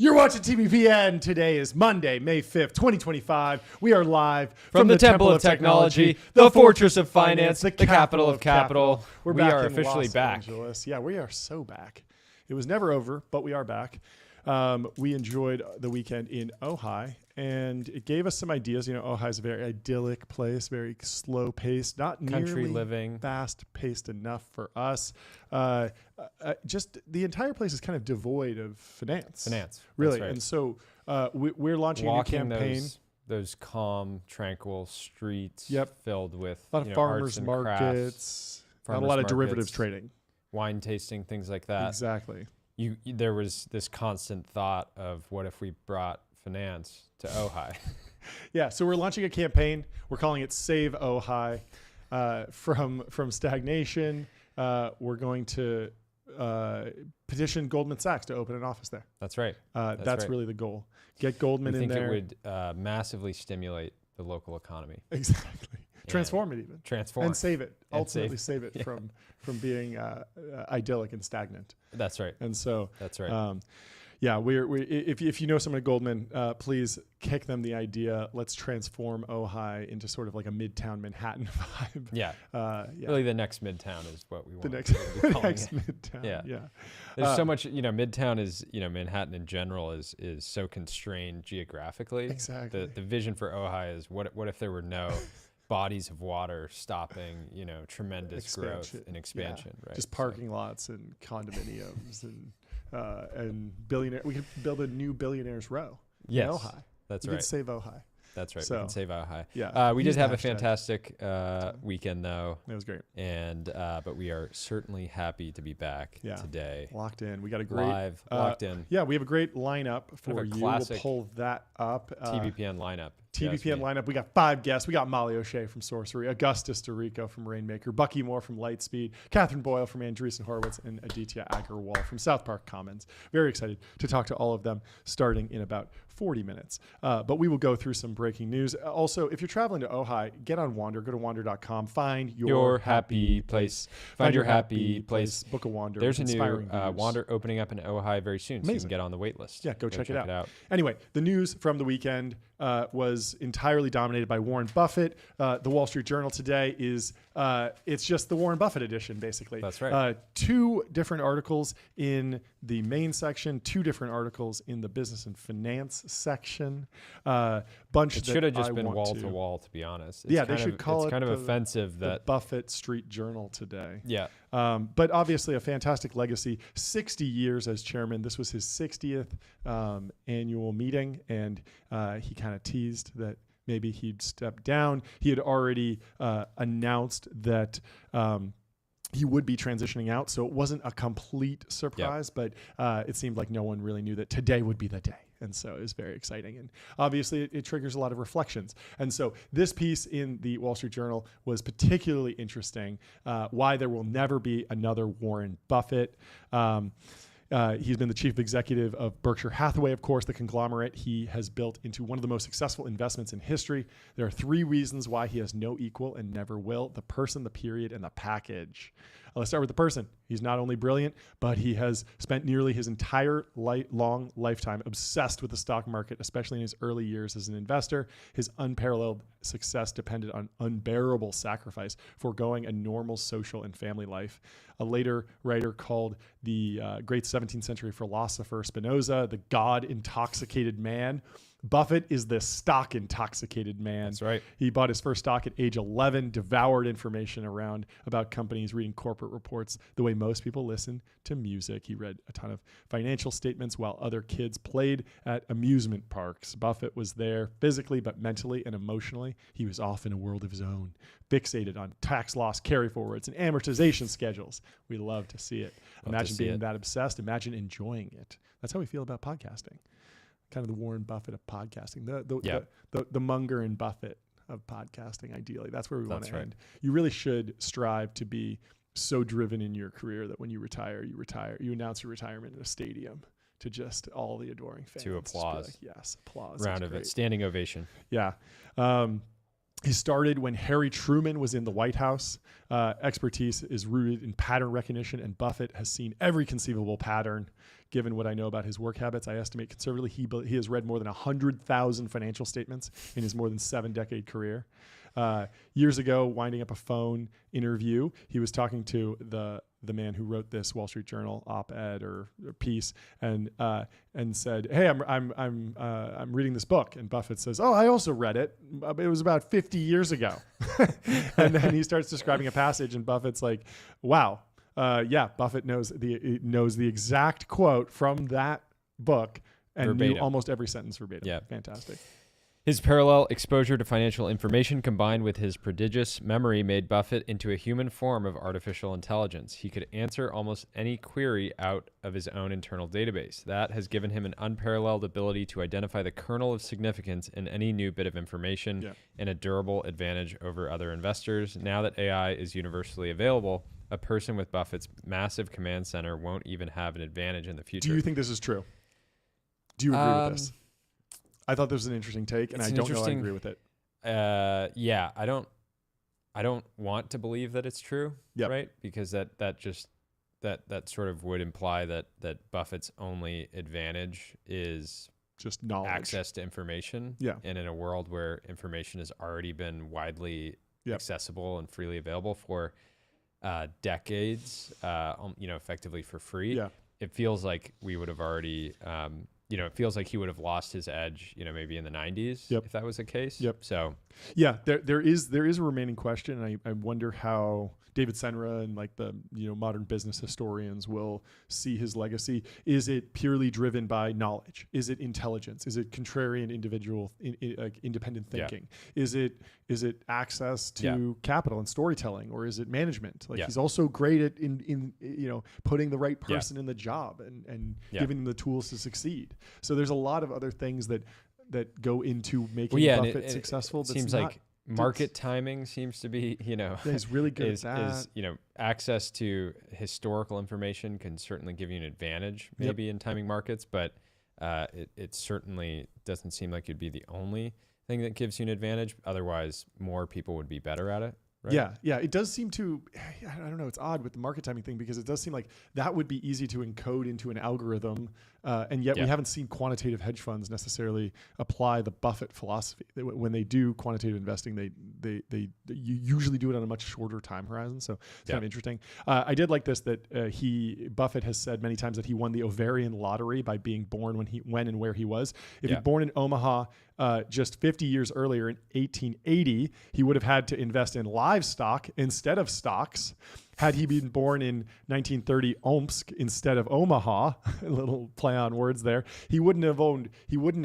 You're watching TBPN. Today is Monday, May 5th, 2025. We are live from the Temple of Technology, the Fortress of Finance, the capital of capital. We are officially back. Angeles. Yeah, we are so back. It was never over, but we are back. We enjoyed the weekend in Ojai, and it gave us some ideas. You know, Ojai is a very idyllic place, very slow paced, not country nearly living, fast paced enough for us. Just the entire place is kind of devoid of finance. Really. Right. And so we're launching a new campaign. Those calm, tranquil streets filled with a lot of farmers markets, not a lot of derivatives trading, wine tasting, things like that. Exactly. There was this constant thought of what if we brought finance to Ojai? Yeah, so we're launching a campaign. We're calling it Save Ojai. From stagnation, we're going to petition Goldman Sachs to open an office there. That's right. That's really the goal. Get Goldman in there. I think it would massively stimulate the local economy. Exactly. Transform it even. Transform. And save it. Ultimately save it from being idyllic and stagnant. That's right. And so that's right. If you know someone at Goldman, please kick them the idea. Let's transform Ojai into sort of like a Midtown Manhattan vibe. Yeah. Really, the next Midtown is what we want. The next Midtown. Yeah. There's so much. Midtown is Manhattan in general is so constrained geographically. Exactly. The vision for Ojai is what if there were no bodies of water stopping, tremendous growth and expansion, right? Just parking lots and condominiums and billionaire. We could build a new billionaires row. Yes, in Ojai. That's we right. could save Ojai. That's right. So, we can save Ojai. Yeah. We did have a fantastic weekend, though. It was great. And but we are certainly happy to be back today. Locked in. We got a great locked in. Yeah, we have a great lineup for you. We'll pull that up. TBPN lineup. TBPN lineup. We got 5 guests. We got Molly O'Shea from Sorcery, Augustus Doricko from Rainmaker, Bucky Moore from Lightspeed, Katherine Boyle from Andreessen Horowitz, and Aditya Agarwal from South Park Commons. Very excited to talk to all of them starting in about 40 minutes. But we will go through some breaking news. Also, if you're traveling to Ojai, get on Wander. Go to wander.com. Find your happy place. Find your happy place. Book a Wander. There's a new Wander opening up in Ojai very soon, so you can get on the wait list. Yeah, go check it out. Anyway, the news from the weekend was entirely dominated by Warren Buffett. The Wall Street Journal today is It's just the Warren Buffett edition, basically. That's right. 2 different articles in the main section, 2 different articles in the business and finance section. It should have just been wall to wall, to be honest. It's they should call it. It's kind of offensive that the Buffett Street Journal today. Yeah. But obviously a fantastic legacy. 60 years as chairman. This was his 60th annual meeting, and he kind of teased that maybe he'd step down. He had already announced that he would be transitioning out, so it wasn't a complete surprise, but it seemed like no one really knew that today would be the day. And so it was very exciting. And obviously it triggers a lot of reflections. And so this piece in the Wall Street Journal was particularly interesting, why there will never be another Warren Buffett. He's been the chief executive of Berkshire Hathaway, of course, the conglomerate he has built into one of the most successful investments in history. There are 3 reasons why he has no equal and never will: the person, the period, and the package. Let's start with the person. He's not only brilliant, but he has spent nearly his entire long lifetime obsessed with the stock market, especially in his early years as an investor. His unparalleled success depended on unbearable sacrifice, foregoing a normal social and family life. A later writer called the great 17th century philosopher Spinoza the God-intoxicated man. Buffett is the stock-intoxicated man. That's right. He bought his first stock at age 11, devoured information about companies, reading corporate reports the way most people listen to music. He read a ton of financial statements while other kids played at amusement parks. Buffett was there physically, but mentally and emotionally, he was off in a world of his own, fixated on tax loss carryforwards and amortization schedules. We love to see it. Imagine being that obsessed. Imagine enjoying it. That's how we feel about podcasting. Kind of the Warren Buffett of podcasting, the Munger and Buffett of podcasting. Ideally, that's where we want to end. You really should strive to be so driven in your career that when you retire. You announce your retirement in a stadium to just all the adoring fans. To applause. Like, yes, applause. Round of it, standing ovation. Yeah. He started when Harry Truman was in the White House. Expertise is rooted in pattern recognition, and Buffett has seen every conceivable pattern. Given what I know about his work habits, I estimate conservatively he has read more than 100,000 financial statements in his more than 7-decade career. Years ago, winding up a phone interview, he was talking to the man who wrote this Wall Street Journal op-ed or piece, and said, "Hey, I'm reading this book." And Buffett says, "Oh, I also read it. It was about 50 years ago." And then he starts describing a passage, and Buffett's like, "Wow, Buffett knows the exact quote from that book and verbatim. Knew almost every sentence verbatim." Yeah, fantastic. His parallel exposure to financial information combined with his prodigious memory made Buffett into a human form of artificial intelligence. He could answer almost any query out of his own internal database. That has given him an unparalleled ability to identify the kernel of significance in any new bit of information and a durable advantage over other investors. Now that AI is universally available, a person with Buffett's massive command center won't even have an advantage in the future. Do you think this is true? Do you agree with this? I thought this was an interesting take, and I don't know I agree with it. Yeah, I don't want to believe that it's true, right? Because that sort of would imply that Buffett's only advantage is just knowledge, access to information. Yeah, and in a world where information has already been widely accessible and freely available for decades, effectively for free. Yeah, it feels like we would have already. It feels like he would have lost his edge, maybe in the 90s, if that was the case. So, yeah, there is a remaining question. And I wonder how David Senra and like the modern business historians will see his legacy. Is it purely driven by knowledge? Is it intelligence? Is it contrarian individual, independent thinking? Is it access to capital and storytelling, or is it management? He's also great at in putting the right person in the job and giving them the tools to succeed. So there's a lot of other things that go into making Buffett successful. It seems like market timing seems to be, he's really good at that. Access to historical information can certainly give you an advantage maybe in timing markets, but it certainly doesn't seem like it'd be the only thing that gives you an advantage. Otherwise, more people would be better at it. Right? Yeah. It does seem to, I don't know, it's odd with the market timing thing because it does seem like that would be easy to encode into an algorithm. And yet we haven't seen quantitative hedge funds necessarily apply the Buffett philosophy. When they do quantitative investing, you usually do it on a much shorter time horizon. So it's kind of interesting. I did like this that Buffett has said many times that he won the ovarian lottery by being born when and where he was. If he'd born in Omaha just 50 years earlier in 1880, he would have had to invest in livestock instead of stocks. Had he been born in 1930 Omsk instead of Omaha, a little play on words there, he wouldn't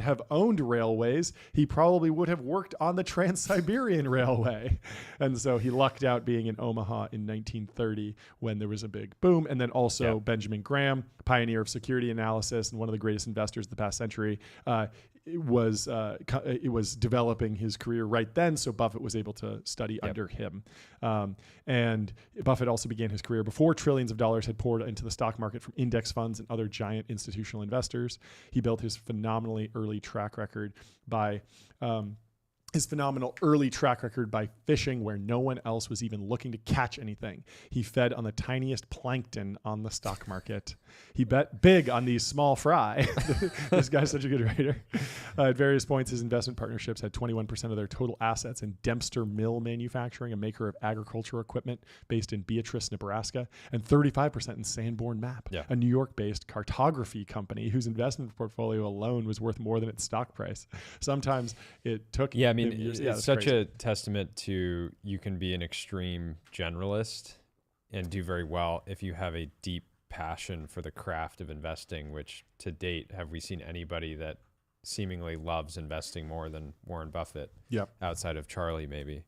have owned railways. He probably would have worked on the Trans-Siberian Railway. And so he lucked out being in Omaha in 1930 when there was a big boom. And then also Benjamin Graham, pioneer of security analysis and one of the greatest investors of the past century, it was developing his career right then, so Buffett was able to study under him. And Buffett also began his career before trillions of dollars had poured into the stock market from index funds and other giant institutional investors. He built his phenomenal early track record by fishing where no one else was even looking to catch anything. He fed on the tiniest plankton on the stock market. He bet big on these small fry. This guy's such a good writer. At various points, his investment partnerships had 21% of their total assets in Dempster Mill Manufacturing, a maker of agricultural equipment based in Beatrice, Nebraska, and 35% in Sanborn Map, a New York-based cartography company whose investment portfolio alone was worth more than its stock price. Sometimes it took it's such crazy. A testament to you can be an extreme generalist and do very well if you have a deep passion for the craft of investing, which to date, have we seen anybody that seemingly loves investing more than Warren Buffett outside of Charlie maybe.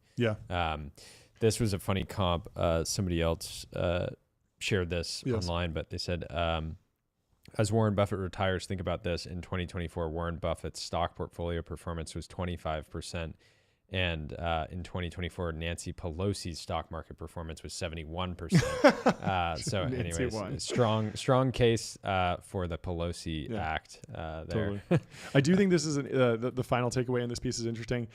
This was a funny comp. Somebody else shared this online, but they said, as Warren Buffett retires, think about this. In 2024, Warren Buffett's stock portfolio performance was 25%. And in 2024, Nancy Pelosi's stock market performance was 71%. So anyways, strong case for the Pelosi Act there. Totally. I do think this is the final takeaway in this piece is interesting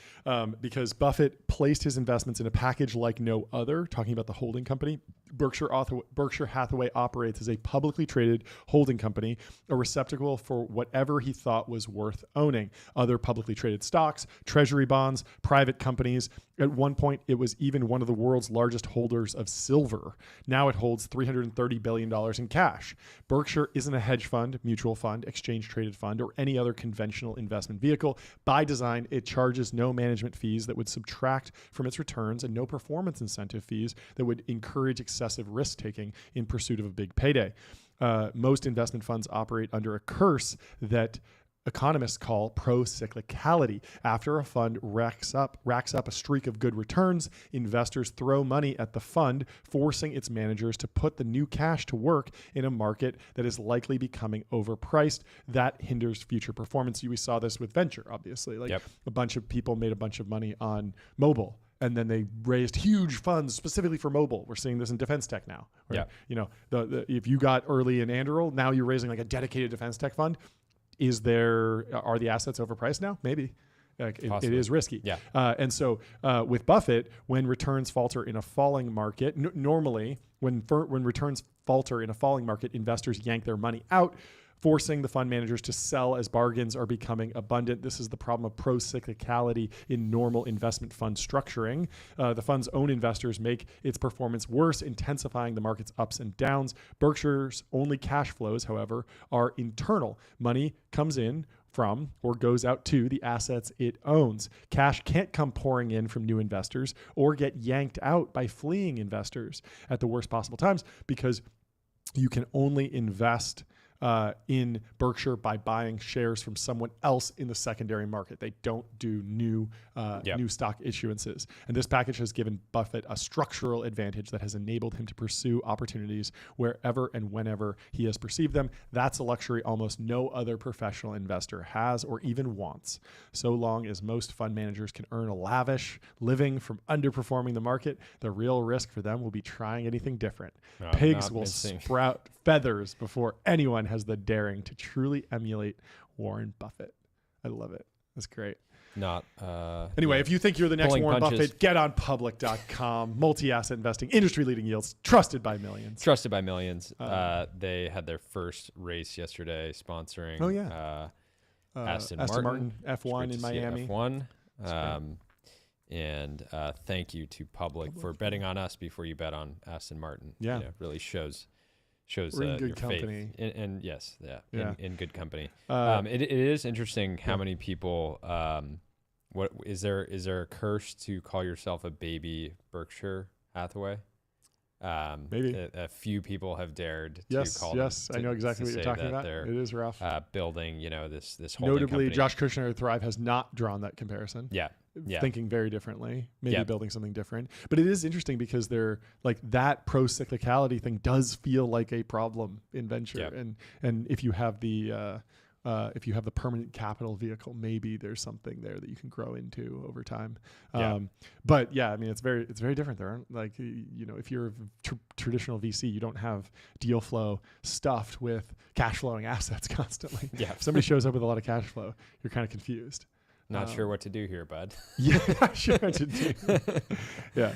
because Buffett placed his investments in a package like no other, talking about the holding company. Berkshire Hathaway operates as a publicly traded holding company, a receptacle for whatever he thought was worth owning. Other publicly traded stocks, treasury bonds, private companies. At one point, it was even one of the world's largest holders of silver. Now it holds $330 billion in cash. Berkshire isn't a hedge fund, mutual fund, exchange-traded fund, or any other conventional investment vehicle. By design, it charges no management fees that would subtract from its returns and no performance incentive fees that would encourage excessive risk-taking in pursuit of a big payday. Most investment funds operate under a curse that economists call pro-cyclicality. After a fund racks up a streak of good returns, investors throw money at the fund, forcing its managers to put the new cash to work in a market that is likely becoming overpriced. That hinders future performance. We saw this with venture, obviously. A bunch of people made a bunch of money on mobile, and then they raised huge funds specifically for mobile. We're seeing this in defense tech now. Right? If you got early in Anduril, now you're raising like a dedicated defense tech fund. Are the assets overpriced now? Maybe. It is risky. And so with Buffett, when returns falter in a falling market, normally when returns falter in a falling market, investors yank their money out, forcing the fund managers to sell as bargains are becoming abundant. This is the problem of pro-cyclicality in normal investment fund structuring. The fund's own investors make its performance worse, intensifying the market's ups and downs. Berkshire's only cash flows, however, are internal. Money comes in from or goes out to the assets it owns. Cash can't come pouring in from new investors or get yanked out by fleeing investors at the worst possible times, because you can only invest in Berkshire by buying shares from someone else in the secondary market. They don't do new stock issuances. And this package has given Buffett a structural advantage that has enabled him to pursue opportunities wherever and whenever he has perceived them. That's a luxury almost no other professional investor has or even wants. So long as most fund managers can earn a lavish living from underperforming the market, the real risk for them will be trying anything different. Pigs will sprout feathers before anyone has the daring to truly emulate Warren Buffett. I love it. That's great. Anyway, if you think you're the next Warren Buffett, get on public.com. Multi-asset investing, industry-leading yields, trusted by millions. They had their first race yesterday sponsoring Aston Martin F1 in Miami. F1. And thank you to Public for betting on us before you bet on Aston Martin. Yeah. Really shows We're in good your company. faith. And yes, in good company. It is interesting how many people. What is there a curse to call yourself a baby Berkshire Hathaway? Maybe a few people have dared yes, to call yes, them I know exactly what you're talking about. It is rough. Building, this holding Notably, company. Josh Kushner at Thrive has not drawn that comparison. Yeah. Thinking very differently, maybe building something different. But it is interesting because they're like that pro-cyclicality thing does feel like a problem in venture. And if you have the permanent capital vehicle, maybe there's something there that you can grow into over time. But yeah, I mean, it's very different. There aren't like, if you're a traditional VC, you don't have deal flow stuffed with cash flowing assets constantly. Yeah. If somebody shows up with a lot of cash flow, you're kind of confused. Not sure what to do here, bud. Yeah, not sure what to do. Yeah.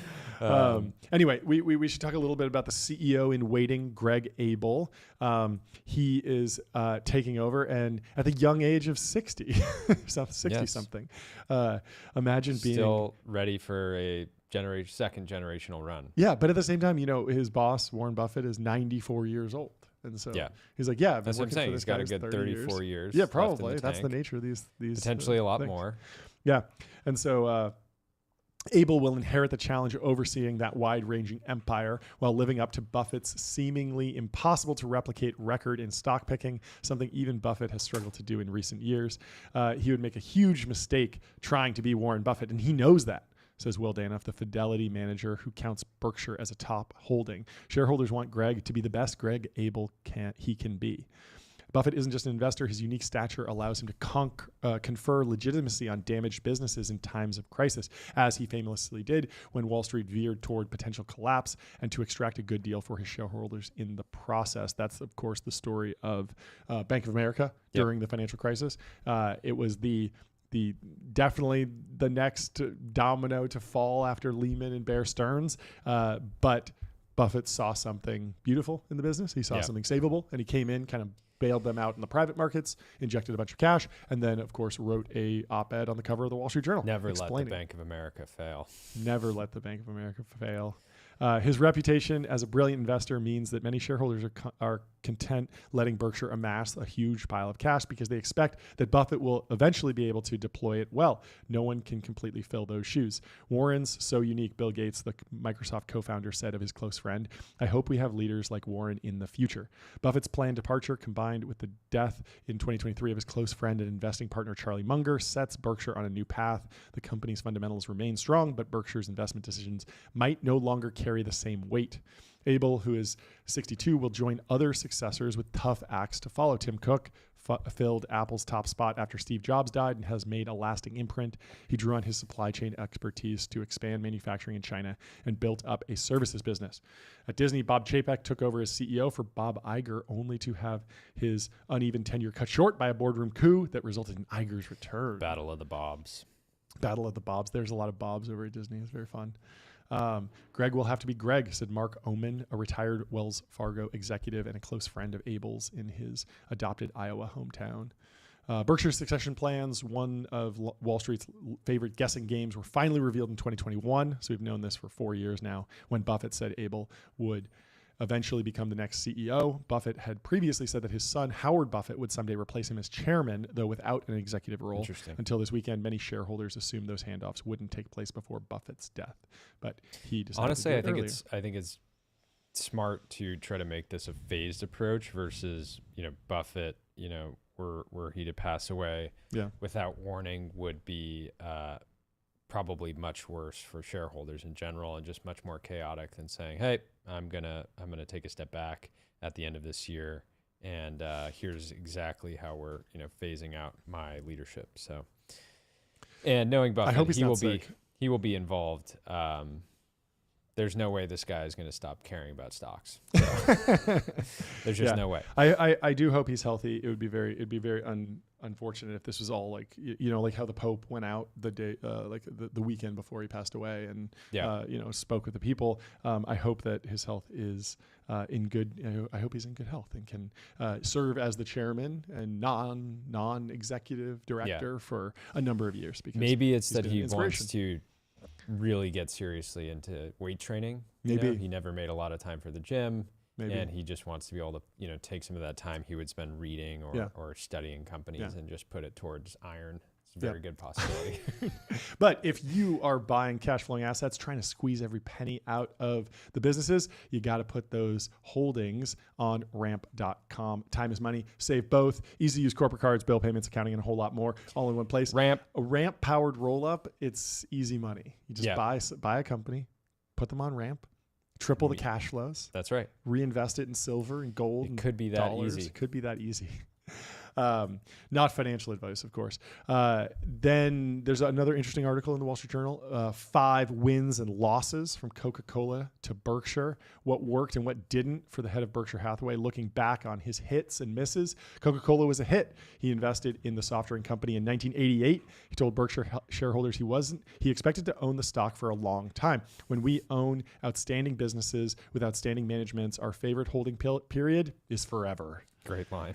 Anyway, we should talk a little bit about the CEO in waiting, Greg Abel. He is taking over, and at the young age of 60, 60-something. Imagine being... Still ready for a second generational run. Yeah, but at the same time, his boss, Warren Buffett, is 94 years old. And so he's like, I've been that's what I'm working saying. for this He's got guy a good 34 years. Yeah, probably. That's the nature of these potentially a lot things. more. Yeah. And so Abel will inherit the challenge of overseeing that wide-ranging empire while living up to Buffett's seemingly impossible to replicate record in stock picking, something even Buffett has struggled to do in recent years. He would make a huge mistake trying to be Warren Buffett, and he knows that, says Will Danoff, the Fidelity manager who counts Berkshire as a top holding. Shareholders want Greg to be the best Greg Abel can be. Buffett isn't just an investor. His unique stature allows him to confer legitimacy on damaged businesses in times of crisis, as he famously did when Wall Street veered toward potential collapse, and to extract a good deal for his shareholders in the process. That's, of course, the story of Bank of America during the financial crisis. It was definitely the next domino to fall after Lehman and Bear Stearns. But Buffett saw something beautiful in the business. He saw something savable, and he came in, kind of bailed them out in the private markets, injected a bunch of cash, and then, of course, wrote a op-ed on the cover of the Wall Street Journal. Never let the Bank of America fail. Never let the Bank of America fail. His reputation as a brilliant investor means that many shareholders are content letting Berkshire amass a huge pile of cash because they expect that Buffett will eventually be able to deploy it well. No one can completely fill those shoes. Warren's so unique, Bill Gates, the Microsoft co-founder, said of his close friend, "I hope we have leaders like Warren in the future." Buffett's planned departure, combined with the death in 2023 of his close friend and investing partner Charlie Munger, sets Berkshire on a new path. The company's fundamentals remain strong, but Berkshire's investment decisions might no longer carry the same weight. Abel, who is 62, will join other successors with tough acts to follow. Tim Cook filled Apple's top spot after Steve Jobs died and has made a lasting imprint. He drew on his supply chain expertise to expand manufacturing in China and built up a services business. At Disney, Bob Chapek took over as CEO for Bob Iger, only to have his uneven tenure cut short by a boardroom coup that resulted in Iger's return. Battle of the Bobs. Battle of the Bobs. There's a lot of Bobs over at Disney. It's very fun. Greg will have to be Greg, said Mark Oman, a retired Wells Fargo executive and a close friend of Abel's in his adopted Iowa hometown. Berkshire's succession plans, one of Wall Street's favorite guessing games, were finally revealed in 2021. So we've known this for 4 years now, when Buffett said Abel would eventually become the next CEO. Buffett had previously said that his son, Howard Buffett, would someday replace him as chairman, though without an executive role. Until this weekend, many shareholders assumed those handoffs wouldn't take place before Buffett's death. But he decided honestly, to do it I think it's smart to try to make this a phased approach versus, Buffett, were he to pass away without warning would be probably much worse for shareholders in general and just much more chaotic than saying, hey, I'm gonna take a step back at the end of this year, and here's exactly how we're phasing out my leadership. So, and knowing Buffett, I hope he will be involved. There's no way this guy is going to stop caring about stocks. So there's just no way. I do hope he's healthy. It'd be very unfortunate if this was all like like how the Pope went out the day like the weekend before he passed away and spoke with the people. I hope that his health is in good. I hope he's in good health and can serve as the chairman and non-executive director for a number of years. Because maybe it's that he wants to really get seriously into weight training. Maybe. He never made a lot of time for the gym. Maybe. And he just wants to be able to, take some of that time he would spend reading or studying companies and just put it towards iron. It's a very good possibility. But if you are buying cash flowing assets, trying to squeeze every penny out of the businesses, you got to put those holdings on ramp.com. Time is money. Save both. Easy to use corporate cards, bill payments, accounting, and a whole lot more all in one place. Ramp. A ramp powered roll up. It's easy money. You just buy a company, put them on ramp. Triple the cash flows. That's right. Reinvest it in silver and gold. It could be that easy. It could be that easy. Not financial advice, of course. Then there's another interesting article in the Wall Street Journal, 5 wins and losses from Coca-Cola to Berkshire, what worked and what didn't for the head of Berkshire Hathaway, looking back on his hits and misses. Coca-Cola was a hit. He invested in the soft drink company in 1988. He told Berkshire shareholders he expected to own the stock for a long time. When we own outstanding businesses with outstanding managements, our favorite holding period is forever. Great line.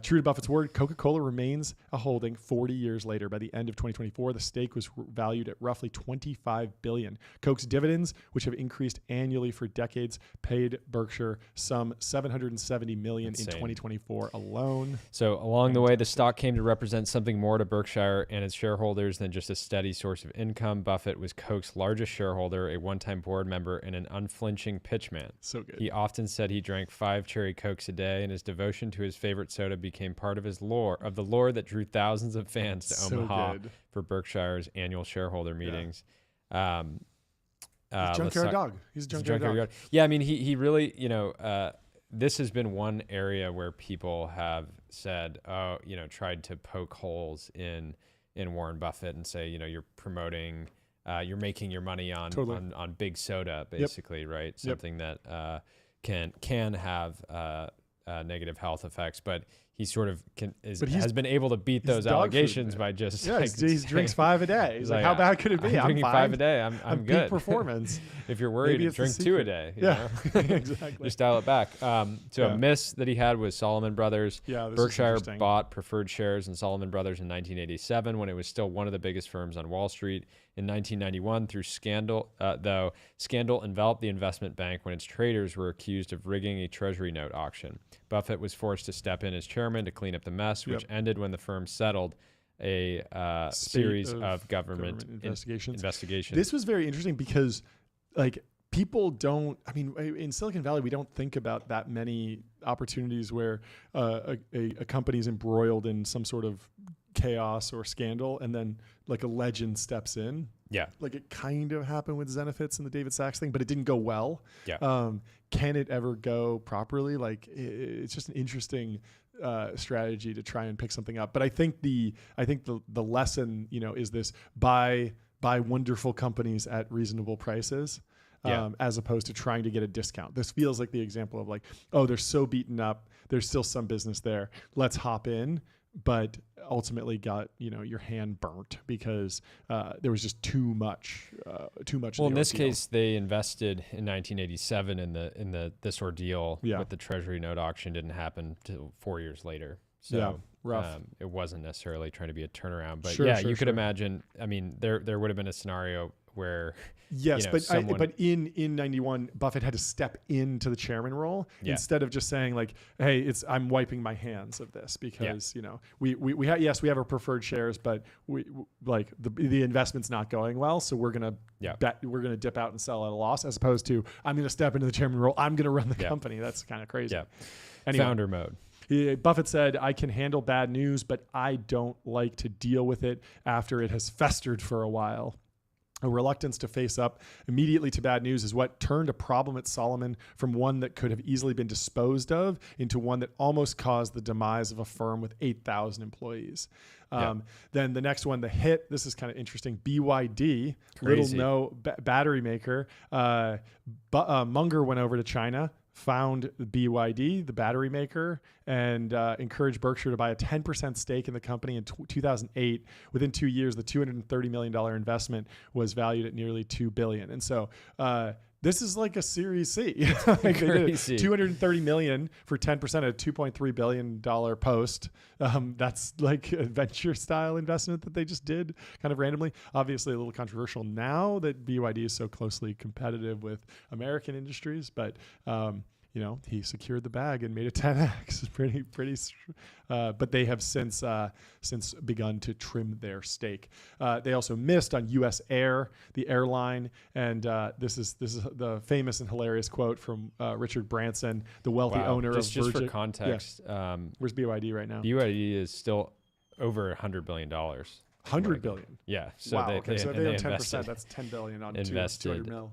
True to Buffett's word, Coca-Cola remains a holding 40 years later. By the end of 2024, the stake was valued at roughly $25 billion. Coke's dividends, which have increased annually for decades, paid Berkshire some $770 million in 2024 alone. So along the way, the stock came to represent something more to Berkshire and its shareholders than just a steady source of income. Buffett was Coke's largest shareholder, a one-time board member, and an unflinching pitchman. So good. He often said he drank 5 cherry Cokes a day, and his devotion to his favorite soda became part of his lore that drew thousands of fans to Omaha for Berkshire's annual shareholder meetings. He's a junkyard dog. He's a junkyard dog. Yeah, I mean, he really, this has been one area where people have said, tried to poke holes in Warren Buffett and say, you're promoting, you're making your money on big soda, basically, right? Something that can have negative health effects, but he sort of has been able to beat those allegations by just he drinks 5 a day. He's like, how bad could it be? I'm drinking 5 a day. I'm good. Peak performance. If you're worried, drink 2 a day. Exactly. Just dial it back. A miss that he had was Salomon Brothers. Berkshire bought preferred shares in Salomon Brothers in 1987 when it was still one of the biggest firms on Wall Street. In 1991, through scandal, scandal enveloped the investment bank when its traders were accused of rigging a treasury note auction. Buffett was forced to step in as chairman to clean up the mess, which ended when the firm settled a series of government investigations. This was very interesting because, people don't, in Silicon Valley, we don't think about that many opportunities where a company's embroiled in some sort of chaos or scandal, and then a legend steps in. It kind of happened with Zenefits and the David Sachs thing, but it didn't go well. Can it ever go properly? It's just an interesting strategy to try and pick something up. But I think the lesson, is this: buy wonderful companies at reasonable prices. As opposed to trying to get a discount. This feels like the example of they're so beaten up, there's still some business there, let's hop in, but ultimately got your hand burnt because there was just too much. Well, in this case, they invested in 1987 in this ordeal with the Treasury note auction. Didn't happen till 4 years later. So rough. It wasn't necessarily trying to be a turnaround, but you could imagine. There would have been a scenario where but in 91, Buffett had to step into the chairman role instead of just saying hey, I'm wiping my hands of this because we have our preferred shares, but the investment's not going well, so we're gonna dip out and sell at a loss, as opposed to I'm gonna step into the chairman role, I'm gonna run the company. That's kind of crazy. Anyway, founder mode. Buffett said, I can handle bad news, but I don't like to deal with it after it has festered for a while. A reluctance to face up immediately to bad news is what turned a problem at Salomon from one that could have easily been disposed of into one that almost caused the demise of a firm with 8,000 employees. Then the next one, the hit, this is kind of interesting. BYD, battery maker. Munger went over to China, found BYD, the battery maker, and encouraged Berkshire to buy a 10% stake in the company in 2008. Within 2 years, the $230 million investment was valued at nearly $2 billion. And so This is like a Series C. Like they did $230 million for 10% at a $2.3 billion post. That's like a venture style investment that they just did kind of randomly. Obviously a little controversial now that BYD is so closely competitive with American industries, but he secured the bag and made a 10x. But they have since begun to trim their stake. They also missed on U.S. Air, the airline, and this is the famous and hilarious quote from Richard Branson, the wealthy owner of Virgin. Just for context, where's BYD right now? BYD is still over $100 billion. $100 billion. Yeah. So wow. They so if they have 10%, that's $10 billion on invested, $200 mil.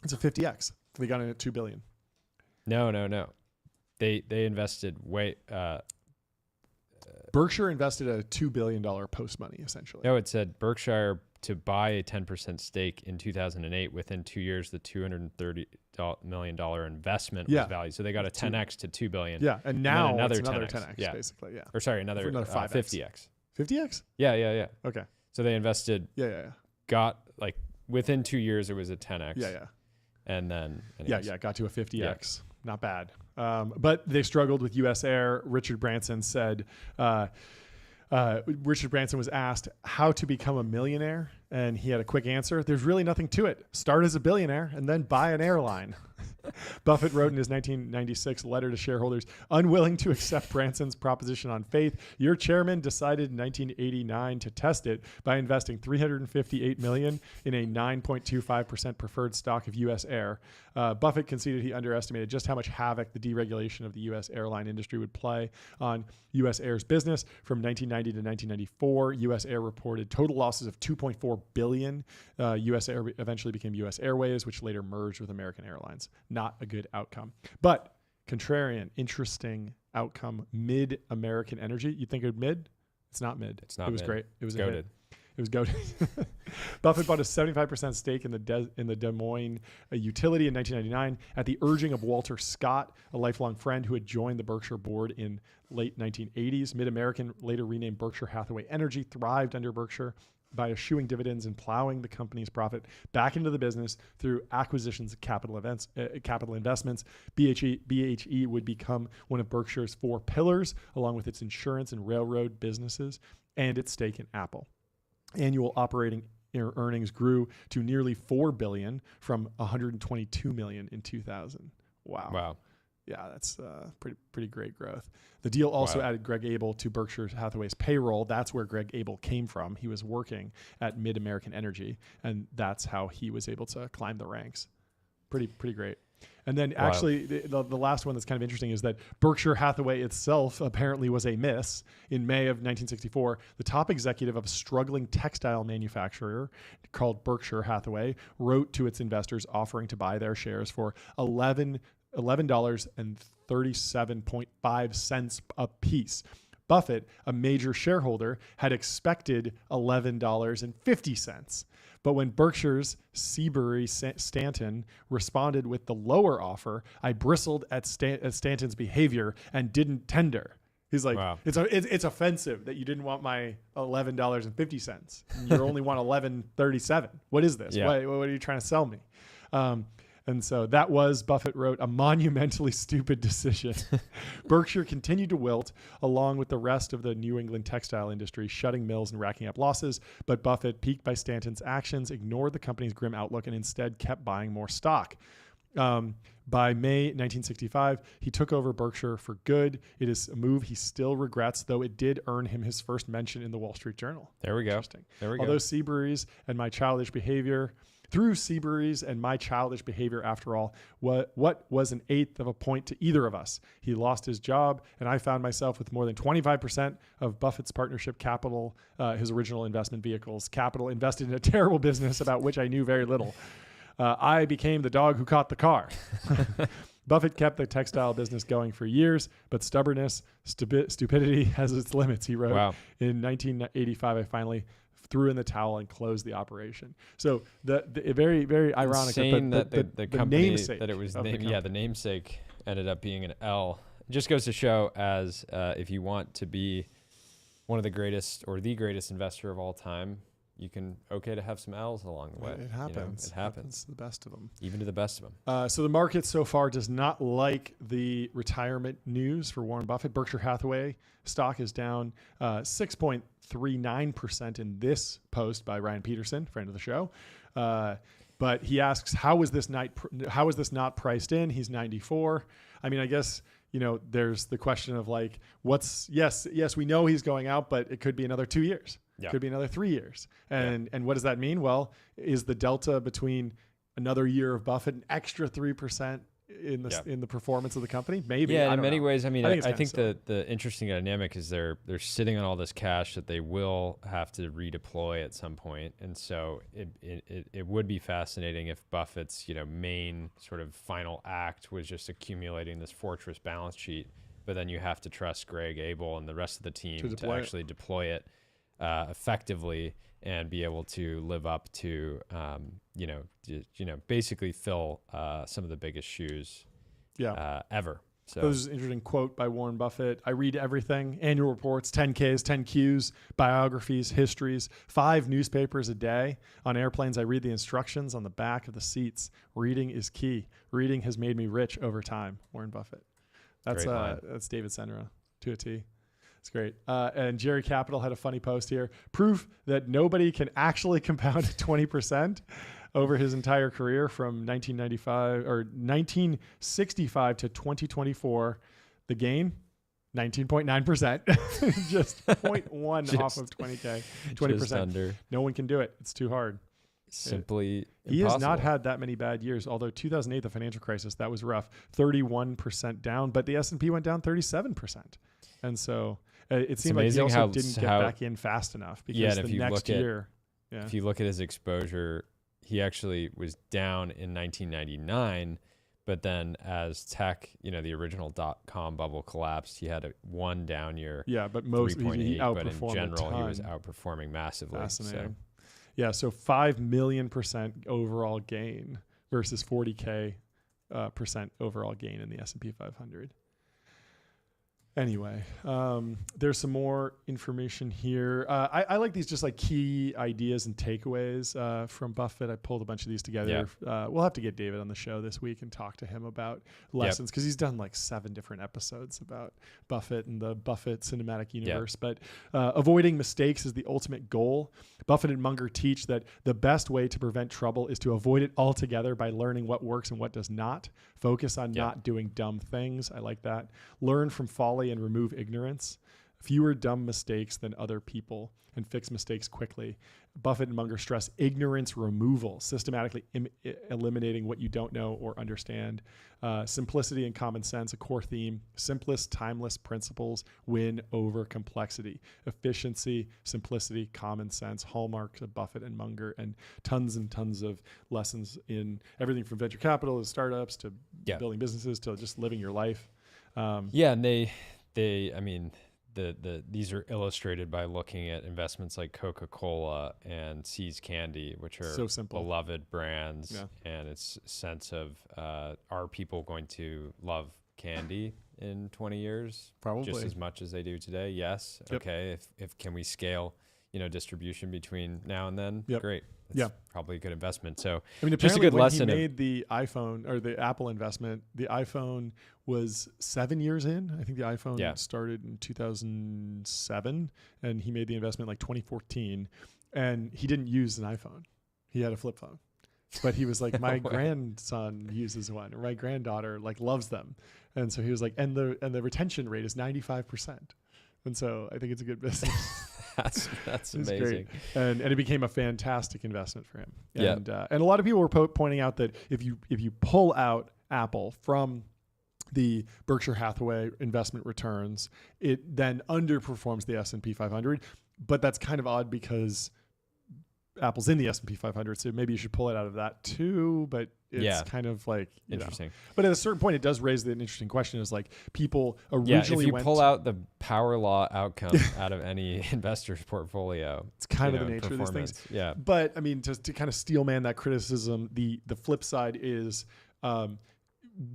It's a 50x. They got in at $2 billion. No. They invested way. Berkshire invested a $2 billion post money, essentially. No, it said Berkshire to buy a 10% stake in 2008. Within 2 years, the $230 million investment was valued. So they got a 10x to $2 billion. Yeah, and now another it's another 10x, 10x, basically. Yeah. Or sorry, another 5x. 50x. 50x? Yeah. Okay. So they invested. Yeah. Got like within 2 years, it was a 10x. Yeah. And then got to a 50x. Yeah. Not bad. But they struggled with U.S. Air. Richard Branson said, Richard Branson was asked how to become a millionaire, and he had a quick answer. There's really nothing to it. Start as a billionaire and then buy an airline. Buffett wrote in his 1996 letter to shareholders, unwilling to accept Branson's proposition on faith, your chairman decided in 1989 to test it by investing $358 million in a 9.25% preferred stock of U.S. Air. Buffett conceded he underestimated just how much havoc the deregulation of the U.S. airline industry would play on U.S. Air's business. From 1990 to 1994, U.S. Air reported total losses of $2.4 billion. U.S. Air eventually became U.S. Airways, which later merged with American Airlines. Not a good outcome. But contrarian, interesting outcome. Mid-American Energy. You think it was mid? It's not mid. It's not. It was great. It was goated. It was goated. Buffett bought a 75% stake in the Des Moines utility in 1999 at the urging of Walter Scott, a lifelong friend who had joined the Berkshire board in late 1980s. Mid-American, later renamed Berkshire Hathaway Energy, thrived under Berkshire by eschewing dividends and plowing the company's profit back into the business through acquisitions of capital investments. BHE would become one of Berkshire's 4 pillars, along with its insurance and railroad businesses and its stake in Apple. Annual operating earnings grew to nearly $4 billion from $122 million in 2000. Wow. Yeah, that's pretty great growth. The deal also added Greg Abel to Berkshire Hathaway's payroll. That's where Greg Abel came from. He was working at Mid-American Energy, and that's how he was able to climb the ranks. Pretty great. And then actually the last one that's kind of interesting is that Berkshire Hathaway itself apparently was a miss. In May of 1964, the top executive of a struggling textile manufacturer called Berkshire Hathaway wrote to its investors offering to buy their shares for $11.37.5 a piece. Buffett, a major shareholder, had expected $11.50. But when Berkshire's Seabury Stanton responded with the lower offer, I bristled at Stanton's behavior and didn't tender. He's like, it's offensive that you didn't want my $11.50. You only want $11.37. What is this? What are you trying to sell me? And so that was, Buffett wrote, a monumentally stupid decision. Berkshire continued to wilt along with the rest of the New England textile industry, shutting mills and racking up losses. But Buffett, piqued by Stanton's actions, ignored the company's grim outlook and instead kept buying more stock. By May 1965, he took over Berkshire for good. It is a move he still regrets, though it did earn him his first mention in the Wall Street Journal. There we go. Interesting. There we go. Although Seabury's and my childish behavior... Through Seabury's and my childish behavior, after all, what was an eighth of a point to either of us? He lost his job, and I found myself with more than 25% of Buffett's partnership capital, his original investment vehicles, capital invested in a terrible business about which I knew very little. I became the dog who caught the car. Buffett kept the textile business going for years, but stubbornness, stupidity has its limits, he wrote. Wow. In 1985, I finally threw in the towel and closed the operation. So the very, very ironic that the company namesake that it was the namesake ended up being an L. It just goes to show if you want to be one of the greatest or the greatest investor of all time, you can to have some L's along the way. It happens. It happens. The best of them. Even to the best of them. So the market so far does not like the retirement news for Warren Buffett. Berkshire Hathaway stock is down 6.39% in this post by Ryan Peterson, friend of the show. But he asks, how is this not priced in? He's 94. I mean, I guess, there's the question of like, yes, we know he's going out, but it could be another 2 years. Yeah. Could be another 3 years. And what does that mean? Well, is the delta between another year of Buffett an extra 3% in the performance of the company? Maybe. Yeah, in many ways. I mean, I think so. the interesting dynamic is they're sitting on all this cash that they will have to redeploy at some point. And so it would be fascinating if Buffett's, main sort of final act was just accumulating this fortress balance sheet, but then you have to trust Greg Abel and the rest of the team to actually deploy it effectively and be able to live up to, basically fill some of the biggest shoes ever. So this is an interesting quote by Warren Buffett. I read everything: annual reports, 10Ks, 10Qs, biographies, histories, 5 newspapers a day. On airplanes, I read the instructions on the back of the seats. Reading is key. Reading has made me rich over time. Warren Buffett. That's David Senra to a T. It's great. And Jerry Capital had a funny post here. Proof that nobody can actually compound 20% over his entire career from 1965 to 2024. The gain, 19.9%. Just 0.1 off of 20K. 20%. Under. No one can do it. It's too hard. Simply He impossible. has not had that many bad years, although 2008, the financial crisis, that was rough. 31% down, but the S&P went down 37%. And so it seemed like he also didn't get back in fast enough because the next year. If you look at his exposure, he actually was down in 1999, but then as tech, the original .com bubble collapsed, he had one down year. Yeah, but most he outperformed, but in general, he was outperforming massively. Fascinating. Yeah, so 5 million% overall gain versus 40K percent overall gain in the S&P 500. Anyway, there's some more information here. I like these just like key ideas and takeaways from Buffett. I pulled a bunch of these together. We'll have to get David on the show this week and talk to him about lessons because he's done like 7 different episodes about Buffett and the Buffett cinematic universe. But avoiding mistakes is the ultimate goal. Buffett and Munger teach that the best way to prevent trouble is to avoid it altogether by learning what works and what does not. Focus on not doing dumb things. I like that. Learn from folly and remove ignorance. Fewer dumb mistakes than other people, and fix mistakes quickly. Buffett and Munger stress ignorance removal, systematically eliminating what you don't know or understand. Simplicity and common sense, a core theme. Simplest, timeless principles win over complexity. Efficiency, simplicity, common sense, hallmarks of Buffett and Munger, and tons of lessons in everything from venture capital to startups to building businesses to just living your life. And these are illustrated by looking at investments like Coca-Cola and See's Candy, which are so simple, beloved brands, and it's a sense of are people going to love candy in 20 years? Probably just as much as they do today. Yes. Yep. Okay. If can we scale, distribution between now and then? Yep. Great. It's probably a good investment. So I mean, just a good lesson. He made the iPhone or the Apple investment. The iPhone was 7 years in. I think the iPhone started in 2007, and he made the investment like 2014. And he didn't use an iPhone; he had a flip phone. But he was like, my grandson uses one, or my granddaughter loves them, and so he was like, and the retention rate is 95%. And so I think it's a good business. That's amazing. Great. And it became a fantastic investment for him. And a lot of people were pointing out that if you pull out Apple from the Berkshire Hathaway investment returns, it then underperforms the S&P 500. But that's kind of odd because Apple's in the S&P 500, so maybe you should pull it out of that too. But it's kind of like interesting. But at a certain point, it does raise the interesting question: is like people originally if you pull out the power law outcome out of any investor's portfolio, it's kind of the nature of these things. Yeah. But I mean, to kind of steelman that criticism, the flip side is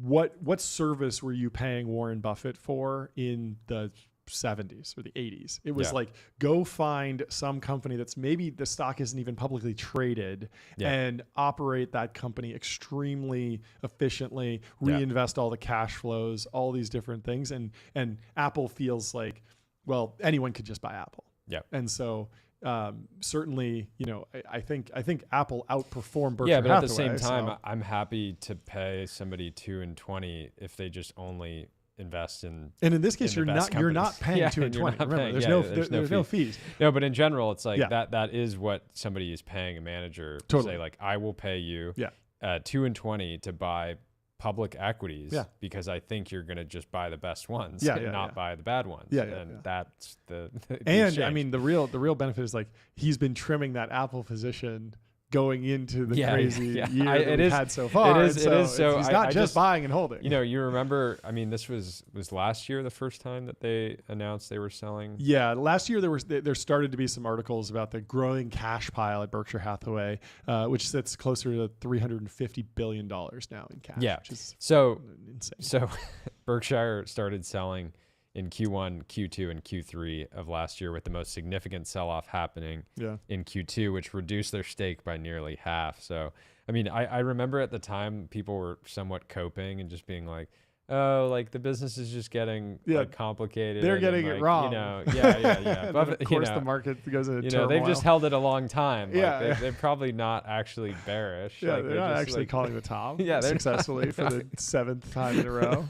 what service were you paying Warren Buffett for in the 70s or the 80s. It was Yeah. like, go find some company that's maybe the stock isn't even publicly traded and operate that company extremely efficiently, reinvest all the cash flows, all these different things. And Apple feels like, well, anyone could just buy Apple. Yeah. And so certainly, I think Apple outperformed Berkshire Yeah, but Hathaway. at the same time, so. I'm happy to pay somebody 2 and 20 if they just only invest in. And in this case, in the you're not best paying companies. 2 and you're 20. not Remember, paying- there's no fees. No, but in general, it's like Yeah. that is what somebody is paying a manager to Totally. say, like, I will pay you 2 and 20 to buy public equities because I think you're going to just buy the best ones and not buy the bad ones. That's the And exchange. I mean, the real benefit is like he's been trimming that Apple position going into the crazy year that we've had so far. It is. So he's not just buying and holding. You remember, I mean, this was last year the first time that they announced they were selling. Yeah, last year there started to be some articles about the growing cash pile at Berkshire Hathaway, which sits closer to $350 billion now in cash. Yeah, which is insane. insane. So Berkshire started selling in Q1, Q2, and Q3 of last year, with the most significant sell-off happening in Q2, which reduced their stake by nearly half. So, I mean, I remember at the time people were somewhat coping and just being like, oh, like the business is just getting like, complicated. They're getting it wrong. But of course, the market goes into turmoil. They've just held it a long time. Like, they're probably not actually bearish. Yeah, like, they're not just, actually like, calling the top they're successfully for the 7th time in a row.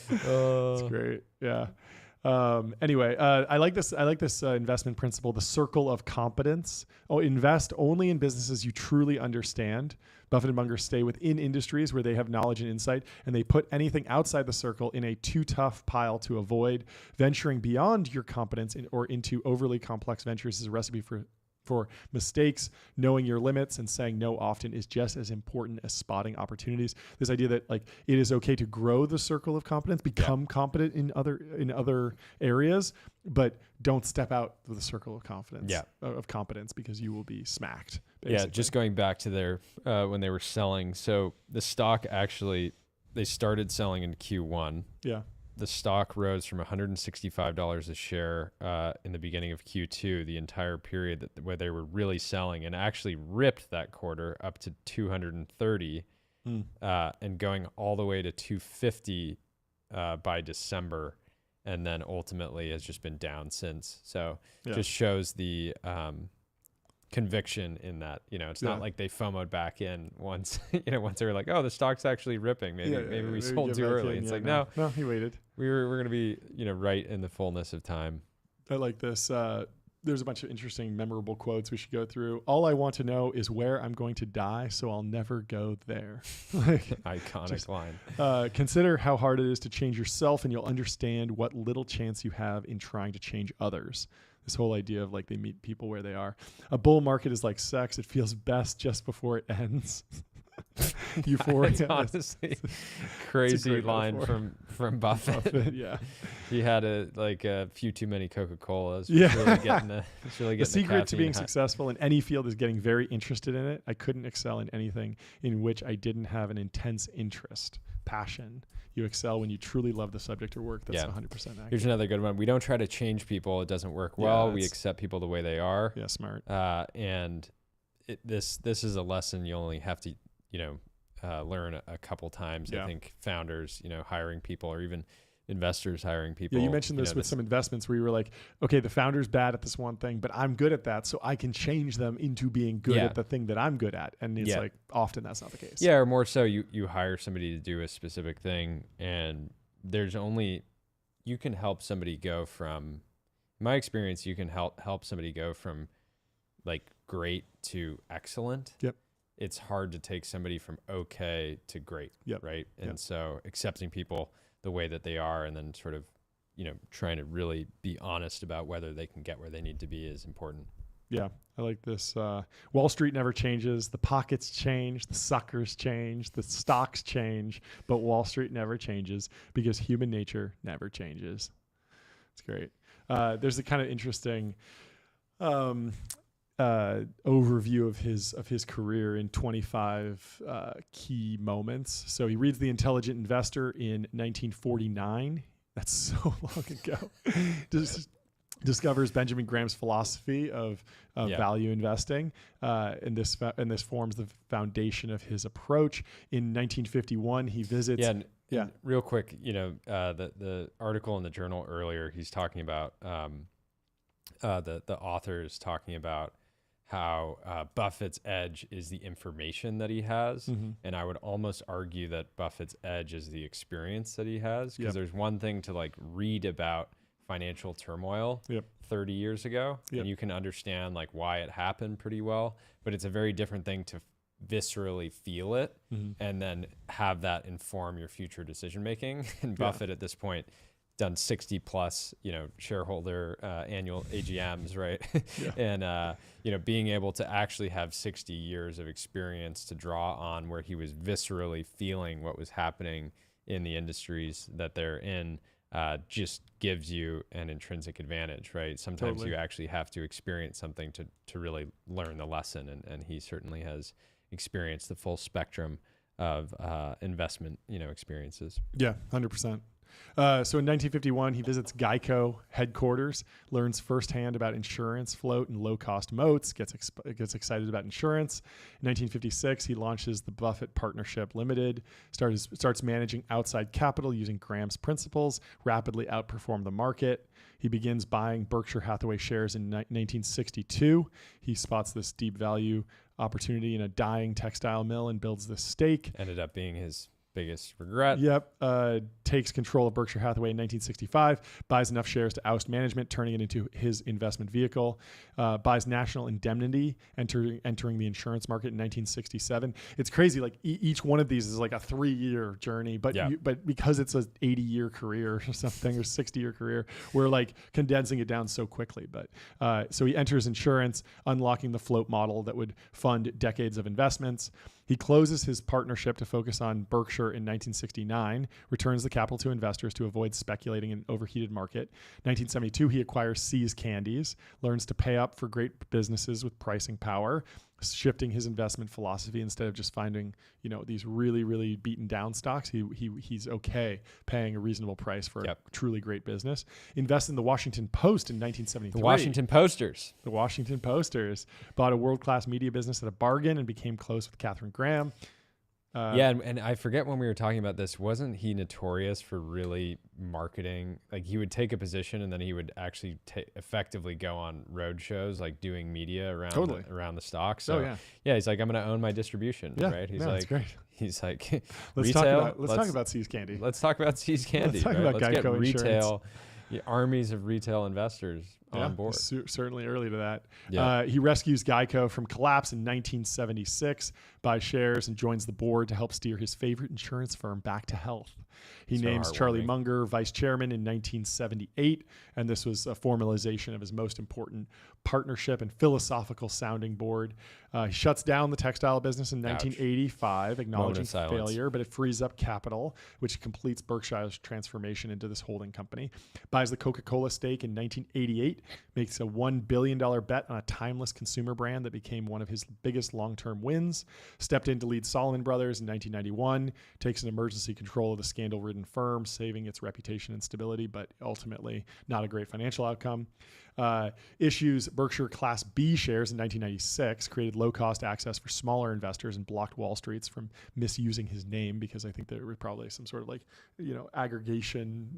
That's great. Yeah. Anyway, I like this investment principle, the circle of competence. Invest only in businesses you truly understand. Buffett and Munger stay within industries where they have knowledge and insight, and they put anything outside the circle in a too tough pile to avoid. Venturing beyond your competence or into overly complex ventures is a recipe for mistakes. Knowing your limits and saying no often is just as important as spotting opportunities. This idea that like it is okay to grow the circle of competence, become competent in other areas, but don't step out of the circle of competence because you will be smacked. Basically. Yeah, just going back to their when they were selling. So the stock actually, they started selling in Q1. Yeah. The stock rose from $165 a share in the beginning of Q2, the entire period where they were really selling, and actually ripped that quarter up to 230 and going all the way to 250 by December, and then ultimately has just been down since. So just shows the conviction in that. It's not like they FOMO'd back in once once they were like, oh, the stock's actually ripping, maybe we sold too early. It's like no, he waited. We're going to be right in the fullness of time. I like this. There's a bunch of interesting memorable quotes we should go through. All I want to know is where I'm going to die, so I'll never go there. Iconic line. Consider how hard it is to change yourself, and you'll understand what little chance you have in trying to change others. This whole idea of like they meet people where they are. A bull market is like sex. It feels best just before it ends. Euphoria. It's honestly crazy line from Buffett. Yeah. He had a few too many Coca-Colas. Yeah. The secret to being successful in any field is getting very interested in it. I couldn't excel in anything in which I didn't have an intense interest, passion. You excel when you truly love the subject or work. That's 100% accurate. Here's another good one. We don't try to change people. It doesn't work well. We accept people the way they are. Yeah, smart. And this is a lesson you only have to learn a couple times. I think founders, hiring people, or even investors hiring people. Yeah, you mentioned this with some investments where you were like, okay, the founder's bad at this one thing, but I'm good at that, so I can change them into being good at the thing that I'm good at. And it's like often that's not the case. Yeah, or more so you hire somebody to do a specific thing, and you can help somebody go from, in my experience, you can help somebody go from like great to excellent. Yep. It's hard to take somebody from okay to great. Yep. Right. And so accepting people the way that they are, and then sort of, trying to really be honest about whether they can get where they need to be is important. Yeah, I like this. Wall Street never changes. The pockets change. The suckers change. The stocks change. But Wall Street never changes because human nature never changes. It's great. There's a kind of interesting overview of his career in 25 key moments. So he reads The Intelligent Investor in 1949. That's so long ago. Discovers Benjamin Graham's philosophy of value investing, and this forms the foundation of his approach. In 1951, he visits. And real quick, the article in the journal earlier, he's talking about the author is talking about how Buffett's edge is the information that he has, and I would almost argue that Buffett's edge is the experience that he has, because there's one thing to like read about financial turmoil 30 years ago, and you can understand like why it happened pretty well, but it's a very different thing to viscerally feel it and then have that inform your future decision making. And Buffett at this point done 60 plus, shareholder annual AGMs, right? And being able to actually have 60 years of experience to draw on, where he was viscerally feeling what was happening in the industries that they're in, just gives you an intrinsic advantage, right? Sometimes you actually have to experience something to really learn the lesson, and he certainly has experienced the full spectrum of investment, experiences. Yeah, 100%. So in 1951, he visits Geico headquarters, learns firsthand about insurance float and low-cost moats, gets excited about insurance. In 1956, he launches the Buffett Partnership Limited, starts managing outside capital using Graham's principles, rapidly outperformed the market. He begins buying Berkshire Hathaway shares in 1962. He spots this deep value opportunity in a dying textile mill and builds this stake. Ended up being his biggest regret. Takes control of Berkshire Hathaway in 1965, buys enough shares to oust management, turning it into his investment vehicle, buys National Indemnity, entering the insurance market in 1967. It's crazy. Like each one of these is like a 3-year journey, but because it's an 80-year career or something, or 60-year career, we're like condensing it down so quickly. But so he enters insurance, unlocking the float model that would fund decades of investments. He closes his partnership to focus on Berkshire in 1969, returns the capital to investors to avoid speculating in an overheated market. 1972, he acquires See's Candies, learns to pay up for great businesses with pricing power, shifting his investment philosophy. Instead of just finding, these really, really beaten down stocks, he's okay paying a reasonable price for a truly great business. Invests in the Washington Post in 1973. The Washington Posters. The Washington Posters. Bought a world-class media business at a bargain and became close with Katherine Graham. And I forget when we were talking about this, wasn't he notorious for really marketing? Like he would take a position and then he would actually effectively go on road shows, like doing media around the stock. So he's like, I'm going to own my distribution, right? He's that's great. He's like, let's talk about See's Candy. Let's talk about See's Candy. Let's talk about Let's Geico get Insurance. Armies of retail investors on board. Certainly early to that. He rescues Geico from collapse in 1976, buys shares, and joins the board to help steer his favorite insurance firm back to health. He names Charlie Munger vice chairman in 1978, and this was a formalization of his most important partnership and philosophical sounding board. He shuts down the textile business in 1985, acknowledging failure, but it frees up capital, which completes Berkshire's transformation into this holding company. Buys the Coca-Cola stake in 1988, makes a $1 billion bet on a timeless consumer brand that became one of his biggest long-term wins. Stepped in to lead Salomon Brothers in 1991, takes an emergency control of the scandal-ridden firm, saving its reputation and stability, but ultimately not a great financial outcome. Issues Berkshire Class B shares in 1996, created low-cost access for smaller investors and blocked Wall Streets from misusing his name, because I think there was probably some sort of aggregation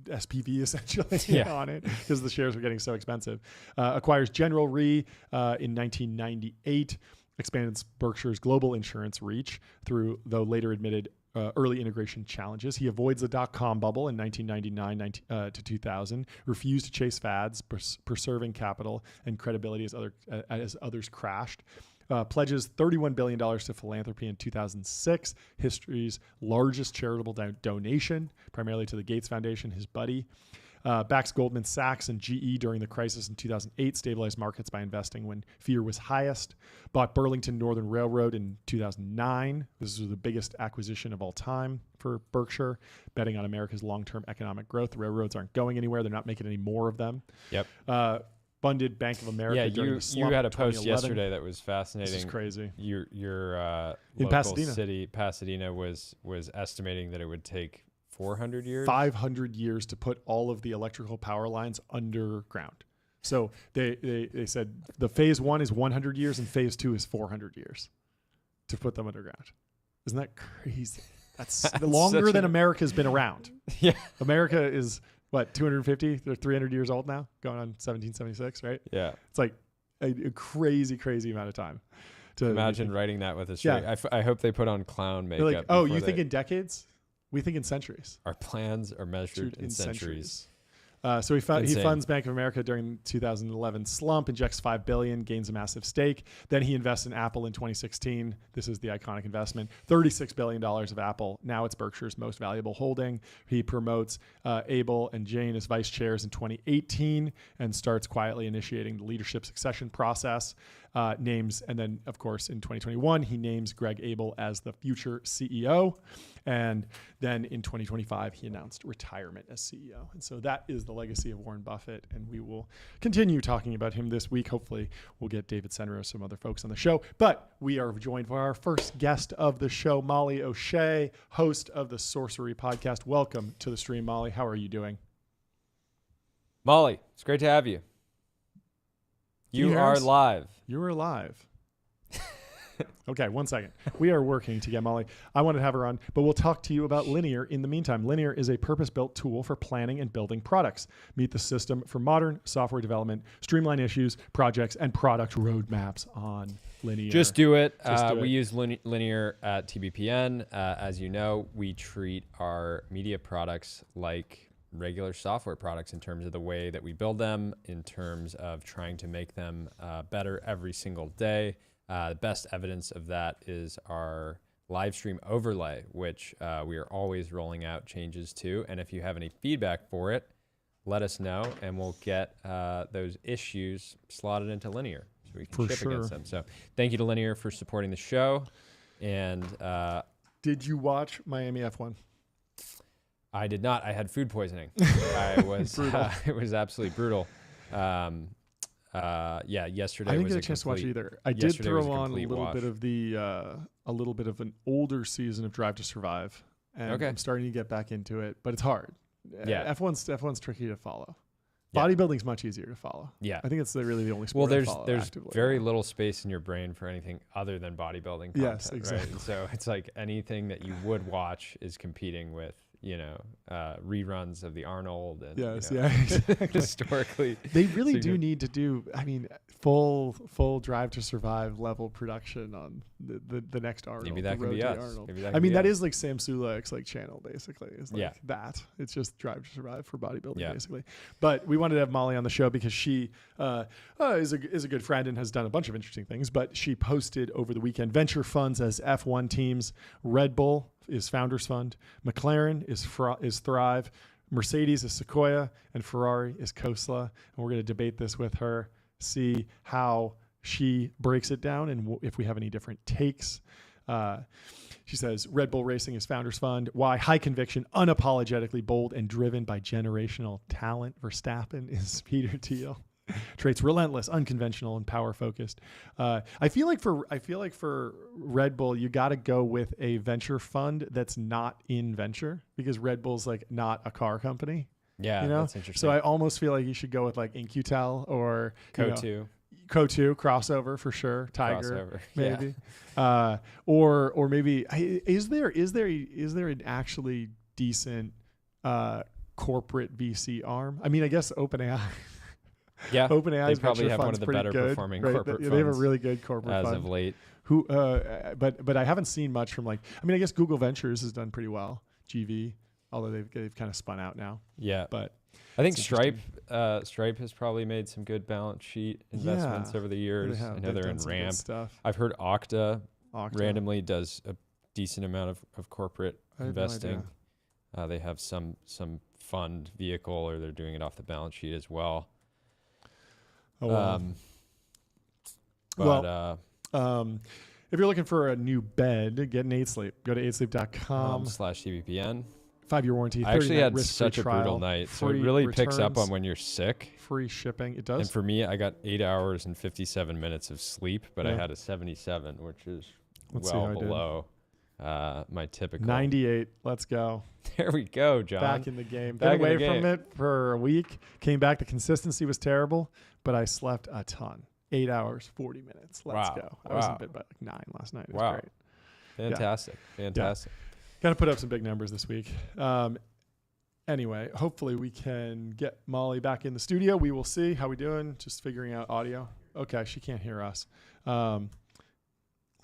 SPV essentially on it, because the shares were getting so expensive. Acquires General Re in 1998, expands Berkshire's global insurance reach through, though later admitted, early integration challenges. He avoids the dot-com bubble in 1999 to 2000, refused to chase fads, preserving capital and credibility as others crashed. Pledges $31 billion to philanthropy in 2006, history's largest charitable donation, primarily to the Gates Foundation, his buddy. Backs Goldman Sachs and GE during the crisis in 2008, stabilized markets by investing when fear was highest. Bought Burlington Northern Railroad in 2009. This was the biggest acquisition of all time for Berkshire, betting on America's long-term economic growth. The railroads aren't going anywhere. They're not making any more of them. Funded Bank of America during the slump. You had a post yesterday that was fascinating. This is crazy. Your in local Pasadena. city, Pasadena, was estimating that it would take 400 years? 500 years to put all of the electrical power lines underground. So they said the phase 1 is 100 years and phase 2 is 400 years to put them underground. Isn't that crazy? That's longer than America's been around. Yeah. America is, what, 250? They're 300 years old now, going on 1776, right? Yeah. It's like a crazy, crazy amount of time. To imagine writing that with a straight. Yeah. I hope they put on clown makeup. Like, oh, you think in decades? We think in centuries. Our plans are measured in centuries. So he funds Bank of America during 2011 slump, injects $5 billion, gains a massive stake. Then he invests in Apple in 2016. This is the iconic investment. $36 billion of Apple. Now it's Berkshire's most valuable holding. He promotes Abel and Jane as vice chairs in 2018 and starts quietly initiating the leadership succession process. And then, of course, in 2021, he names Greg Abel as the future CEO. And then in 2025, he announced retirement as CEO. And so that is the legacy of Warren Buffett. And we will continue talking about him this week. Hopefully, we'll get David Senra, some other folks on the show. But we are joined by our first guest of the show, Molly O'Shea, host of the Sorcery Podcast. Welcome to the stream, Molly. How are you doing? Molly, it's great to have you. You are live. You are live. Okay, 1 second. We are working to get Molly. I wanted to have her on, but we'll talk to you about Linear in the meantime. Linear is a purpose-built tool for planning and building products. Meet the system for modern software development, streamline issues, projects, and product roadmaps on Linear. Just do it. We use Linear at TBPN. As you know, we treat our media products like regular software products in terms of the way that we build them, in terms of trying to make them better every single day. The best evidence of that is our live stream overlay, which we are always rolling out changes to. And if you have any feedback for it, let us know, and we'll get those issues slotted into Linear so we can ship against them. So thank you to Linear for supporting the show. And did you watch Miami F1? I did not. I had food poisoning. It was absolutely brutal. Yesterday I didn't get a chance to watch either. I did throw on a little bit of an older season of Drive to Survive, and I'm starting to get back into it, but it's hard. Yeah, F1's tricky to follow. Bodybuilding's much easier to follow. Yeah, I think it's really the only sport. Well, there's very little space in your brain for anything other than bodybuilding content. Yes, exactly. Right? And so it's like anything that you would watch is competing with, reruns of the Arnold and exactly. Historically. They really do need to do, full Drive to Survive level production on the next Arnold. Maybe that can be us. Arnold. Maybe that that is like Sam Sulek's channel basically. It's like that. It's just Drive to Survive for bodybuilding basically. But we wanted to have Molly on the show because she is a good friend and has done a bunch of interesting things. But she posted over the weekend venture funds as F1 teams. Red Bull is Founders Fund. McLaren is Thrive. Mercedes is Sequoia, and Ferrari is Khosla. And we're going to debate this with her, see how she breaks it down and if we have any different takes. She says, Red Bull Racing is Founders Fund. Why? High conviction, unapologetically bold, and driven by generational talent. Verstappen is Peter Thiel. Traits relentless, unconventional, and power focused. I feel like for Red Bull, you got to go with a venture fund that's not in venture, because Red Bull's not a car company. Yeah, that's interesting. So I almost feel like you should go with InQtel or Co2. Co2 crossover for sure. Tiger, crossover, maybe. Yeah. Or maybe is there an actually decent corporate VC arm? I guess OpenAI. Yeah, OpenAI's they probably have one of the better good, performing right? corporate funds. They have a really good corporate as fund of late. But I haven't seen much from I guess Google Ventures has done pretty well. GV, although they've kind of spun out now. Yeah, but I think Stripe has probably made some good balance sheet investments over the years. I know they're in Ramp stuff. I've heard Okta randomly does a decent amount of corporate investing. They have some fund vehicle, or they're doing it off the balance sheet as well. Oh, wow. If you're looking for a new bed, get an 8 Sleep. Go to 8sleep.com/TBPN. 5-year warranty. I actually had such a brutal night, so it really picks up on when you're sick. Free shipping. It does. And for me, I got 8 hours and 57 minutes of sleep, but I had a 77, which is well below my typical 98. Let's go. There we go, John. Back in the game. Back Been in away the from game. it for a week. Came back. The consistency was terrible, but I slept a ton. 8 hours, 40 minutes. Let's Wow. go. I was in Wow. bed by like 9 last night. It was Wow. great. Fantastic. Fantastic. Got to put up some big numbers this week. Anyway, hopefully we can get Molly back in the studio. We will see. How we doing? Just figuring out audio. Okay, she can't hear us.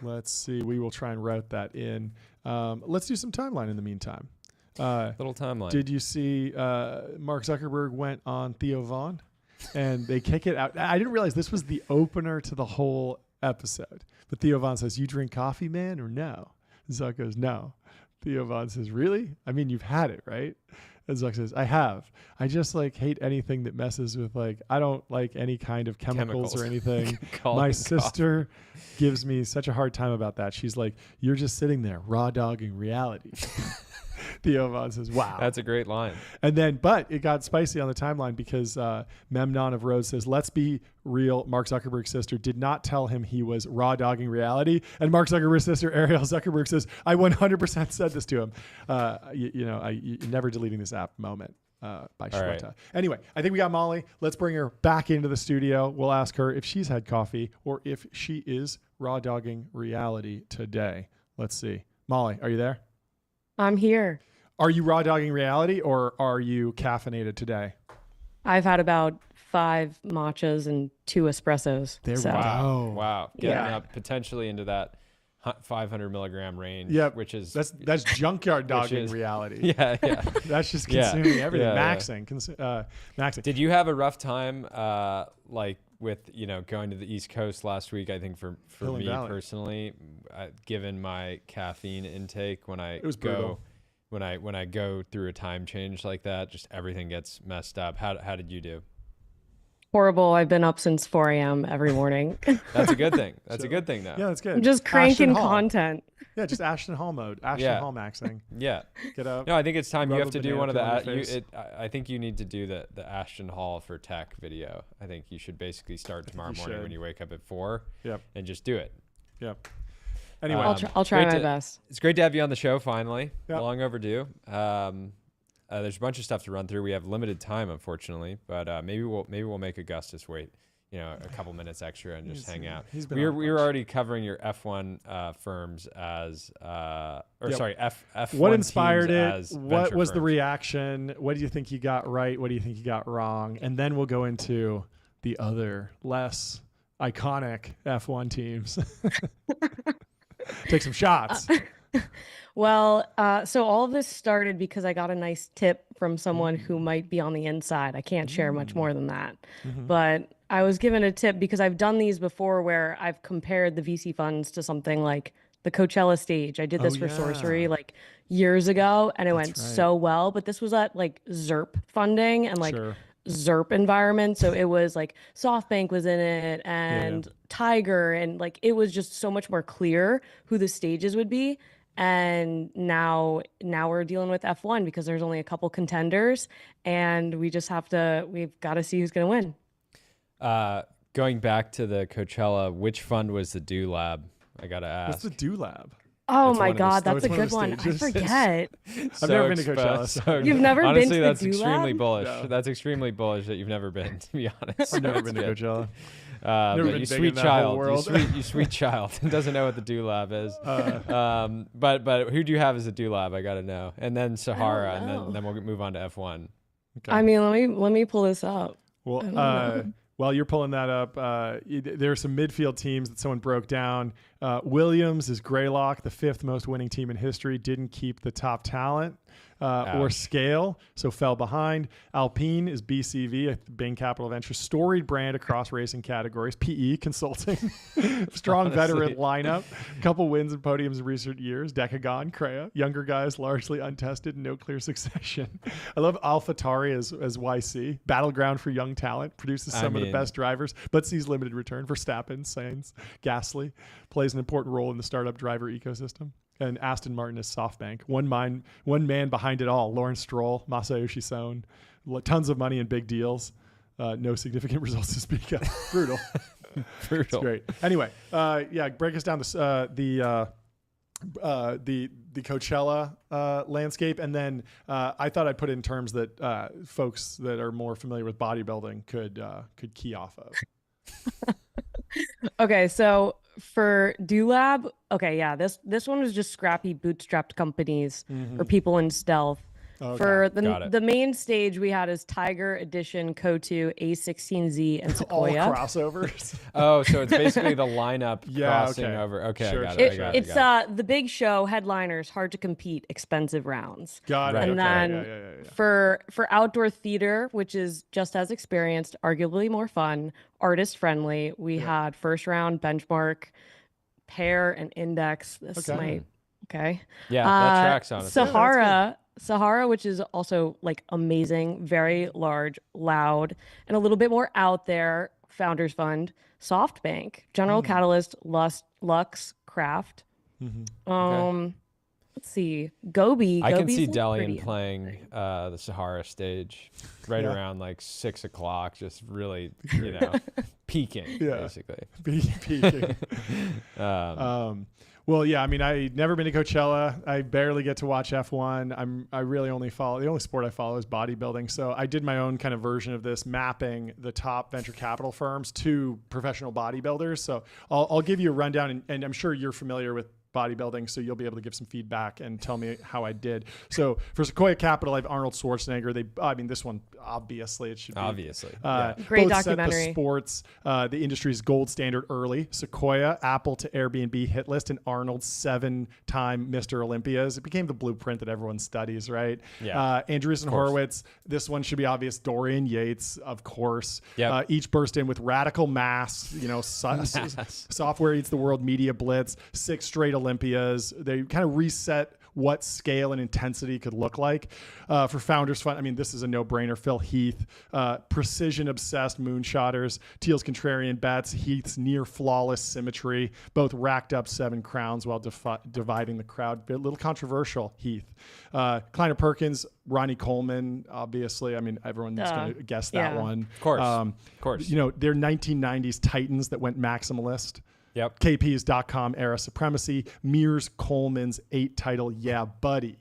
Let's see. We will try and route that in. Let's do some timeline in the meantime. Little timeline. Did you see Mark Zuckerberg went on Theo Von and they kick it out? I didn't realize this was the opener to the whole episode. But Theo Von says, "You drink coffee, man, or no?" Zuck goes, "No." Theo Von says, "Really? I mean, you've had it, right?" And Zuck says, "I have. I just hate anything that messes with I don't like any kind of chemicals or anything." My sister gives me such a hard time about that. She's like, "You're just sitting there raw dogging reality." Theo Von says, "Wow." That's a great line. And then, but it got spicy on the timeline because Memnon of Rhodes says, "Let's be real. Mark Zuckerberg's sister did not tell him he was raw dogging reality." And Mark Zuckerberg's sister, Ariel Zuckerberg, says, "I 100% said this to him." You're never deleting this app moment by Shweta. Right. Anyway, I think we got Molly. Let's bring her back into the studio. We'll ask her if she's had coffee or if she is raw dogging reality today. Let's see. Molly, are you there? I'm here. Are you raw dogging reality or are you caffeinated today? I've had about 5 matchas and 2 espressos. There we go. Wow. Getting up potentially into that 500 milligram range. Yep. Which is that's junkyard dogging reality. Yeah. That's just consuming everything. Yeah, maxing. Maxing. Did you have a rough time with going to the East Coast last week? I think for me personally, given my caffeine intake, when I go through a time change like that, just everything gets messed up. How did you do? Horrible. I've been up since 4 a.m. every morning. That's a good thing. That's a good thing, though. Yeah, that's good. I'm just cranking content. Yeah, just Ashton Hall mode. Ashton Hall maxing. Yeah. Get up. No, I think it's time. You have to do one of the. I think you need to do the Ashton Hall for tech video. I think you should basically start tomorrow morning when you wake up at 4. Yep. And just do it. Yep. Anyway, I'll try my best. It's great to have you on the show finally. Yep. Long overdue. There's a bunch of stuff to run through. We have limited time, unfortunately, but maybe we'll make Augustus wait, a couple minutes extra and just hang out. We were already covering your F1 firms as F1. What inspired it? What was firms. the reaction? What do you think you got right? What do you think you got wrong? And then we'll go into the other less iconic F1 teams. Take some shots. Well, so all of this started because I got a nice tip from someone who might be on the inside. I can't share much more than that. But I was given a tip because I've done these before where I've compared the VC funds to something like the Coachella stage. I did this for Sorcery years ago and it went so well. But this was at ZERP funding and ZERP environment. So it was SoftBank was in it and Tiger and it was just so much more clear who the stages would be. And now we're dealing with F1 because there's only a couple contenders and we've got to see who's going to win. Going back to the Coachella, which fund was the Do Lab? I got to ask. What's the Do Lab? Oh my God, that's a good one. I forget. I've never been to Coachella. You've never been to the Do Lab? Honestly, that's extremely bullish. No. That's extremely bullish that you've never been, to be honest. I've never been to Coachella. But you sweet child, you sweet child doesn't know what the Do Lab is. But who do you have as a Do Lab? I got to know. And then Sahara, and then we'll move on to F1. Okay. I mean, let me pull this up. Well, while you're pulling that up, there are some midfield teams that someone broke down. Williams is Greylock, the 5th most winning team in history. Didn't keep the top talent or scale, so fell behind. Alpine is BCV, Bain Capital Ventures, storied brand across racing categories. PE Consulting, strong veteran lineup, couple wins and podiums in recent years. Decagon, Crea, younger guys largely untested, no clear succession. I love AlphaTauri as YC, battleground for young talent, produces some of the best drivers, but sees limited return. Verstappen, Sainz, Gasly, plays an important role in the startup driver ecosystem. And Aston Martin is SoftBank. One man behind it all. Lawrence Stroll, Masayoshi Son, tons of money and big deals. No significant results to speak of. Brutal. Brutal. It's great. Anyway, break us down the the Coachella landscape, and then I thought I'd put it in terms that folks that are more familiar with bodybuilding could key off of. Okay, so for DoLab, okay, yeah, this one was just scrappy bootstrapped companies or people in stealth. Okay. For Got it. the main stage we had is Tiger Edition, Kotu, A16Z, and All Sequoia. crossovers. Oh, so it's basically the lineup Yeah, crossing okay. over. Okay, Sure, I got sure, it. I got it. It's the big show, headliners, hard to compete, expensive rounds. Got it. Right. And Okay. then Yeah. for outdoor theater, which is just as experienced, arguably more fun, artist friendly, we had first round, benchmark, pair, and index. This Okay. might okay. Yeah, that tracks, honestly. Sahara, which is also like amazing, very large, loud, and a little bit more out there. Founders Fund, SoftBank, General Catalyst, Lux, Craft. Let's see, Gobi. I can Gobi's see like Delian pretty. playing the Sahara stage right around like 6 o'clock, just really, peaking, basically. Peaking. Well, yeah, I mean, I've never been to Coachella. I barely get to watch F1. I really only follow, the only sport I follow is bodybuilding. So I did my own kind of version of this, mapping the top venture capital firms to professional bodybuilders. So I'll give you a rundown, and I'm sure you're familiar with bodybuilding, so you'll be able to give some feedback and tell me how I did. So for Sequoia Capital, I have Arnold Schwarzenegger. This one, obviously, it should be. Obviously. Great both set documentary. the sports, the industry's gold standard early. Sequoia, Apple to Airbnb hit list, and Arnold's 7-time Mr. Olympias. It became the blueprint that everyone studies, right? Yeah. Andreessen Horowitz, this one should be obvious. Dorian Yates, of course. Yep. Each burst in with radical mass, software eats the world, media blitz, 6 straight Olympias. They kind of reset what scale and intensity could look like. For Founders Fund, this is a no-brainer. Phil Heath, precision-obsessed moonshotters, Thiel's contrarian bets, Heath's near-flawless symmetry, both racked up 7 crowns while dividing the crowd. A little controversial, Heath. Kleiner Perkins, Ronnie Coleman, obviously. Everyone's going to guess that one. Of course. Of course. They're 1990s titans that went maximalist. Yep. KP's .com era supremacy, Mears Coleman's 8 title, Yeah Buddy.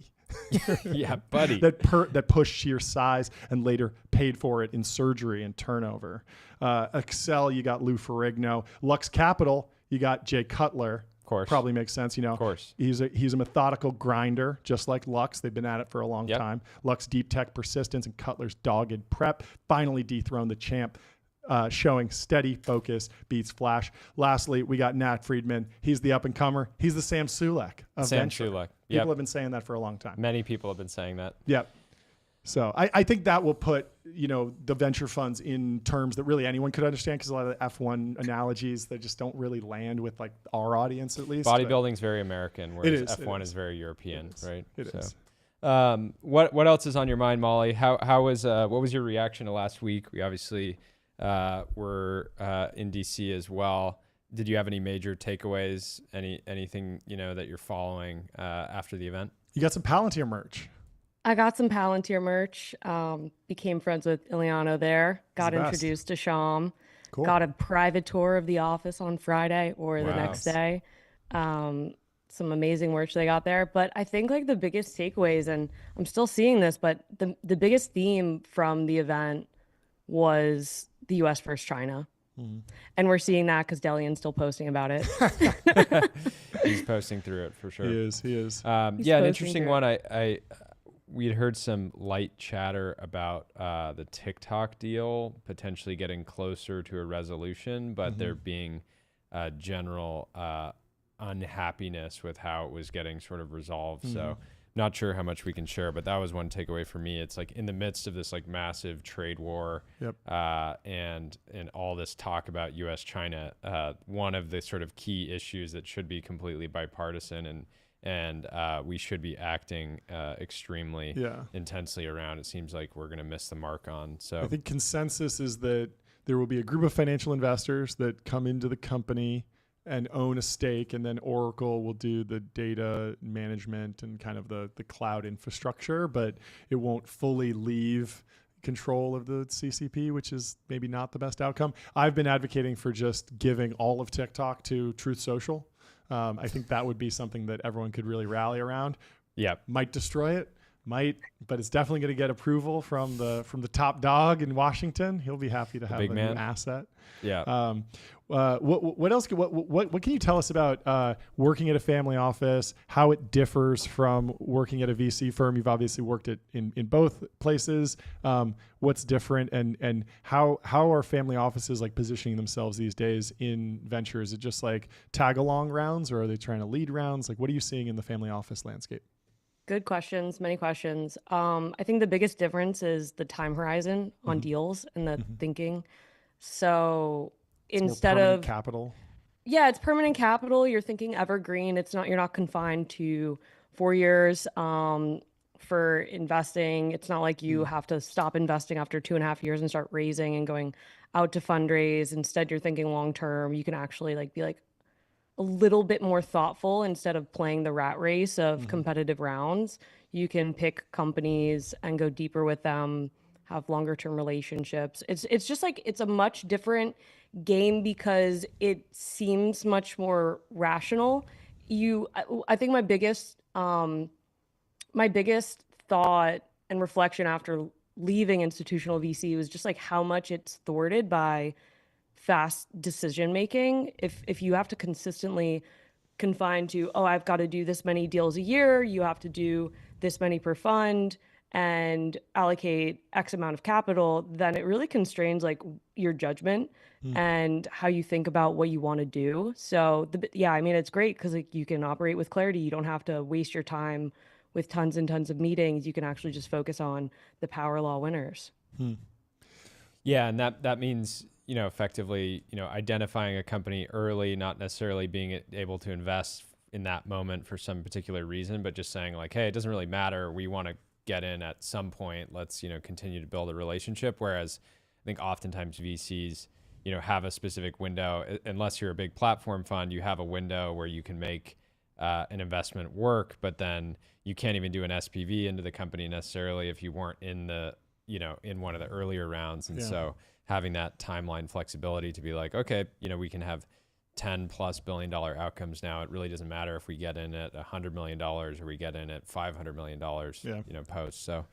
Yeah, buddy. that pushed sheer size and later paid for it in surgery and turnover. Excel, you got Lou Ferrigno. Lux Capital, you got Jay Cutler. Of course. Probably makes sense, Of course. He's a methodical grinder, just like Lux. They've been at it for a long time. Lux deep tech persistence and Cutler's dogged prep finally dethroned the champ. Showing steady focus beats flash. Lastly, we got Nat Friedman. He's the up-and-comer. He's the Sam Sulek of venture. Sulek. People have been saying that for a long time. Many people have been saying that. Yep. So I think that will put, the venture funds in terms that really anyone could understand, because a lot of the F1 analogies, they just don't really land with like our audience, at least. Bodybuilding's very American, whereas F1 is very European, right? It is. What else is on your mind, Molly? How was what was your reaction to last week? We obviously were in DC as well. Did you have any major takeaways? Anything that you're following after the event? You got some Palantir merch. I got some Palantir merch. Became friends with Ileano there. Got the best. introduced to Sham. Cool. Got a private tour of the office on Friday or the Wow. next day. Some amazing merch they got there. But I think like the biggest takeaways, and I'm still seeing this, but the biggest theme from the event was the U.S. versus China. And we're seeing that because Delian's still posting about it. He's posting through it for sure. He is. He's An posting interesting through one. We'd heard some light chatter about the TikTok deal potentially getting closer to a resolution, but there being a general unhappiness with how it was getting sort of resolved. So not sure how much we can share, but that was one takeaway for me. It's like in the midst of this like massive trade war and all this talk about US China, one of the sort of key issues that should be completely bipartisan and we should be acting extremely intensely around, it seems like we're going to miss the mark on. So I think consensus is that there will be a group of financial investors that come into the company and own a stake, and then Oracle will do the data management and kind of the cloud infrastructure, but it won't fully leave control of the CCP, which is maybe not the best outcome. I've been advocating for just giving all of TikTok to Truth Social. I think that would be something that everyone could really rally around. Yeah. Might destroy it, but it's definitely going to get approval from the top dog in Washington. He'll be happy to have a new asset. Yeah. What else? What can you tell us about working at a family office? How it differs from working at a VC firm? You've obviously worked in both places. What's different, and how are family offices like positioning themselves these days in venture? Is it just like tag along rounds, or are they trying to lead rounds? Like, what are you seeing in the family office landscape? Good questions, many questions. I think the biggest difference is the time horizon on deals and the thinking. So It's instead more of permanent capital. Yeah, it's permanent capital. You're thinking evergreen. You're not confined to 4 years for investing. It's not like you have to stop investing after 2.5 years and start raising and going out to fundraise. Instead, you're thinking long term. You can actually be a little bit more thoughtful instead of playing the rat race of competitive rounds. You can pick companies and go deeper with them, have longer term relationships. It's just it's a much different game because it seems much more rational. I think my biggest thought and reflection after leaving institutional VC was just how much it's thwarted by fast decision making. If you have to consistently confine to, oh, I've got to do this many deals a year, you have to do this many per fund and allocate X amount of capital, then it really constrains your judgment and how you think about what you want to do. So it's great because you can operate with clarity. You don't have to waste your time with tons and tons of meetings. You can actually just focus on the power law winners. Yeah, and that means effectively identifying a company early, not necessarily being able to invest in that moment for some particular reason, but just saying hey, it doesn't really matter. We want to get in at some point. Let's continue to build a relationship. Whereas I think oftentimes VCs have a specific window. Unless you're a big platform fund, you have a window where you can make an investment work, but then you can't even do an SPV into the company necessarily if you weren't in the in one of the earlier rounds. And so having that timeline flexibility to be okay, we can have $10+ billion outcomes now. It really doesn't matter if we get in at $100 million or we get in at $500 million, post. So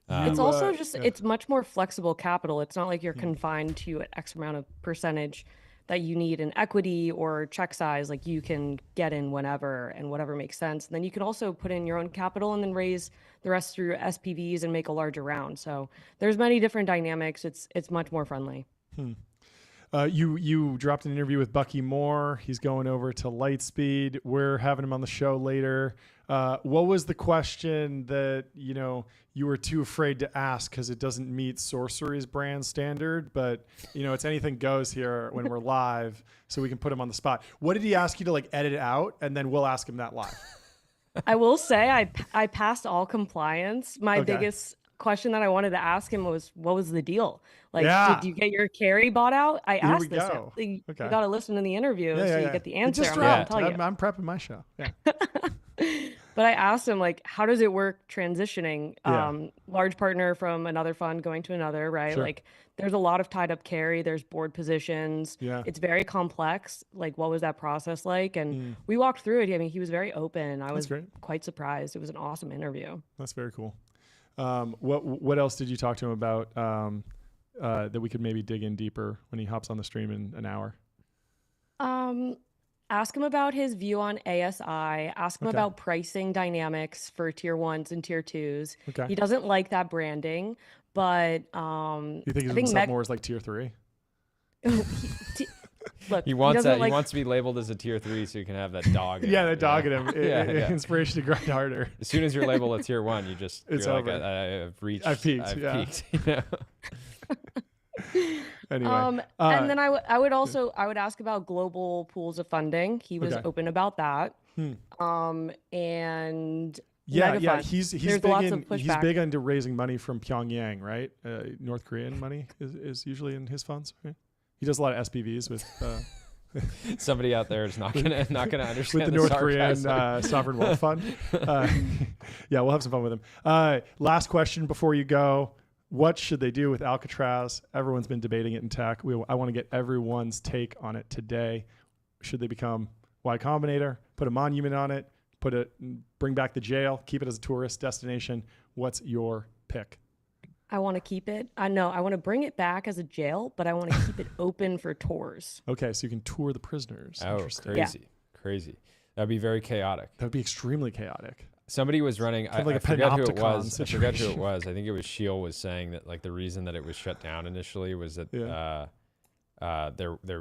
it's also it's much more flexible capital. It's not like you're confined to an X amount of percentage that you need in equity or check size. You can get in whenever and whatever makes sense. And then you can also put in your own capital and then raise the rest through SPVs and make a larger round. So there's many different dynamics. It's much more friendly. You dropped an interview with Bucky Moore. He's going over to Lightspeed. We're having him on the show later. What was the question that you were too afraid to ask because it doesn't meet Sorcery's brand standard? But it's anything goes here when we're live, so we can put him on the spot. What did he ask you to edit out, and then we'll ask him that live? I will say I passed all compliance. My biggest question that I wanted to ask him was, what was the deal? Did you get your carry bought out? I asked this. You got to listen to the interview so you get the answer. I'm prepping my show. Yeah. But I asked him, how does it work transitioning? Large partner from another fund going to another, right? Sure. There's a lot of tied up carry. There's board positions. Yeah. It's very complex. What was that process like? And we walked through it. I mean, he was very open. I was quite surprised. It was an awesome interview. That's very cool. What else did you talk to him about that we could maybe dig in deeper when he hops on the stream in an hour? Ask him about his view on ASI. Ask him about pricing dynamics for tier 1s and tier 2s. Okay. He doesn't like that branding, but you think of himself more as tier 3? Look, he wants to be labeled as a tier 3 so you can have that dog. That dog in him. Inspiration to grind harder. As soon as you're labeled a tier 1, it's over. I've peaked. Anyway, and then I would ask about global pools of funding. He was open about that. And he's big into raising money from Pyongyang, right? North Korean money is usually in his funds, right? He does a lot of SPVs with somebody out there is not gonna understand with the North Korean sovereign wealth fund. We'll have some fun with him. Last question before you go. What should they do with Alcatraz? Everyone's been debating it in tech. I want to get everyone's take on it today. Should they become Y Combinator, put a monument on it, bring back the jail, keep it as a tourist destination. What's your pick? I want to keep it. I want to bring it back as a jail, but I want to keep it open for tours. Okay, so you can tour the prisoners. Oh, crazy. That'd be very chaotic. That would be extremely chaotic. Somebody was running. I like a forget who it panopticon was. I forget who it was. I think it was Shield was saying that like the reason that it was shut down initially was that there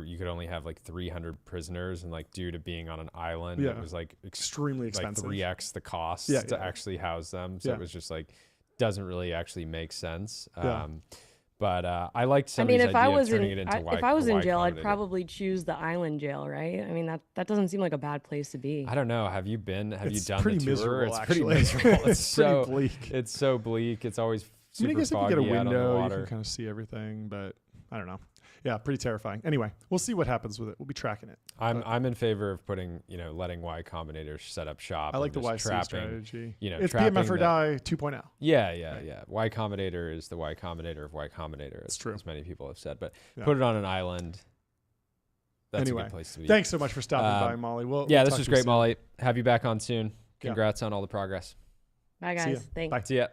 you could only have like 300 prisoners, and like due to being on an island, it was like extremely expensive, like 3x the cost to actually house them. So it was just like doesn't really actually make sense. But I liked somebody's idea of turning it into if I was in jail, I'd probably choose the island jail, right? I mean, that doesn't seem like a bad place to be. I don't know. Have you been? Have you done pretty the tour? Miserable, it's actually. pretty miserable. It's so bleak. It's so bleak. It's always super I guess if you foggy get a out on the window, you water. can kind of see everything, but I don't know. Yeah, pretty terrifying. Anyway, we'll see what happens with it. We'll be tracking it. I'm in favor of putting, letting Y Combinator set up shop. I like the YC YC strategy. It's PMF or die 2.0. Yeah. Y Combinator is the Y Combinator of Y Combinator. It's true. As many people have said, but put it on an island. That's a good place to be. Thanks so much for stopping by, Molly. This was great, Molly. Have you back on soon. Congrats on all the progress. Bye, guys. Thanks. Bye. See ya.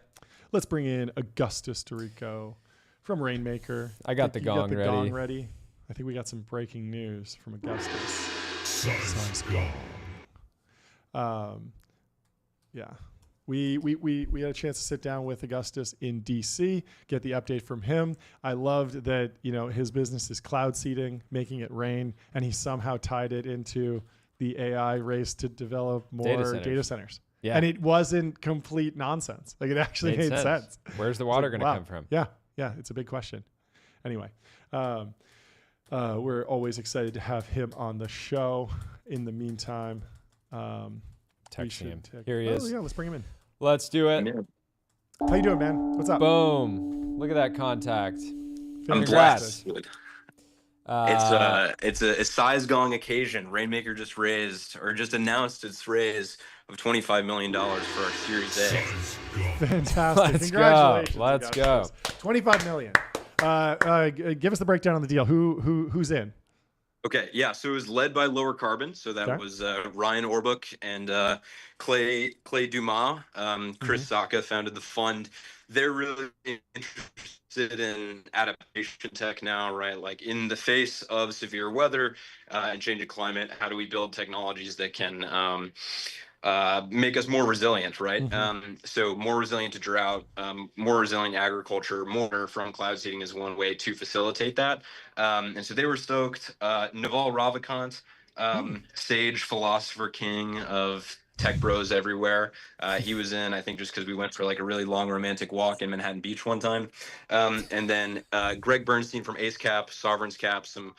Let's bring in Augustus Doricko from Rainmaker. I got the gong ready. Gong ready. I think we got some breaking news from Augustus. Size gong. We had a chance to sit down with Augustus in DC, get the update from him. I loved that, his business is cloud seeding, making it rain, and he somehow tied it into the AI race to develop more data centers. Yeah. And it wasn't complete nonsense. Like it actually made sense. Where's the water going to come from? Yeah. It's a big question. Anyway, we're always excited to have him on the show. In the meantime, texting him. Here he is. Yeah, let's bring him in. Let's do it. How you doing, man? What's up? Boom. Look at that contact. I'm blessed. It's a size gong occasion. Rainmaker just announced its raise of $25 million for our Series A. Fantastic. Congratulations. Let's go. 25 million. Give us the breakdown on the deal. Who's in? Okay, yeah. So it was led by Lower Carbon. So that was Ryan Orbach and Clay Dumas. Chris Sacca founded the fund. They're really interested in adaptation tech now, right? Like in the face of severe weather and changing climate, how do we build technologies that can make us more resilient, right? So more resilient to drought, more resilient agriculture, more from cloud seeding is one way to facilitate that. And so they were stoked. Naval Ravikant, sage philosopher king of tech bros everywhere. He was in, I think, just because we went for like a really long romantic walk in Manhattan Beach one time. And then Greg Bernstein from Ace Cap, Sovereigns Cap, some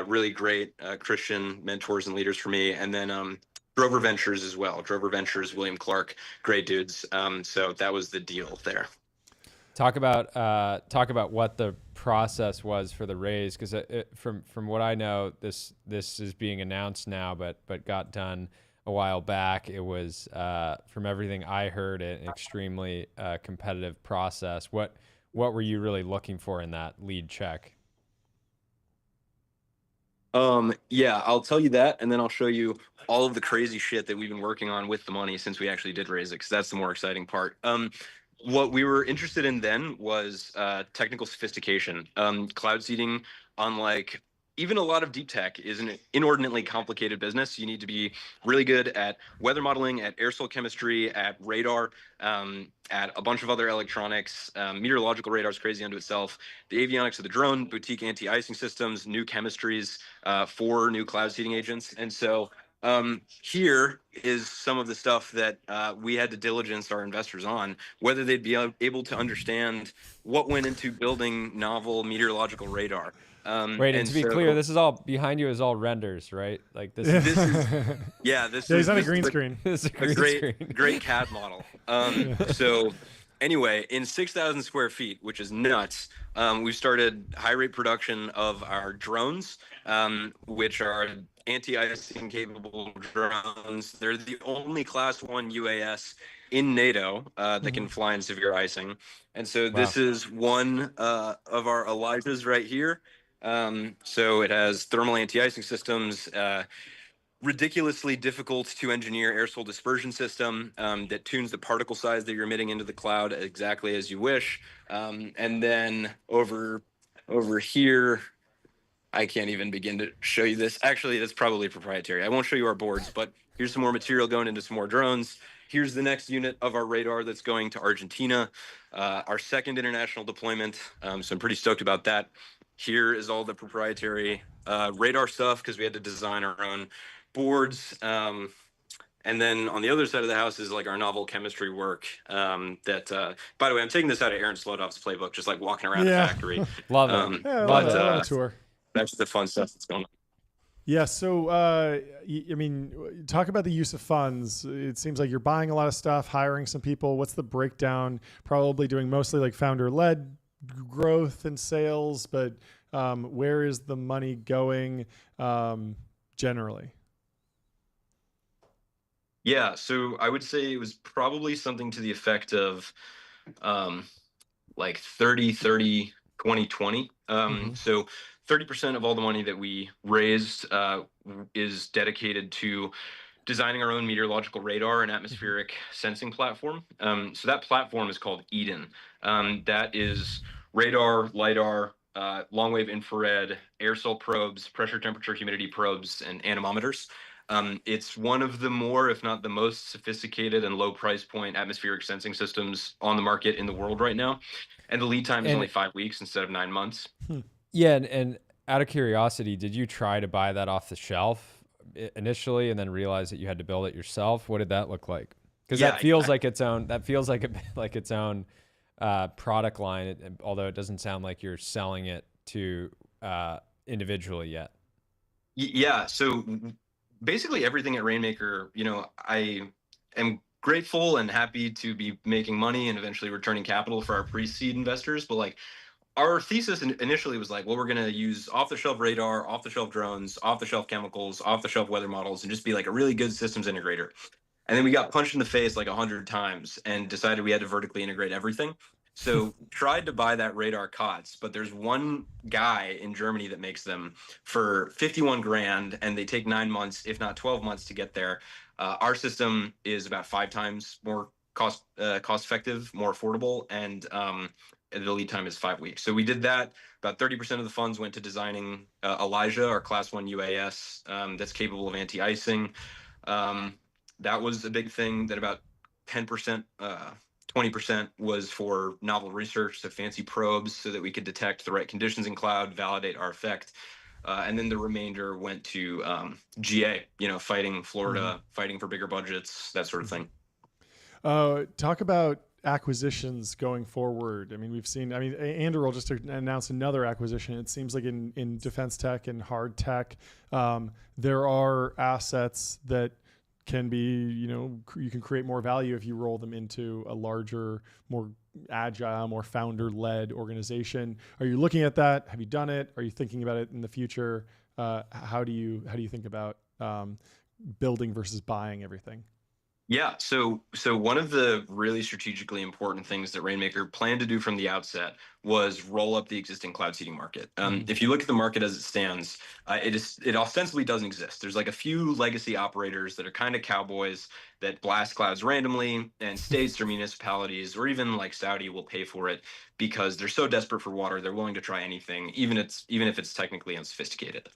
really great Christian mentors and leaders for me. And then Drover Ventures as well. Drover Ventures, William Clark, great dudes. So that was the deal there. Talk about what the process was for the raise, because from what I know, this is being announced now, but got done a while back. It was from everything I heard, an extremely competitive process. What were you really looking for in that lead check? Yeah, I'll tell you that, and then I'll show you all of the crazy shit that we've been working on with the money since we actually did raise it, because that's the more exciting part. What we were interested in then was technical sophistication. Cloud seeding, unlike even a lot of deep tech, is an inordinately complicated business. You need to be really good at weather modeling, at air soil chemistry, at radar, at a bunch of other electronics. Meteorological radar is crazy unto itself. The avionics of the drone, boutique anti-icing systems, new chemistries for new cloud seeding agents. And so here is some of the stuff that we had to diligence our investors on, whether they'd be able to understand what went into building novel meteorological radar. Wait, and to be clear, this is all behind you is all renders, right? Like this is this he's is on a green screen. This is a great CAD model. So anyway, in 6,000 square feet, which is nuts, we started high rate production of our drones, which are anti-icing capable drones. They're the only class 1 UAS in NATO that can fly in severe icing. And so this is one of our Elijahs right here. So it has thermal anti-icing systems, ridiculously difficult to engineer air soil dispersion system that tunes the particle size that you're emitting into the cloud exactly as you wish. And then over here, I can't even begin to show you this. Actually, that's probably proprietary. I won't show you our boards, but here's some more material going into some more drones. Here's the next unit of our radar that's going to Argentina, our second international deployment. So I'm pretty stoked about that. Here is all the proprietary radar stuff because we had to design our own boards. And then on the other side of the house is like our novel chemistry work. That, by the way, I'm taking this out of Aaron Slodov's playbook, just like walking around a factory. Love it. Yeah, I Love love a tour. That's the fun stuff that's going on. Yeah. So, I mean, talk about the use of funds. It seems like you're buying a lot of stuff, hiring some people. What's the breakdown? Probably doing mostly like founder-led growth and sales, but where is the money going generally? Yeah, so I would say it was probably something to the effect of like 30, 20, 20. So 30% of all the money that we raised is dedicated to designing our own meteorological radar and atmospheric sensing platform. So that platform is called Eden. That is radar, LIDAR, long wave infrared, air soil probes, pressure, temperature, humidity probes, and anemometers. It's one of the more, if not the most sophisticated and low price point atmospheric sensing systems on the market in the world right now. And the lead time is only 5 weeks instead of 9 months. Yeah. And out of curiosity, did you try to buy that off the shelf initially and then realize that you had to build it yourself? What did that look like? Because that feels like its own, its own product line, although it doesn't sound like you're selling it to individually yet. Yeah. So basically everything at Rainmaker, I am grateful and happy to be making money and eventually returning capital for our pre-seed investors. But like our thesis initially was like, well, we're going to use off-the-shelf radar, off-the-shelf drones, off-the-shelf chemicals, off-the-shelf weather models, and just be like a really good systems integrator. And then we got punched in the face like 100 times and decided we had to vertically integrate everything. So tried to buy that radar COTS, but there's one guy in Germany that makes them for 51 grand, and they take 9 months, if not 12 months, to get there. Our system is about 5 times more cost effective, more affordable, and the lead time is 5 weeks. So we did that. About 30% of the funds went to designing Elijah, our Class 1 UAS that's capable of anti-icing. That was a big thing. That about 10%. 20% was for novel research, so fancy probes so that we could detect the right conditions in cloud, validate our effect. And then the remainder went to GA, fighting Florida, fighting for bigger budgets, that sort of thing. Talk about acquisitions going forward. I mean, Anduril just announced another acquisition. It seems like in defense tech and hard tech, there are assets that can be, you can create more value if you roll them into a larger, more agile, more founder-led organization. Are you looking at that? Have you done it? Are you thinking about it in the future? How do you think about building versus buying everything? Yeah, so one of the really strategically important things that Rainmaker planned to do from the outset was roll up the existing cloud seeding market. If you look at the market as it stands, it ostensibly doesn't exist. There's like a few legacy operators that are kind of cowboys that blast clouds randomly, and states or municipalities or even like Saudi will pay for it because they're so desperate for water they're willing to try anything, even if it's technically unsophisticated.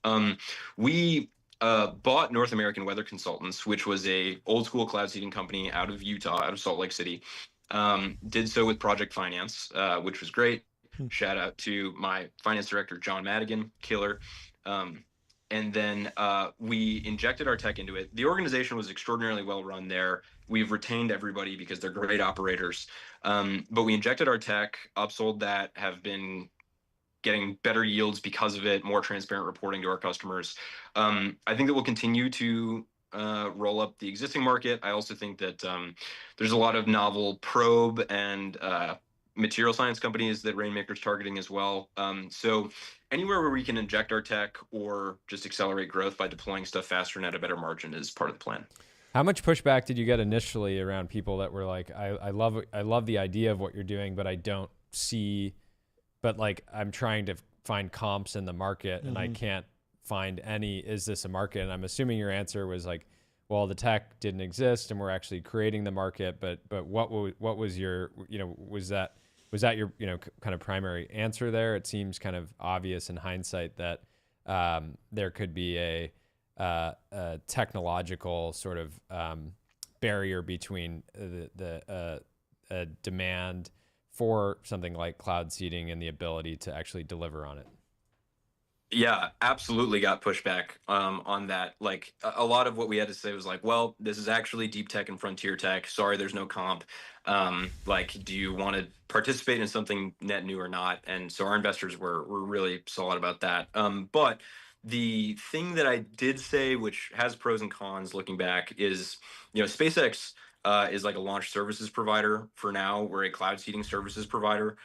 We bought North American Weather Consultants, which was a old school cloud seeding company out of Utah, out of Salt Lake City. Did so with project finance, which was great. Shout out to my finance director, John Madigan, killer. And then we injected our tech into it. The organization was extraordinarily well run there. We've retained everybody because they're great operators. But we injected our tech, upsold that, have been getting better yields because of it, more transparent reporting to our customers. I think that we'll continue to roll up the existing market. I also think that there's a lot of novel probe and material science companies that Rainmaker's targeting as well. So anywhere where we can inject our tech or just accelerate growth by deploying stuff faster and at a better margin is part of the plan. How much pushback did you get initially around people that were like, I love the idea of what you're doing, but I don't see, but like I'm trying to find comps in the market and I can't find any, is this a market? And I'm assuming your answer was like, well, the tech didn't exist and we're actually creating the market. But what was your, was that your, kind of primary answer there? It seems kind of obvious in hindsight that there could be a technological sort of barrier between the demand for something like cloud seeding and the ability to actually deliver on it. Yeah, absolutely got pushback on that. Like a lot of what we had to say was like, well, this is actually deep tech and frontier tech. Sorry, there's no comp. Like, do you want to participate in something net new or not? And so our investors were really solid about that. But the thing that I did say, which has pros and cons looking back, is, SpaceX is like a launch services provider for now. We're a cloud seeding services provider.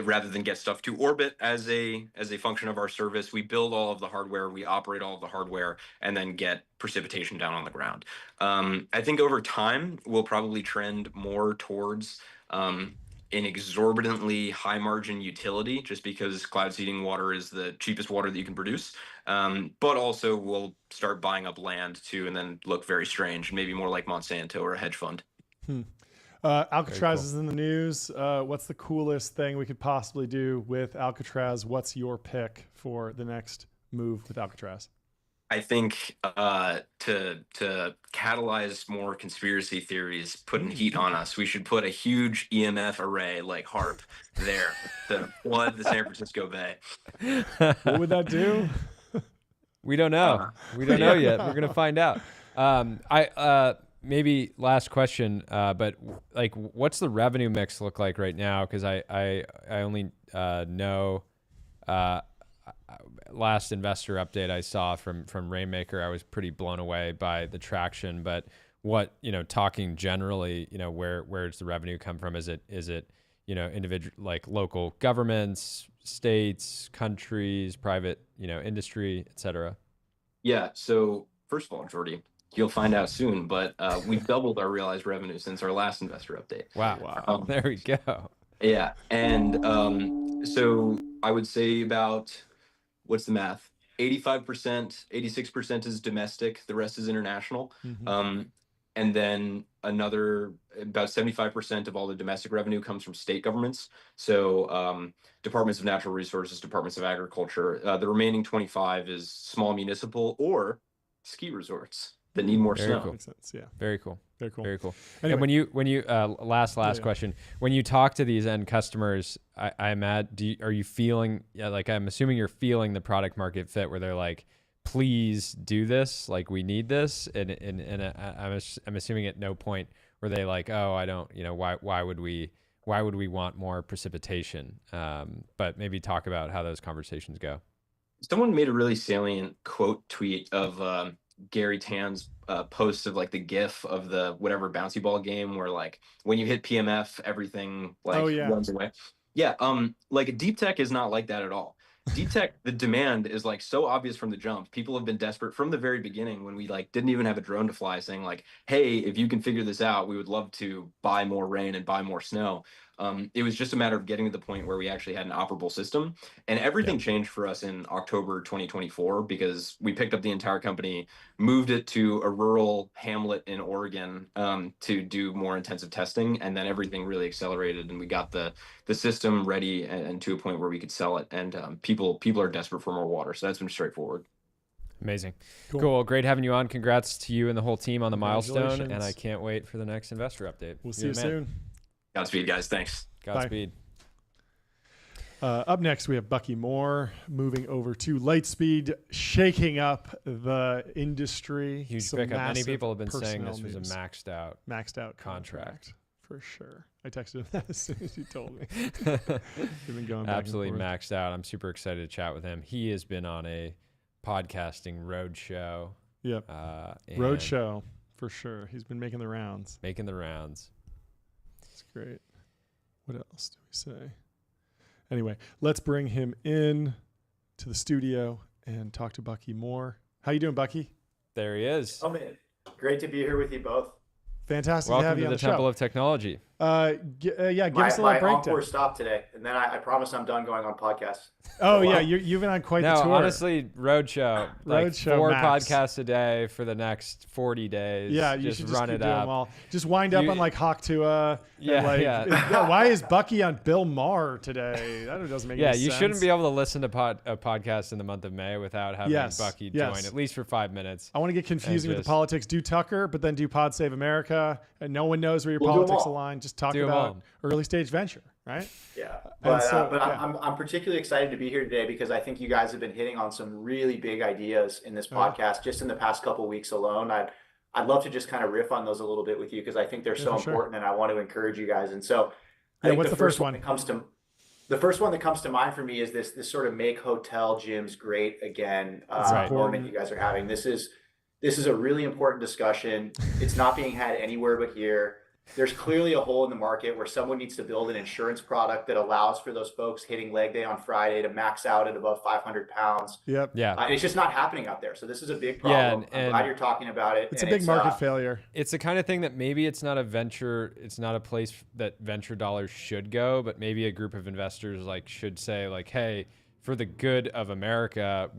Rather than get stuff to orbit as a function of our service, we build all of the hardware, we operate all of the hardware, and then get precipitation down on the ground. I think over time we'll probably trend more towards an exorbitantly high margin utility, just because cloud seeding water is the cheapest water that you can produce. But also we'll start buying up land too, and then look very strange, maybe more like Monsanto or a hedge fund. Alcatraz is in the news. What's the coolest thing we could possibly do with Alcatraz? What's your pick for the next move with Alcatraz? I think to catalyze more conspiracy theories, putting heat on us, we should put a huge EMF array like HARP there to flood the San Francisco Bay. What would that do? We don't know. We don't know yet. We're gonna find out. Maybe last question, but like, what's the revenue mix look like right now? Because I only know last investor update I saw from Rainmaker, I was pretty blown away by the traction. But what, talking generally, where does the revenue come from? Is it individual, like local governments, states, countries, private industry, et cetera? Yeah. So first of all, Jordy, you'll find out soon, but we've doubled our realized revenue since our last investor update. Wow. There we go. Yeah. And so I would say about, what's the math? 85%, 86% is domestic. The rest is international. Mm-hmm. And then about 75% of all the domestic revenue comes from state governments. So departments of natural resources, departments of agriculture. The remaining 25 is small municipal or ski resorts that need more snow. Cool. Makes sense. Yeah. Very cool. Very cool. Very cool. Anyway. And when you last question, when you talk to these end customers, are you feeling, like, I'm assuming you're feeling the product market fit where they're like, please do this, like we need this, and I'm assuming at no point were they like, oh, I don't, why would we want more precipitation? But maybe talk about how those conversations go. Someone made a really salient quote tweet of Gary Tan's post of like the GIF of the whatever bouncy ball game where like when you hit PMF, everything runs away. Yeah. Like deep tech is not like that at all. Deep tech, the demand is like so obvious from the jump. People have been desperate from the very beginning when we like didn't even have a drone to fly, saying like, hey, if you can figure this out, we would love to buy more rain and buy more snow. It was just a matter of getting to the point where we actually had an operable system, and everything changed for us in October 2024 because we picked up the entire company, moved it to a rural hamlet in Oregon to do more intensive testing, and then everything really accelerated, and we got the system ready and to a point where we could sell it, and people are desperate for more water, so that's been straightforward. Amazing. Cool. Well, great having you on. Congrats to you and the whole team on the milestone, and I can't wait for the next investor update. We'll see you soon. Godspeed, guys. Thanks. Godspeed. Up next, we have Bucky Moore moving over to Lightspeed, shaking up the industry. Huge pickup. Many people have been saying this was a maxed out contract. For sure. I texted him that as soon as he told me. We've been going back absolutely maxed out. I'm super excited to chat with him. He has been on a podcasting road show. Yep. Road show for sure. He's been making the rounds. It's great. What else do we say? Anyway, let's bring him in to the studio and talk to Bucky Moore. How you doing, Bucky? There he is. Oh man, great to be here with you both. Fantastic Welcome to have you on the the Temple show. of Technology. Give us a little my breakdown. encore stop today, and then I promise I'm done going on podcasts. Oh yeah, you've been on quite the tour. No, honestly, roadshow. Like Roadshow 4 max. podcasts a day for the next 40 days. Yeah, you just should just run keep it doing up. them all. Just wind up on like Hawk Tua. Yeah. Why is Bucky on Bill Maher today? That doesn't make any sense. You shouldn't be able to listen to a podcast in the month of May without having Bucky join at least for 5 minutes. I want to get confusing with the politics. Do Tucker, but then do Pod Save America, and no one knows where your politics align. Just talk about early stage venture, right? Yeah, but I'm particularly excited to be here today because I think you guys have been hitting on some really big ideas in this podcast just in the past couple of weeks alone. I'd love to just kind of riff on those a little bit with you because I think they're so important and I want to encourage you guys. And so I think what's the first one? The first one that comes to mind for me is this sort of make hotel gyms great again moment you guys are having. This is a really important discussion. It's not being had anywhere but here. There's clearly a hole in the market where someone needs to build an insurance product that allows for those folks hitting leg day on Friday to max out at above 500 pounds. Yep. Yeah. It's just not happening out there. So this is a big problem. I'm glad you're talking about it. It's a big market failure. It's the kind of thing that maybe it's not a place that venture dollars should go, but maybe a group of investors should say hey, for the good of America,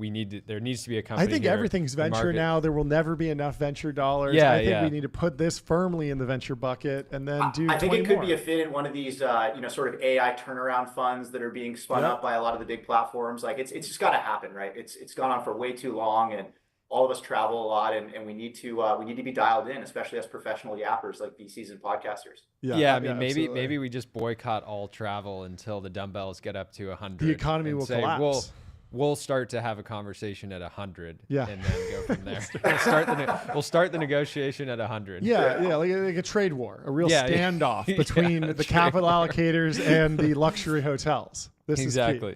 there needs to be a company. I think everything's venture now. There will never be enough venture dollars. Yeah, I think we need to put this firmly in the venture bucket and then do. I think it could more. be a fit in one of these, sort of AI turnaround funds that are being spun up by a lot of the big platforms. It's just got to happen, right? It's gone on for way too long, and all of us travel a lot, and we need to be dialed in, especially as professional yappers like VCs and podcasters. Yeah, I mean, maybe we just boycott all travel until the dumbbells get up to 100. The economy will collapse. We'll start to have a conversation at 100, and then go from there. We'll start the negotiation at 100. Yeah, like a trade war, a real standoff between the capital allocators and the luxury hotels. This is key.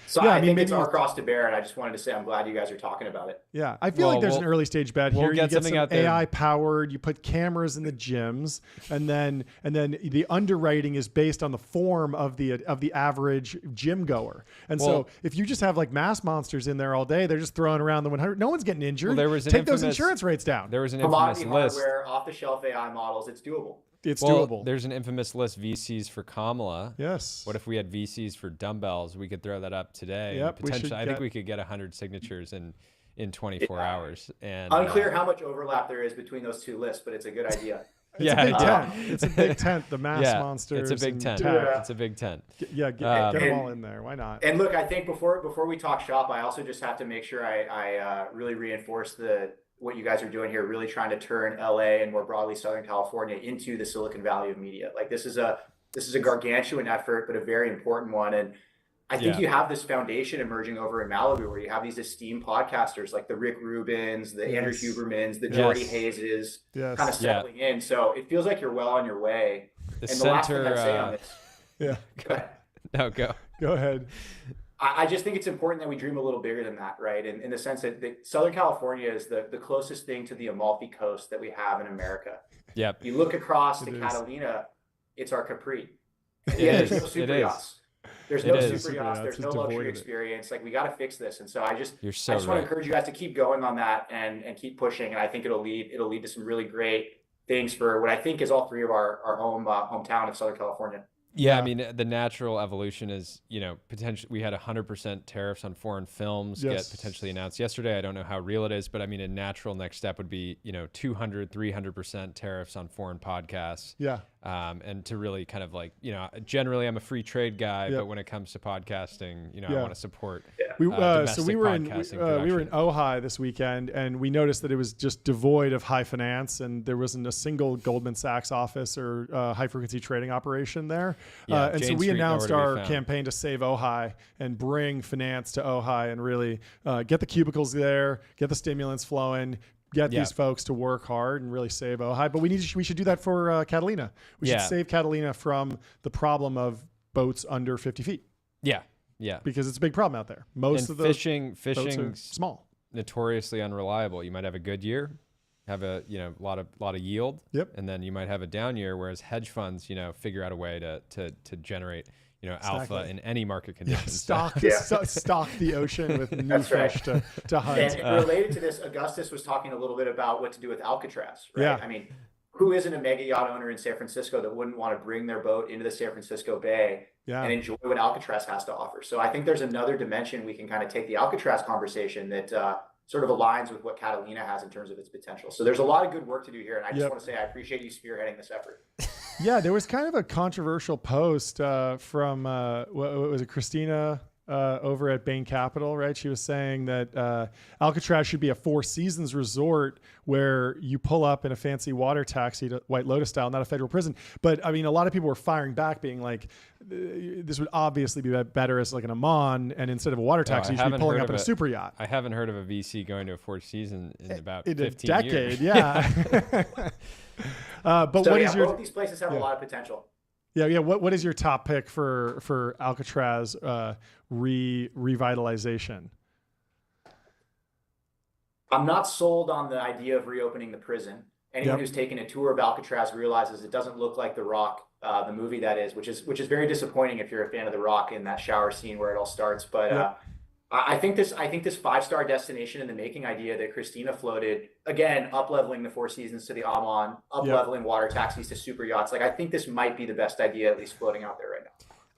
So I think it's our cross to bear, and I just wanted to say I'm glad you guys are talking about it. Yeah, I feel like there's an early stage bet here. Get you get something some out there. AI powered. You put cameras in the gyms, and then the underwriting is based on the form of the average gym goer. And so if you just have mass monsters in there all day, they're just throwing around the 100. No one's getting injured. Take those insurance rates down. There was an infamous list. Hardware, off-the-shelf AI models. It's doable. It's doable. There's an infamous list, VCs for Kamala. Yes. What if we had VCs for dumbbells? We could throw that up today. Yep, Potentially, I think we could get 100 signatures in 24 hours. And unclear how much overlap there is between those two lists, but it's a good idea. It's a big tent. It's a big tent. The mass monsters. It's a big tent. It's a big tent. Get them all in there. Why not? And look, I think before we talk shop, I also just have to make sure I really reinforce what you guys are doing here, really trying to turn LA and more broadly Southern California into the Silicon Valley of media. This is a gargantuan effort, but a very important one. And I think you have this foundation emerging over in Malibu where you have these esteemed podcasters like the Rick Rubins, the Andrew Hubermans, the Jordy Hayeses kind of settling in. So it feels like you're well on your way. The last thing I'd say on this. Go ahead. I just think it's important that we dream a little bigger than that, right? In the sense that Southern California is the closest thing to the Amalfi Coast that we have in America. Yep. You look across to Catalina, it's our Capri. There's no super yachts. There's no super yachts. There's no luxury experience. We got to fix this. And so I just want to encourage you guys to keep going on that and keep pushing. And I think it'll lead to some really great things for what I think is all three of our hometown of Southern California. Yeah, I mean, the natural evolution is, potentially we had 100% tariffs on foreign films get potentially announced yesterday. I don't know how real it is, but I mean, a natural next step would be, 200, 300% tariffs on foreign podcasts. Yeah. And to really kind of generally I'm a free trade guy, but when it comes to podcasting, I want to support. We were in Ojai this weekend, and we noticed that it was just devoid of high finance, and there wasn't a single Goldman Sachs office or high frequency trading operation there. And so we announced our campaign to save Ojai and bring finance to Ojai and really get the cubicles there, get the stimulants flowing, get these folks to work hard and really save Ojai. But we should do that for Catalina. We should save Catalina from the problem of boats under 50 feet. Yeah. Because it's a big problem out there. Most of the fishing are small, notoriously unreliable. You might have a good year, have a lot of yield, and then you might have a down year. Whereas hedge funds, figure out a way to generate alpha in any market conditions. Stock the ocean with new fish to hunt. And related to this, Augustus was talking a little bit about what to do with Alcatraz, right? Yeah. I mean, who isn't a mega yacht owner in San Francisco that wouldn't want to bring their boat into the San Francisco Bay and enjoy what Alcatraz has to offer? So I think there's another dimension we can kind of take the Alcatraz conversation that sort of aligns with what Catalina has in terms of its potential. So there's a lot of good work to do here. And I just want to say, I appreciate you spearheading this effort. Yeah, there was kind of a controversial post from, what was it, Christina over at Bain Capital, right? She was saying that Alcatraz should be a Four Seasons resort where you pull up in a fancy water taxi to White Lotus style, not a federal prison. But I mean, a lot of people were firing back, being like, this would obviously be better as like an Amman, and instead of a water taxi, you should be pulling up in a super yacht. I haven't heard of a VC going to a Four Seasons in about in 15 a decade, years. Yeah. But so, what is your? Both these places have a lot of potential. Yeah. What is your top pick for Alcatraz revitalization? I'm not sold on the idea of reopening the prison. Anyone who's taken a tour of Alcatraz realizes it doesn't look like The Rock, the movie that is, which is very disappointing if you're a fan of The Rock in that shower scene where it all starts. But I think this 5-star destination in the making idea that Christina floated, again, up-leveling the Four Seasons to the Amman, up-leveling water taxis to super yachts. Like, I think this might be the best idea, at least floating out there right now.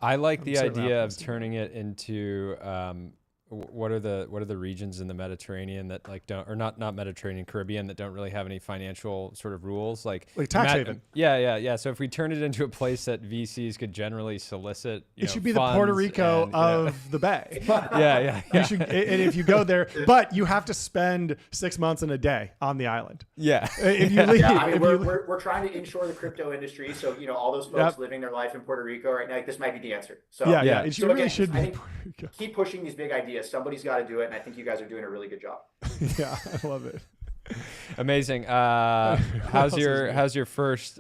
I like the idea of turning it into what are the regions in the Mediterranean that like don't, or not Mediterranean, Caribbean, that don't really have any financial sort of rules, like tax haven. Yeah. So if we turn it into a place that VCs could generally solicit, it should be the Puerto Rico of the Bay. Yeah. You should, and if you go there, but you have to spend 6 months and a day on the island. Yeah. If you leave, I mean, we're trying to inshore the crypto industry. So, all those folks living their life in Puerto Rico right now, like, this might be the answer. So It so really again, should I be. think keep pushing these big ideas. Somebody's got to do it, and I think you guys are doing a really good job. Yeah, I love it. Amazing. How's your first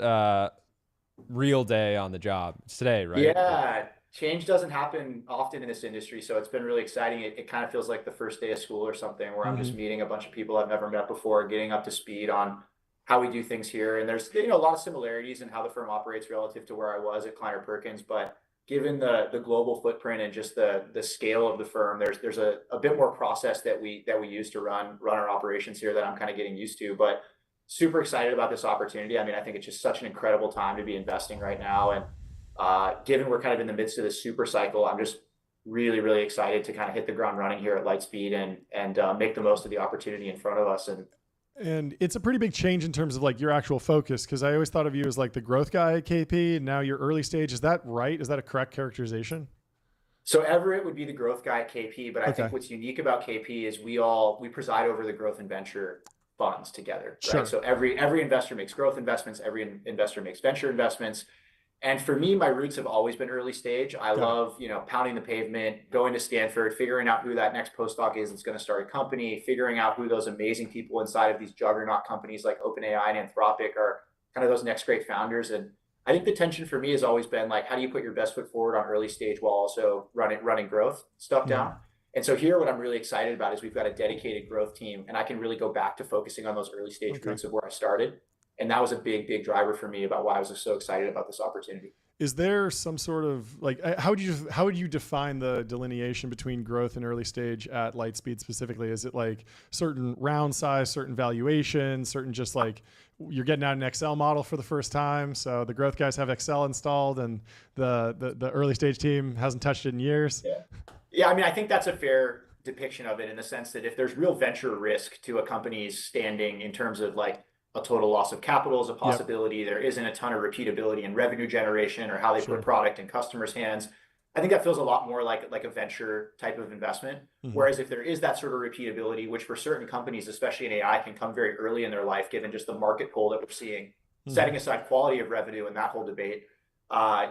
real day on the job? It's today, right? Yeah, change doesn't happen often in this industry, so it's been really exciting. It kind of feels like the first day of school or something, where I'm just meeting a bunch of people I've never met before, getting up to speed on how we do things here. And there's a lot of similarities in how the firm operates relative to where I was at Kleiner Perkins, but given the global footprint and just the scale of the firm, there's a bit more process that we use to run our operations here that I'm kind of getting used to. But super excited about this opportunity. I mean, I think it's just such an incredible time to be investing right now. And given we're kind of in the midst of this super cycle, I'm just really, really excited to kind of hit the ground running here at Lightspeed and make the most of the opportunity in front of us. And it's a pretty big change in terms of like your actual focus, because I always thought of you as like the growth guy at KP, and now you're early stage. Is that right? Is that a correct characterization? So Everett would be the growth guy at KP, but I think what's unique about KP is we preside over the growth and venture funds together. Right? Sure. So every investor makes growth investments, every investor makes venture investments. And for me, my roots have always been early stage. I love, pounding the pavement, going to Stanford, figuring out who that next postdoc is that's going to start a company, figuring out who those amazing people inside of these juggernaut companies like OpenAI and Anthropic are, kind of those next great founders. And I think the tension for me has always been like, how do you put your best foot forward on early stage while also running growth stuff down? And so here, what I'm really excited about is we've got a dedicated growth team, and I can really go back to focusing on those early stage roots of where I started. And that was a big, big driver for me about why I was so excited about this opportunity. Is there some sort of like, how would you define the delineation between growth and early stage at Lightspeed specifically? Is it like certain round size, certain valuation, certain just like you're getting out an Excel model for the first time, so the growth guys have Excel installed and the early stage team hasn't touched it in years? Yeah. I mean, I think that's a fair depiction of it, in the sense that if there's real venture risk to a company's standing in terms of like a total loss of capital is a possibility. There isn't a ton of repeatability in revenue generation or how they put product in customers' hands. I think that feels a lot more like a venture type of investment. Whereas if there is that sort of repeatability, which for certain companies, especially in AI, can come very early in their life, given just the market pull that we're seeing, setting aside quality of revenue and that whole debate,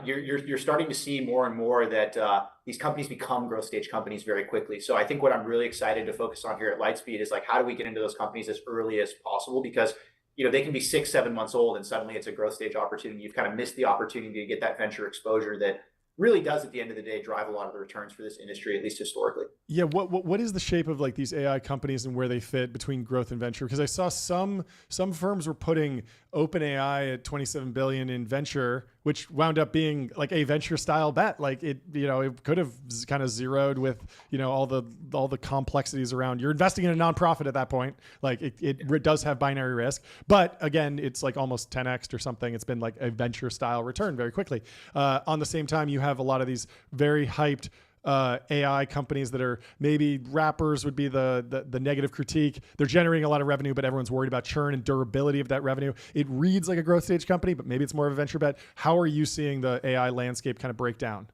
you're starting to see more and more that these companies become growth stage companies very quickly. So I think what I'm really excited to focus on here at Lightspeed is like, how do we get into those companies as early as possible? Because they can be 6-7 months old and suddenly it's a growth stage opportunity. You've kind of missed the opportunity to get that venture exposure that really does, at the end of the day, drive a lot of the returns for this industry, at least historically. Yeah, what is the shape of like these AI companies and where they fit between growth and venture? Because I saw some firms were putting OpenAI at 27 billion in venture, which wound up being like a venture style bet. Like it could have kind of zeroed with all the complexities around. You're investing in a nonprofit at that point. Like it does have binary risk, but again, it's like almost 10x or something. It's been like a venture style return very quickly. On the same time, you have a lot of these very hyped AI companies that are maybe wrappers would be the negative critique. They're generating a lot of revenue, but everyone's worried about churn and durability of that revenue. It reads like a growth stage company, but maybe it's more of a venture bet. How are you seeing the AI landscape kind of break down?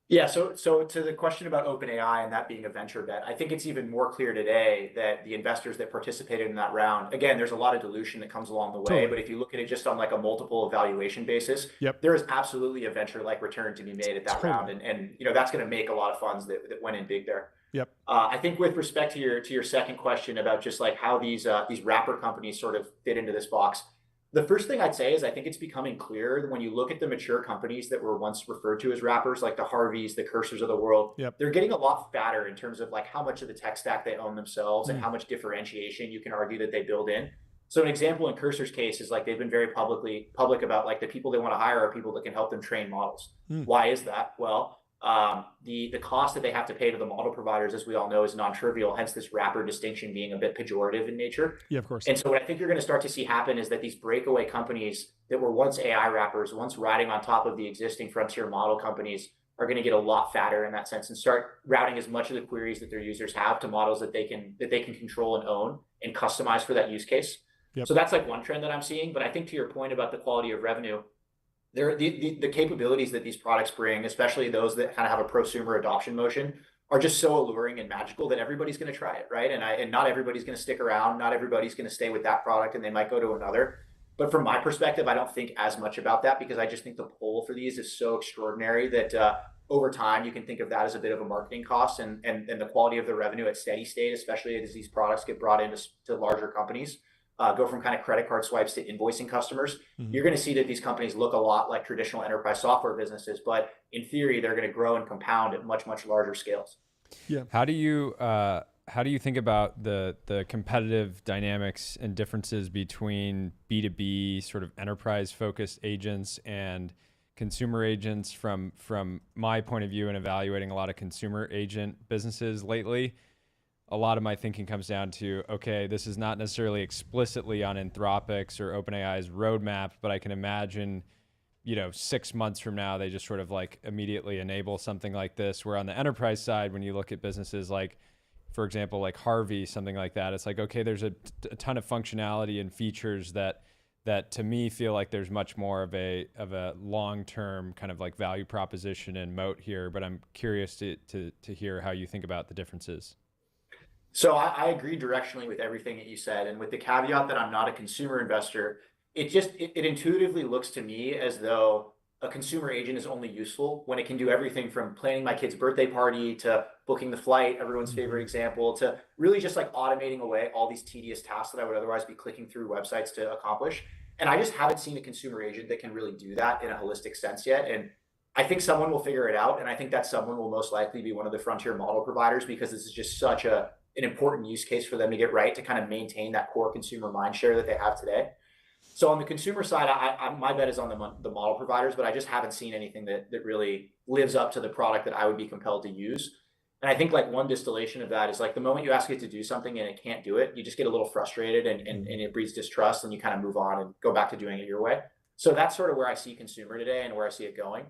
Yeah, so to the question about OpenAI and that being a venture bet, I think it's even more clear today that the investors that participated in that round, again, there's a lot of dilution that comes along the way, Totally. but if you look at it just on like a multiple evaluation basis, Yep. there is absolutely a venture-like return to be made at that round, and that's going to make a lot of funds that went in big there. Yep. I think with respect to your second question about just like how these wrapper companies sort of fit into this box. The first thing I'd say is I think it's becoming clear when you look at the mature companies that were once referred to as wrappers, like the Harveys, the Cursors of the world, they're getting a lot fatter in terms of like how much of the tech stack they own themselves and how much differentiation you can argue that they build in. So an example in Cursor's case is like they've been very public about like the people they want to hire are people that can help them train models. Why is that? Well, the cost that they have to pay to the model providers, as we all know, is non-trivial, hence this wrapper distinction being a bit pejorative in nature. Yeah, of course. And so what I think you're going to start to see happen is that these breakaway companies that were once AI wrappers, once riding on top of the existing frontier model companies, are going to get a lot fatter in that sense and start routing as much of the queries that their users have to models that they can control and own and customize for that use case. So that's like one trend that I'm seeing. But I think to your point about the quality of revenue, the capabilities that these products bring, especially those that kind of have a prosumer adoption motion, are just so alluring and magical that everybody's going to try it, right? And not everybody's going to stick around. Not everybody's going to stay with that product, and they might go to another. But from my perspective, I don't think as much about that because I just think the pull for these is so extraordinary that over time you can think of that as a bit of a marketing cost, and the quality of the revenue at steady state, especially as these products get brought into larger companies. Go from kind of credit card swipes to invoicing customers, you're going to see that these companies look a lot like traditional enterprise software businesses, but in theory, they're going to grow and compound at much, much larger scales. Yeah. How do you think about the competitive dynamics and differences between B2B sort of enterprise focused agents and consumer agents from my point of view in evaluating a lot of consumer agent businesses lately? A lot of my thinking comes down to, okay, this is not necessarily explicitly on Anthropic's or OpenAI's roadmap, but I can imagine, 6 months from now, they just sort of like immediately enable something like this. Where on the enterprise side, when you look at businesses like, for example, like Harvey, something like that, it's like, okay, there's a ton of functionality and features that to me feel like there's much more of a long-term kind of like value proposition and moat here. But I'm curious to hear how you think about the differences. So I agree directionally with everything that you said. And with the caveat that I'm not a consumer investor, it intuitively looks to me as though a consumer agent is only useful when it can do everything from planning my kid's birthday party to booking the flight, everyone's favorite example, to really just like automating away all these tedious tasks that I would otherwise be clicking through websites to accomplish. And I just haven't seen a consumer agent that can really do that in a holistic sense yet. And I think someone will figure it out. And I think that someone will most likely be one of the frontier model providers because this is just such an important use case for them to get right to kind of maintain that core consumer mind share that they have today. So on the consumer side, my bet is on the model providers, but I just haven't seen anything that really lives up to the product that I would be compelled to use. And I think like one distillation of that is like the moment you ask it to do something and it can't do it, you just get a little frustrated and it breeds distrust and you kind of move on and go back to doing it your way. So that's sort of where I see consumer today and where I see it going.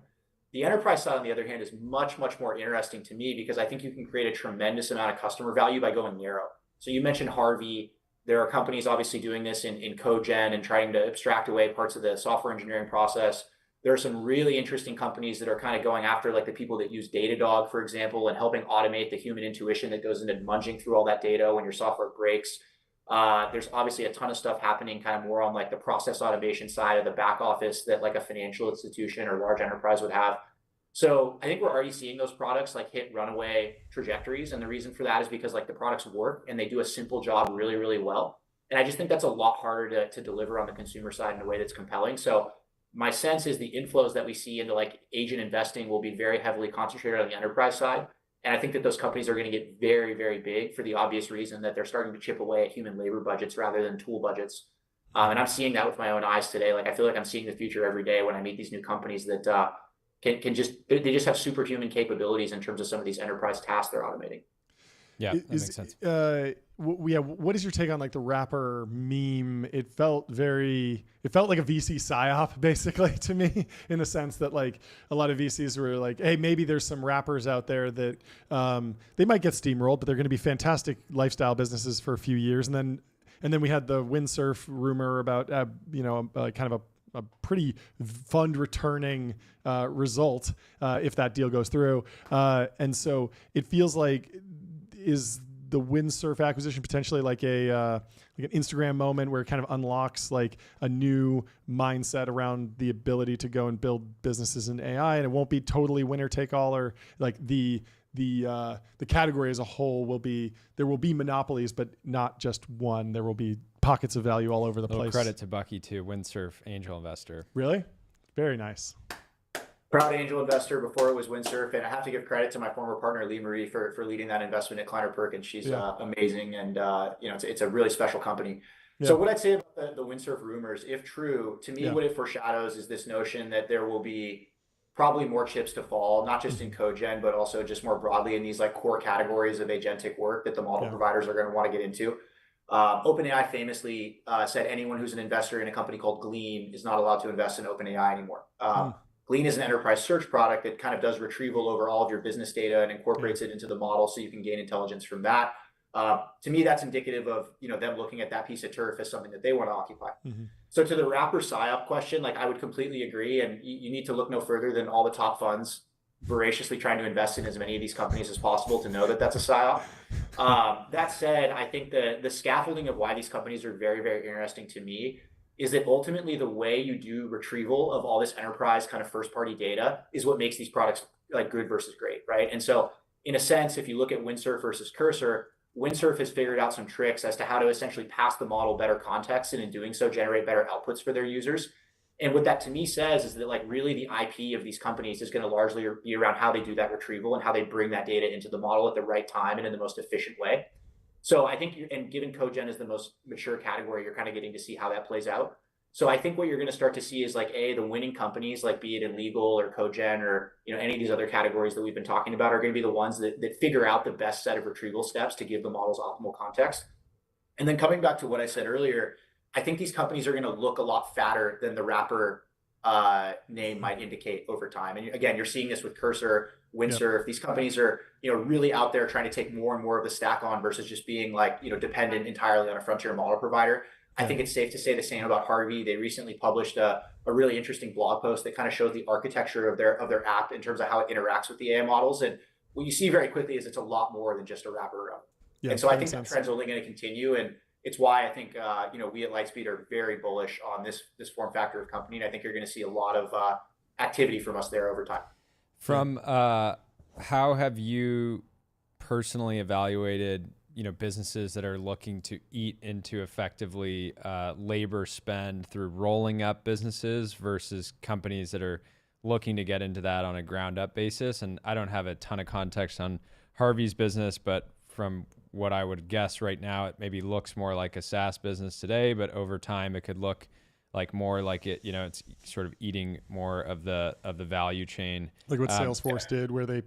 The enterprise side, on the other hand, is much, much more interesting to me because I think you can create a tremendous amount of customer value by going narrow. So you mentioned Harvey. There are companies obviously doing this in code gen and trying to abstract away parts of the software engineering process. There are some really interesting companies that are kind of going after like the people that use Datadog, for example, and helping automate the human intuition that goes into munging through all that data when your software breaks. There's obviously a ton of stuff happening kind of more on like the process automation side of the back office that like a financial institution or large enterprise would have. So I think we're already seeing those products like hit runaway trajectories. And the reason for that is because like the products work and they do a simple job really, really well. And I just think that's a lot harder to deliver on the consumer side in a way that's compelling. So my sense is the inflows that we see into like agent investing will be very heavily concentrated on the enterprise side. And I think that those companies are going to get very, very big for the obvious reason that they're starting to chip away at human labor budgets rather than tool budgets. And I'm seeing that with my own eyes today. Like I feel like I'm seeing the future every day when I meet these new companies that they just have superhuman capabilities in terms of some of these enterprise tasks they're automating. Yeah, that makes sense. What is your take on like the rapper meme? It felt like a VC psyop basically to me, in the sense that like a lot of VCs were like, hey, maybe there's some rappers out there that they might get steamrolled, but they're going to be fantastic lifestyle businesses for a few years. And then we had the windsurf rumor about, kind of a pretty fund returning result if that deal goes through. And so it feels like, is the windsurf acquisition potentially like an Instagram moment where it kind of unlocks like a new mindset around the ability to go and build businesses in AI, and it won't be totally winner take all, or like the category as a whole there will be monopolies, but not just one. There will be pockets of value all over the place. Credit to Bucky too, windsurf angel investor. Really? Very nice. Proud angel investor before it was windsurf, and I have to give credit to my former partner Lee Marie for leading that investment at Kleiner Perkins. She's amazing, and it's a really special company. Yeah. So what I'd say about the windsurf rumors, if true, to me, what it foreshadows is this notion that there will be probably more chips to fall, not just in cogen, but also just more broadly in these like core categories of agentic work that the model providers are going to want to get into. OpenAI famously said anyone who's an investor in a company called Glean is not allowed to invest in OpenAI anymore. Glean is an enterprise search product that kind of does retrieval over all of your business data and incorporates it into the model so you can gain intelligence from that. To me, that's indicative of them looking at that piece of turf as something that they want to occupy. Mm-hmm. So to the rapper PSYOP question, like I would completely agree, and you need to look no further than all the top funds voraciously trying to invest in as many of these companies as possible to know that that's a PSYOP. That said, I think the scaffolding of why these companies are very, very interesting to me is that ultimately the way you do retrieval of all this enterprise kind of first party data is what makes these products like good versus great, right? And so in a sense, if you look at Windsurf versus Cursor, Windsurf has figured out some tricks as to how to essentially pass the model better context, and in doing so generate better outputs for their users. And what that to me says is that like really the IP of these companies is going to largely be around how they do that retrieval and how they bring that data into the model at the right time and in the most efficient way. So I think, and given cogen is the most mature category, you're kind of getting to see how that plays out. So I think what you're going to start to see is like, the winning companies, like be it in legal or cogen or, any of these other categories that we've been talking about, are going to be the ones that figure out the best set of retrieval steps to give the models optimal context. And then coming back to what I said earlier, I think these companies are going to look a lot fatter than the rapper name might indicate over time. And again, you're seeing this with Cursor, Windsurf. These companies are, really out there trying to take more and more of the stack on versus just being like, dependent entirely on a frontier model provider. I think it's safe to say the same about Harvey. They recently published a really interesting blog post that kind of shows the architecture of their app in terms of how it interacts with the AI models. And what you see very quickly is it's a lot more than just a wrapper. And so I think that trend's only going to continue. And it's why I think, we at Lightspeed are very bullish on this form factor of company. And I think you're going to see a lot of activity from us there over time. From how have you personally evaluated, businesses that are looking to eat into effectively labor spend through rolling up businesses versus companies that are looking to get into that on a ground up basis? And I don't have a ton of context on Harvey's business, but from what I would guess right now, it maybe looks more like a SaaS business today, but over time it could look like more like it, it's sort of eating more of the value chain. Like what Salesforce did, where they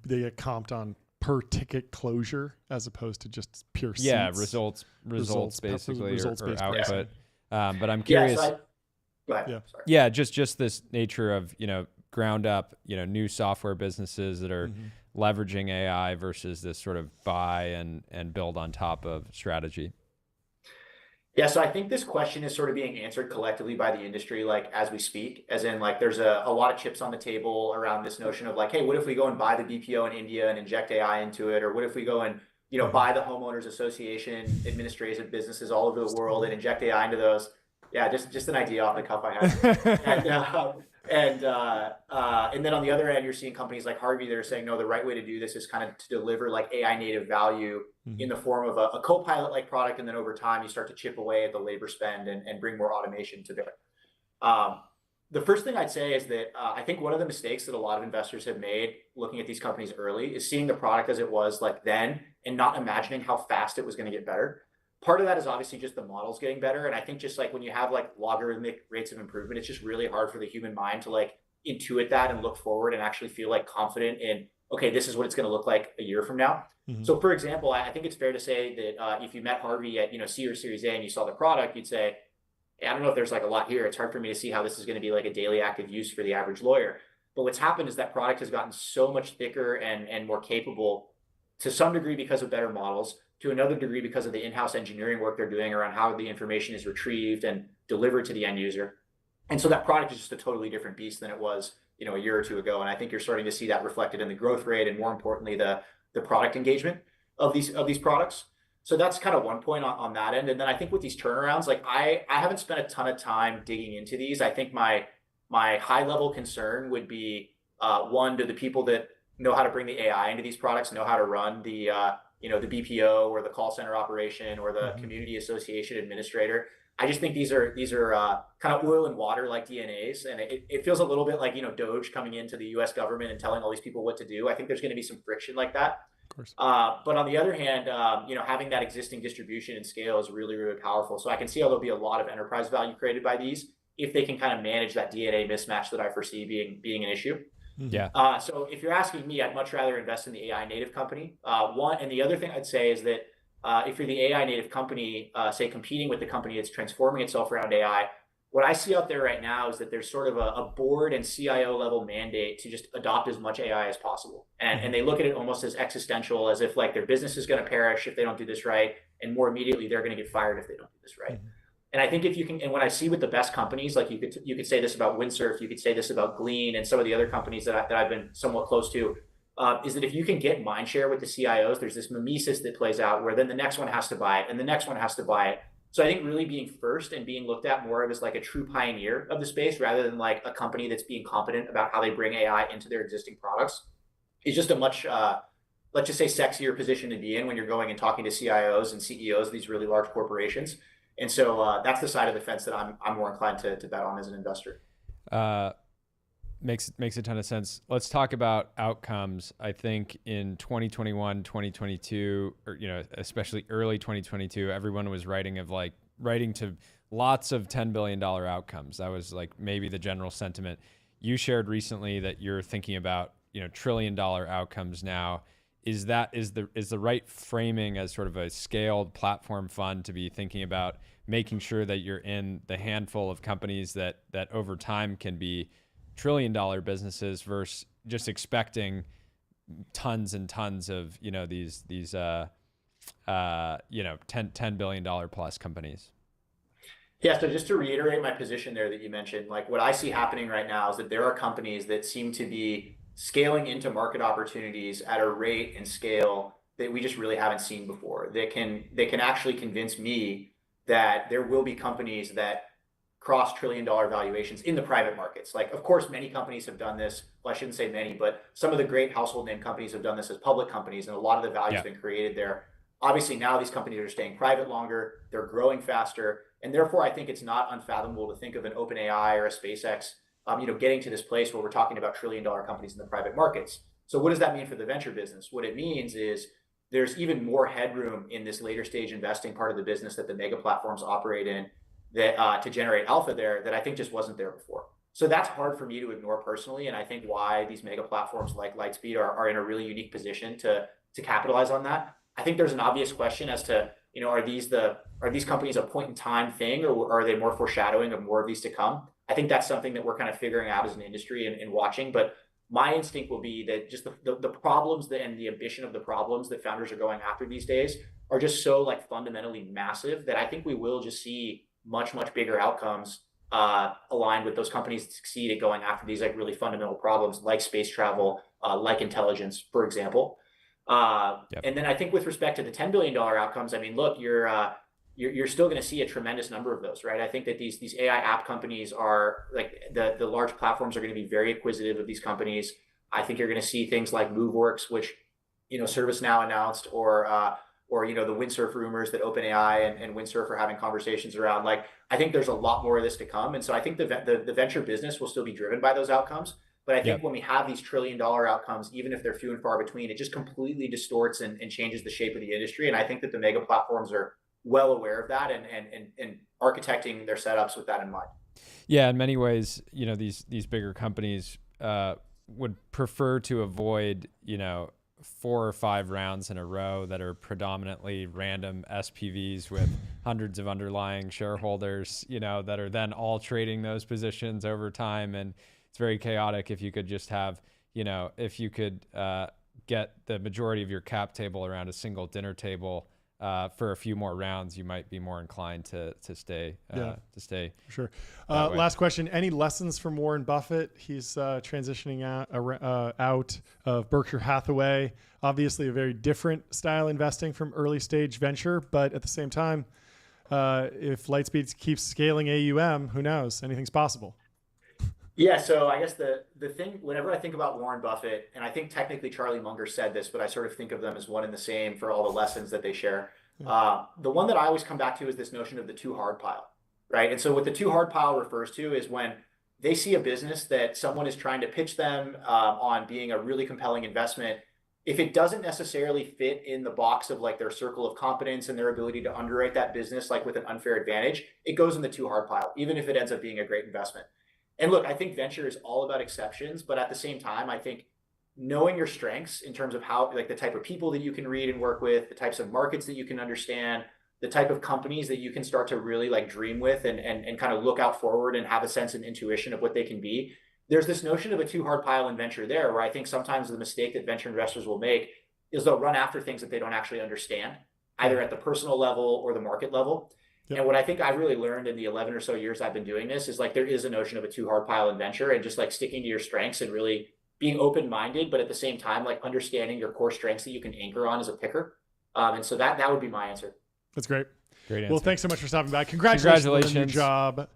get comped on per ticket closure as opposed to just pure seats. Yeah, results basically, or output. But I'm curious. Go ahead. Yeah, just this nature of, ground up, new software businesses that are leveraging AI versus this sort of buy and build on top of strategy. Yeah, so I think this question is sort of being answered collectively by the industry, like as we speak, as in like there's a lot of chips on the table around this notion of like, hey, what if we go and buy the BPO in India and inject AI into it? Or what if we go and, buy the homeowners association administrative businesses all over the world and inject AI into those? Yeah, just an idea off the cuff I had. And then on the other end, you're seeing companies like Harvey that are saying, no, the right way to do this is kind of to deliver like AI native value in the form of a co-pilot like product. And then over time, you start to chip away at the labor spend and bring more automation to bear. the first thing I'd say is that I think one of the mistakes that a lot of investors have made looking at these companies early is seeing the product as it was like then and not imagining how fast it was going to get better. Part of that is obviously just the models getting better. And I think just like when you have like logarithmic rates of improvement, it's just really hard for the human mind to like intuit that and look forward and actually feel like confident in, okay, this is what it's going to look like a year from now. So for example, I think it's fair to say that if you met Harvey at, C or Series A and you saw the product, you'd say, hey, I don't know if there's like a lot here. It's hard for me to see how this is going to be like a daily active use for the average lawyer. But what's happened is that product has gotten so much thicker and more capable to some degree because of better models, to another degree because of the in-house engineering work they're doing around how the information is retrieved and delivered to the end user. And so that product is just a totally different beast than it was, a year or two ago. And I think you're starting to see that reflected in the growth rate and more importantly, the product engagement of these products. So that's kind of one point on that end. And then I think with these turnarounds, like I haven't spent a ton of time digging into these. I think my high level concern would be one, do the people that know how to bring the AI into these products know how to run the the BPO or the call center operation or the community association administrator? I just think these are kind of oil and water like DNAs, and it feels a little bit like Doge coming into the U.S. government and telling all these people what to do. I think there's going to be some friction like that. Of course. But on the other hand, having that existing distribution and scale is really, really powerful. So I can see how there'll be a lot of enterprise value created by these if they can kind of manage that DNA mismatch that I foresee being an issue. Yeah. So if you're asking me, I'd much rather invest in the AI native company. And the other thing I'd say is that if you're the AI native company, say competing with the company that's transforming itself around AI, what I see out there right now is that there's sort of a board and CIO level mandate to just adopt as much AI as possible. And they look at it almost as existential, as if like their business is going to perish if they don't do this right. And more immediately, they're going to get fired if they don't do this right. And I think if you can, and when I see with the best companies, like you could say this about Windsurf, you could say this about Glean and some of the other companies that I've been somewhat close to, is that if you can get mind share with the CIOs, there's this mimesis that plays out where then the next one has to buy it and the next one has to buy it. So I think really being first and being looked at more of as like a true pioneer of the space rather than like a company that's being competent about how they bring AI into their existing products is just a much, let's just say, sexier position to be in when you're going and talking to CIOs and CEOs of these really large corporations. And so that's the side of the fence that I'm more inclined to bet on as an investor. Makes a ton of sense. Let's talk about outcomes. I think in 2021, 2022, or especially early 2022, everyone was writing to lots of $10 billion outcomes. That was like maybe the general sentiment. You shared recently that you're thinking about $1 trillion outcomes now. Is the right framing as sort of a scaled platform fund to be thinking about making sure that you're in the handful of companies that over time can be $1 trillion businesses versus just expecting tons and tons of these $10 billion plus companies? Yeah, so just to reiterate my position there that you mentioned, like what I see happening right now is that there are companies that seem to be scaling into market opportunities at a rate and scale that we just really haven't seen before. They can actually convince me that there will be companies that cross $1 trillion valuations in the private markets. Like, of course, many companies have done this. Well, I shouldn't say many, but some of the great household name companies have done this as public companies, and a lot of the value has been created there. Obviously, now these companies are staying private longer, they're growing faster, and therefore I think it's not unfathomable to think of an OpenAI or a SpaceX getting to this place where we're talking about $1 trillion companies in the private markets. So what does that mean for the venture business? What it means is there's even more headroom in this later stage investing part of the business that the mega platforms operate in that to generate alpha there that I think just wasn't there before. So that's hard for me to ignore personally. And I think why these mega platforms like Lightspeed are in a really unique position to capitalize on that. I think there's an obvious question as to, are these companies a point in time thing, or are they more foreshadowing of more of these to come? I think that's something that we're kind of figuring out as an industry and watching. But my instinct will be that just the problems and the ambition of the problems that founders are going after these days are just so like fundamentally massive that I think we will just see much, much bigger outcomes aligned with those companies that succeed at going after these like really fundamental problems like space travel, like intelligence, for example. And then I think with respect to the $10 billion outcomes, I mean, look, you're still going to see a tremendous number of those, right? I think that these AI app companies are like the large platforms are going to be very acquisitive of these companies. I think you're going to see things like MoveWorks, which ServiceNow announced, or or the windsurf rumors that OpenAI and windsurf are having conversations around. Like, I think there's a lot more of this to come, and so I think the venture business will still be driven by those outcomes. But I think when we have these $1 trillion outcomes, even if they're few and far between, it just completely distorts and changes the shape of the industry. And I think that the mega platforms are well aware of that and architecting their setups with that in mind. Yeah, in many ways, these bigger companies would prefer to avoid, 4 or 5 rounds in a row that are predominantly random SPVs with hundreds of underlying shareholders, that are then all trading those positions over time. And it's very chaotic. If you could just have, if you could get the majority of your cap table around a single dinner table for a few more rounds, you might be more inclined to stay. Sure. Last question. Any lessons from Warren Buffett? He's transitioning out of Berkshire Hathaway. Obviously a very different style investing from early stage venture, but at the same time, if Lightspeed keeps scaling AUM, who knows? Anything's possible. Yeah, so I guess the thing, whenever I think about Warren Buffett, and I think technically Charlie Munger said this, but I sort of think of them as one and the same for all the lessons that they share. The one that I always come back to is this notion of the too hard pile, right? And so what the too hard pile refers to is when they see a business that someone is trying to pitch them on being a really compelling investment. If it doesn't necessarily fit in the box of like their circle of competence and their ability to underwrite that business like with an unfair advantage, it goes in the too hard pile, even if it ends up being a great investment. And look, I think venture is all about exceptions, but at the same time, I think knowing your strengths in terms of how, like the type of people that you can read and work with, the types of markets that you can understand, the type of companies that you can start to really like dream with and kind of look out forward and have a sense and intuition of what they can be. There's this notion of a too hard pile in venture there, where I think sometimes the mistake that venture investors will make is they'll run after things that they don't actually understand, either at the personal level or the market level. Yep. And what I think I've really learned in the 11 or so years I've been doing this is like there is a notion of a too hard pile in venture, and just like sticking to your strengths and really being open-minded, but at the same time, like understanding your core strengths that you can anchor on as a picker. And so that would be my answer. That's great. Great answer. Well, thanks so much for stopping by. Congratulations on the new job.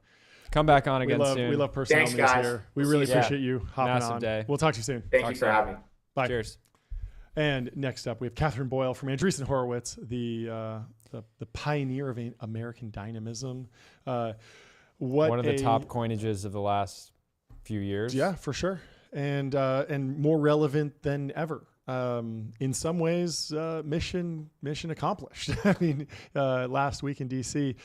Come back on again soon. We love personal news here. We really appreciate you hopping Massive on. Day. We'll talk to you soon. Thank you for having me. Bye. Cheers. And next up, we have Katherine Boyle from Andreessen Horowitz, the pioneer of American dynamism. One of the top coinages of the last few years. Yeah, for sure. And more relevant than ever. In some ways, mission accomplished. I mean, last week in DC,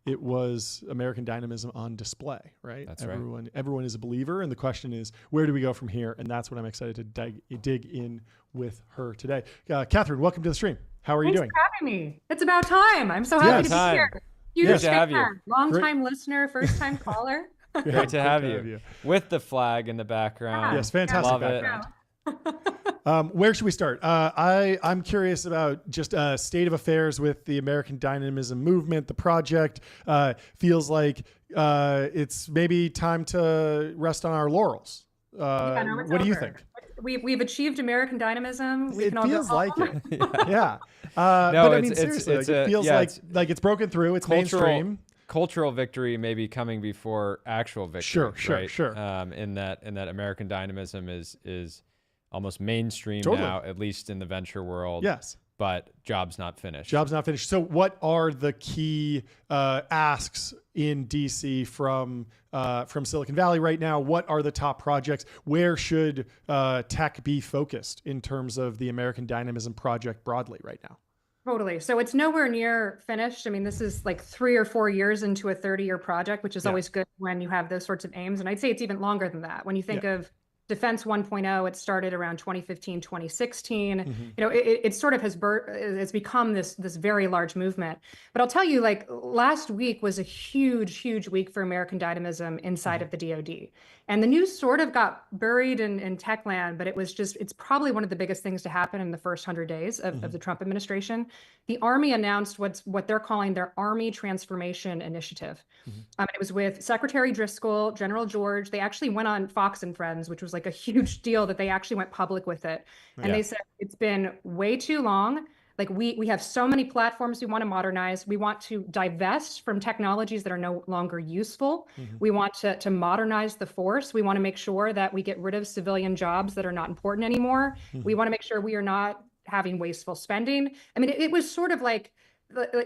it was American dynamism on display, right? That's right. Everyone is a believer, and the question is, where do we go from here? And that's what I'm excited to dig in with her today. Katherine, welcome to the stream. How are you doing? Thanks for having me. It's about time. I'm so happy to be here. Huge to have you. Long-time listener, first-time caller. Great to have you. With the flag in the background. Yes, fantastic Love background. Where should we start? I'm curious about just state of affairs with the American dynamism movement. The project feels like it's maybe time to rest on our laurels. What do you think? We've achieved American dynamism. It feels like it. Yeah. But I mean, seriously, it feels like it's broken through. It's mainstream. Cultural victory may be coming before actual victory. Sure. In that American dynamism is almost mainstream now, at least in the venture world. Yes. But job's not finished. So what are the key asks in DC from Silicon Valley right now? What are the top projects? Where should tech be focused in terms of the American dynamism project broadly right now? Totally. So it's nowhere near finished. I mean, this is like 3 or 4 years into a 30-year project, which is always good when you have those sorts of aims. And I'd say it's even longer than that. When you think of Defense 1.0, it started around 2015, 2016. Mm-hmm. It sort of it's become this very large movement. But I'll tell you, like last week was a huge week for American dynamism inside of the DoD. And the news sort of got buried in tech land, but it's probably one of the biggest things to happen in the first 100 days of the Trump administration. The Army announced what they're calling their Army Transformation Initiative. It was with Secretary Driscoll, General George. They actually went on Fox and Friends, which was like a huge deal that they actually went public with it. And they said, it's been way too long. Like we have so many platforms we want to modernize. We want to divest from technologies that are no longer useful. We want to modernize the force. We want to make sure that we get rid of civilian jobs that are not important anymore. We want to make sure we are not having wasteful spending. I mean, it was sort of like,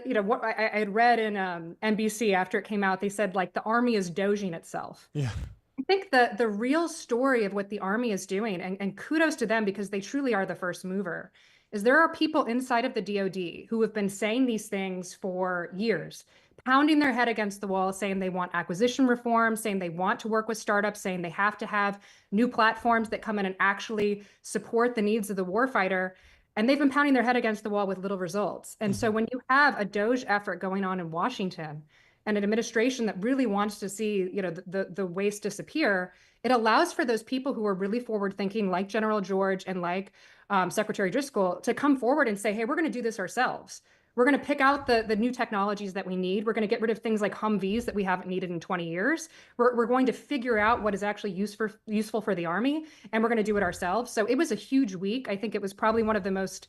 you know, what I had read in NBC after it came out, they said like the army is doging itself. Yeah. I think the real story of what the army is doing, and kudos to them because they truly are the first mover, is there are people inside of the DoD who have been saying these things for years, pounding their head against the wall, saying they want acquisition reform, saying they want to work with startups, saying they have to have new platforms that come in and actually support the needs of the warfighter. And they've been pounding their head against the wall with little results. And so when you have a DOGE effort going on in Washington and an administration that really wants to see, you know, the waste disappear, it allows for those people who are really forward thinking, like General George and like Secretary Driscoll, to come forward and say, hey, we're going to do this ourselves. We're going to pick out the new technologies that we need. We're going to get rid of things like Humvees that we haven't needed in 20 years. We're going to figure out what is actually useful for the Army, and we're going to do it ourselves. So it was a huge week. I think it was probably one of the most,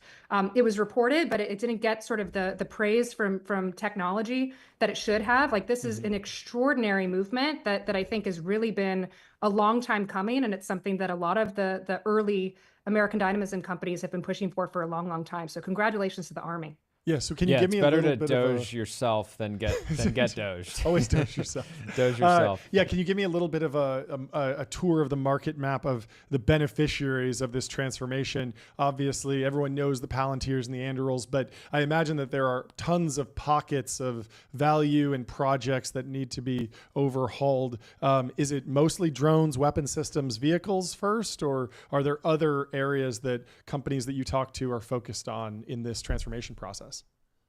it was reported, but it didn't get sort of the praise from technology that it should have. Like this is an extraordinary movement that I think has really been a long time coming. And it's something that a lot of the early American dynamism companies have been pushing for a long, long time. So congratulations to the Army. Yeah, so can you give me a little bit of it's better to doge yourself than get doged. Always doge yourself. Doge yourself. Yeah, can you give me a little bit of a tour of the market map of the beneficiaries of this transformation? Obviously, everyone knows the Palantirs and the Andurils, but I imagine that there are tons of pockets of value and projects that need to be overhauled. Is it mostly drones, weapon systems, vehicles first, or are there other areas that companies that you talk to are focused on in this transformation process?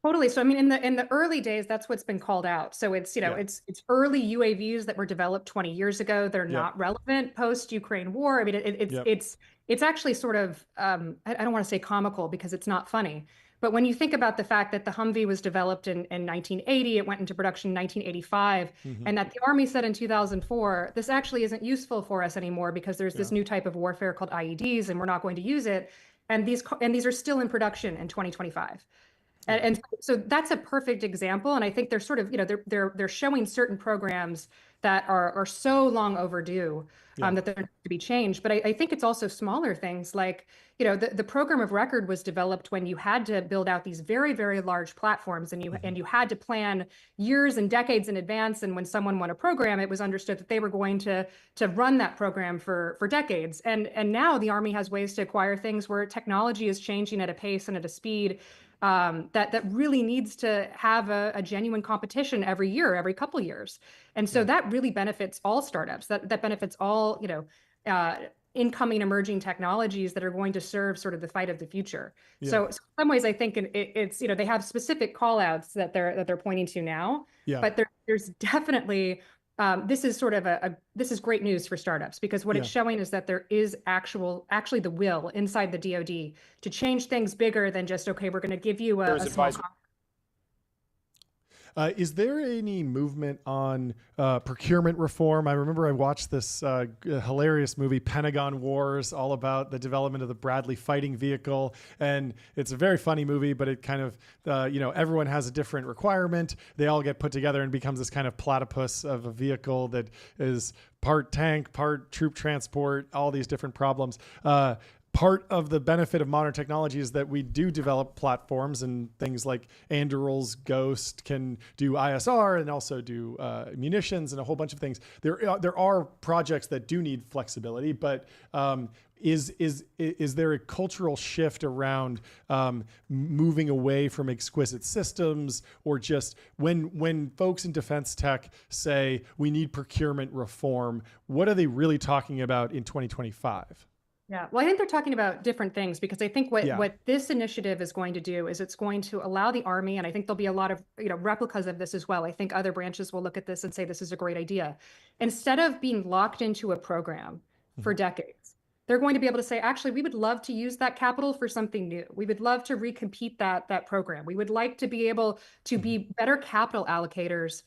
Totally. So I mean, in the early days, that's what's been called out. So it's, you know, it's early UAVs that were developed 20 years ago. They're not relevant post-Ukraine war. I mean, it's actually sort of I don't want to say comical because it's not funny. But when you think about the fact that the Humvee was developed in 1980, it went into production in 1985, and that the Army said in 2004, this actually isn't useful for us anymore because there's this new type of warfare called IEDs, and we're not going to use it. And these are still in production in 2025. And so that's a perfect example. And I think they're sort of, you know, they're showing certain programs that are so long overdue that they're to be changed. But I think it's also smaller things like, you know, the program of record was developed when you had to build out these very, very large platforms and you had to plan years and decades in advance. And when someone won a program, it was understood that they were going to run that program for decades. And now the Army has ways to acquire things where technology is changing at a pace and at a speed that really needs to have a genuine competition every year, every couple years. And so that really benefits all startups, that benefits all, you know, incoming emerging technologies that are going to serve sort of the fight of the future. So in some ways, I think it's, you know, they have specific call outs that they're pointing to now, but there's definitely this is sort of this is great news for startups because what it's showing is that there is actually the will inside the DoD to change things bigger than just, okay, we're going to give you a small. Is there any movement on procurement reform? I remember I watched this hilarious movie, Pentagon Wars, all about the development of the Bradley fighting vehicle. And it's a very funny movie, but it kind of, you know, everyone has a different requirement. They all get put together and becomes this kind of platypus of a vehicle that is part tank, part troop transport, all these different problems. Part of the benefit of modern technology is that we do develop platforms and things like Andurils, Ghost can do ISR and also do munitions and a whole bunch of things. There are projects that do need flexibility, but is there a cultural shift around moving away from exquisite systems, or just when folks in defense tech say we need procurement reform, what are they really talking about in 2025? Yeah, well, I think they're talking about different things because I think what this initiative is going to do is it's going to allow the Army, and I think there'll be a lot of, you know, replicas of this as well. I think other branches will look at this and say this is a great idea. Instead of being locked into a program for decades, they're going to be able to say, actually, we would love to use that capital for something new. We would love to recompete that program. We would like to be able to be better capital allocators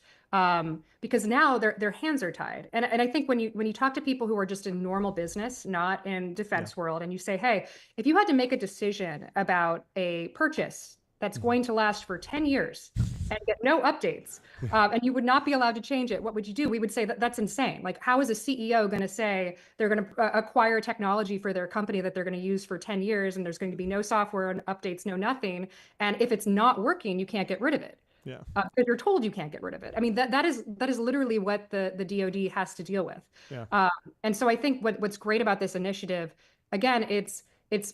because now their hands are tied. And I think when you talk to people who are just in normal business, not in defense world, and you say, hey, if you had to make a decision about a purchase that's going to last for 10 years, and get no updates. And you would not be allowed to change it. What would you do? We would say that that's insane. Like, how is a CEO going to say they're going to acquire technology for their company that they're going to use for 10 years and there's going to be no software and updates, no nothing. And if it's not working, you can't get rid of it. Yeah. Because you're told you can't get rid of it. I mean, that is literally what the DoD has to deal with. Yeah. And so I think what's great about this initiative, again, it's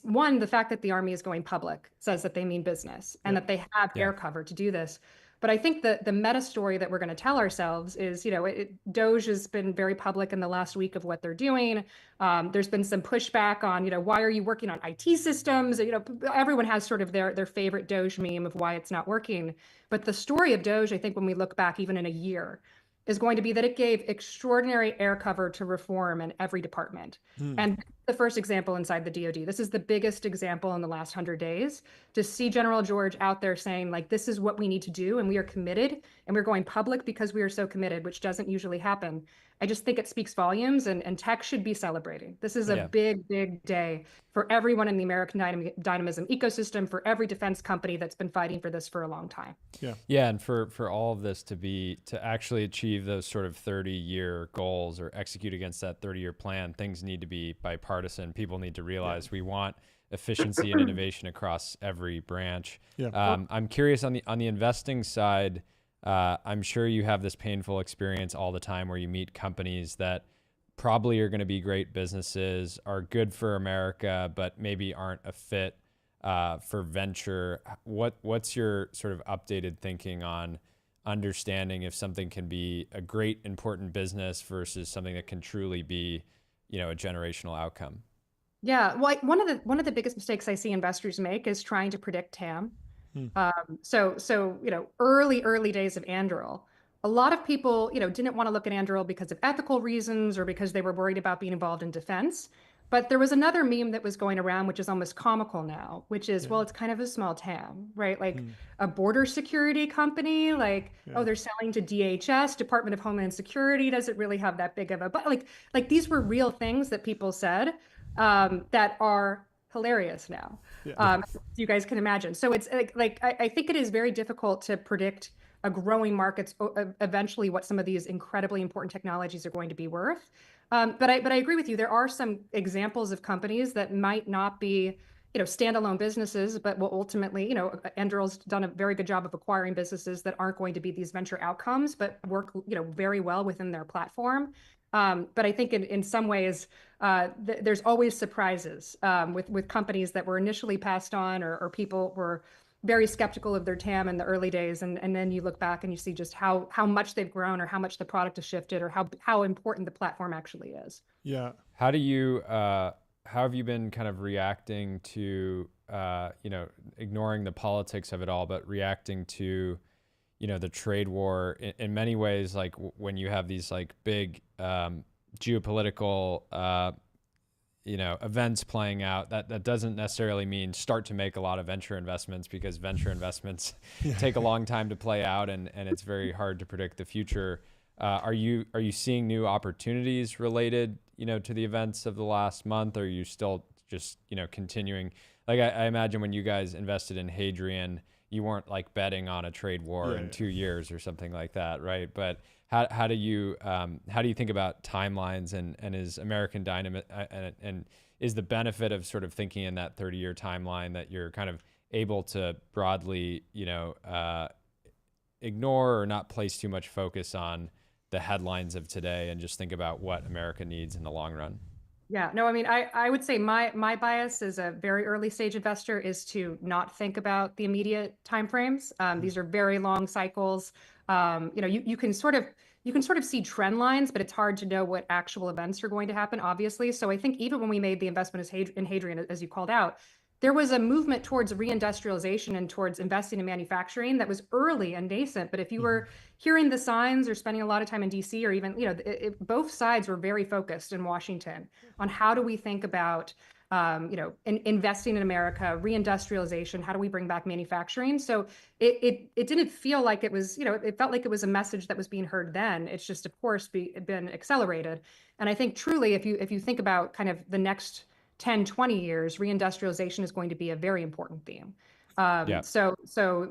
one, the fact that the Army is going public says that they mean business and that they have air cover to do this. But I think the meta story that we're going to tell ourselves is, DOGE has been very public in the last week of what they're doing. There's been some pushback on, why are you working on IT systems? Everyone has sort of their favorite DOGE meme of why it's not working. But the story of DOGE, I think when we look back even in a year, is going to be that it gave extraordinary air cover to reform in every department. And the first example inside the DoD, this is the biggest example in the last 100 days, to see General George out there saying, like, this is what we need to do, and we are committed, and we're going public because we are so committed, which doesn't usually happen. I just think it speaks volumes, and tech should be celebrating. This is a big, big day for everyone in the American dynamism ecosystem, for every defense company that's been fighting for this for a long time. Yeah, and for all of this to actually achieve those sort of 30-year goals or execute against that 30-year plan, things need to be bipartisan. People need to realize we want efficiency and innovation across every branch. I'm curious on the investing side. I'm sure you have this painful experience all the time where you meet companies that probably are going to be great businesses, are good for America, but maybe aren't a fit for venture. What's your sort of updated thinking on understanding if something can be a great, important business versus something that can truly be, a generational outcome? Yeah, well, one of the biggest mistakes I see investors make is trying to predict TAM. So early days of Anduril, a lot of people, didn't want to look at Anduril because of ethical reasons or because they were worried about being involved in defense. But there was another meme that was going around, which is almost comical now, which is, well, it's kind of a small TAM, right? Like a border security company, like, oh, they're selling to DHS, Department of Homeland Security, doesn't really have that big of a, but like these were real things that people said that are hilarious now. You guys can imagine. So it's I think it is very difficult to predict a growing markets eventually what some of these incredibly important technologies are going to be worth. But I agree with you. There are some examples of companies that might not be, standalone businesses, but will ultimately, Enduril's done a very good job of acquiring businesses that aren't going to be these venture outcomes, but work, very well within their platform. But I think in some ways, there's always surprises with companies that were initially passed on or people were very skeptical of their TAM in the early days. And then you look back and you see just how much they've grown or how much the product has shifted or how important the platform actually is. Yeah. How have you been kind of reacting to, ignoring the politics of it all, but reacting to, the trade war in many ways, like when you have these like big geopolitical, events playing out, that doesn't necessarily mean start to make a lot of venture investments, because venture investments take a long time to play out and it's very hard to predict the future. Are you seeing new opportunities related, to the events of the last month? Or are you still just, continuing? Like I imagine when you guys invested in Hadrian, you weren't like betting on a trade war in 2 years or something like that, right? But how do you think about timelines and is American Dynamo and is the benefit of sort of thinking in that 30-year timeline that you're kind of able to broadly, ignore or not place too much focus on the headlines of today and just think about what America needs in the long run? Yeah, no, I mean, I would say my bias as a very early stage investor is to not think about the immediate timeframes. These are very long cycles. You can sort of see trend lines, but it's hard to know what actual events are going to happen, obviously. So I think even when we made the investment in Hadrian, as you called out, there was a movement towards reindustrialization and towards investing in manufacturing that was early and nascent. But if you were hearing the signs or spending a lot of time in DC, or even, both sides were very focused in Washington on how do we think about, investing in America, reindustrialization, how do we bring back manufacturing? So it didn't feel like it was, it felt like it was a message that was being heard then. It's just, of course, been accelerated. And I think truly, if you think about kind of the next 10, 20 years, reindustrialization is going to be a very important theme. So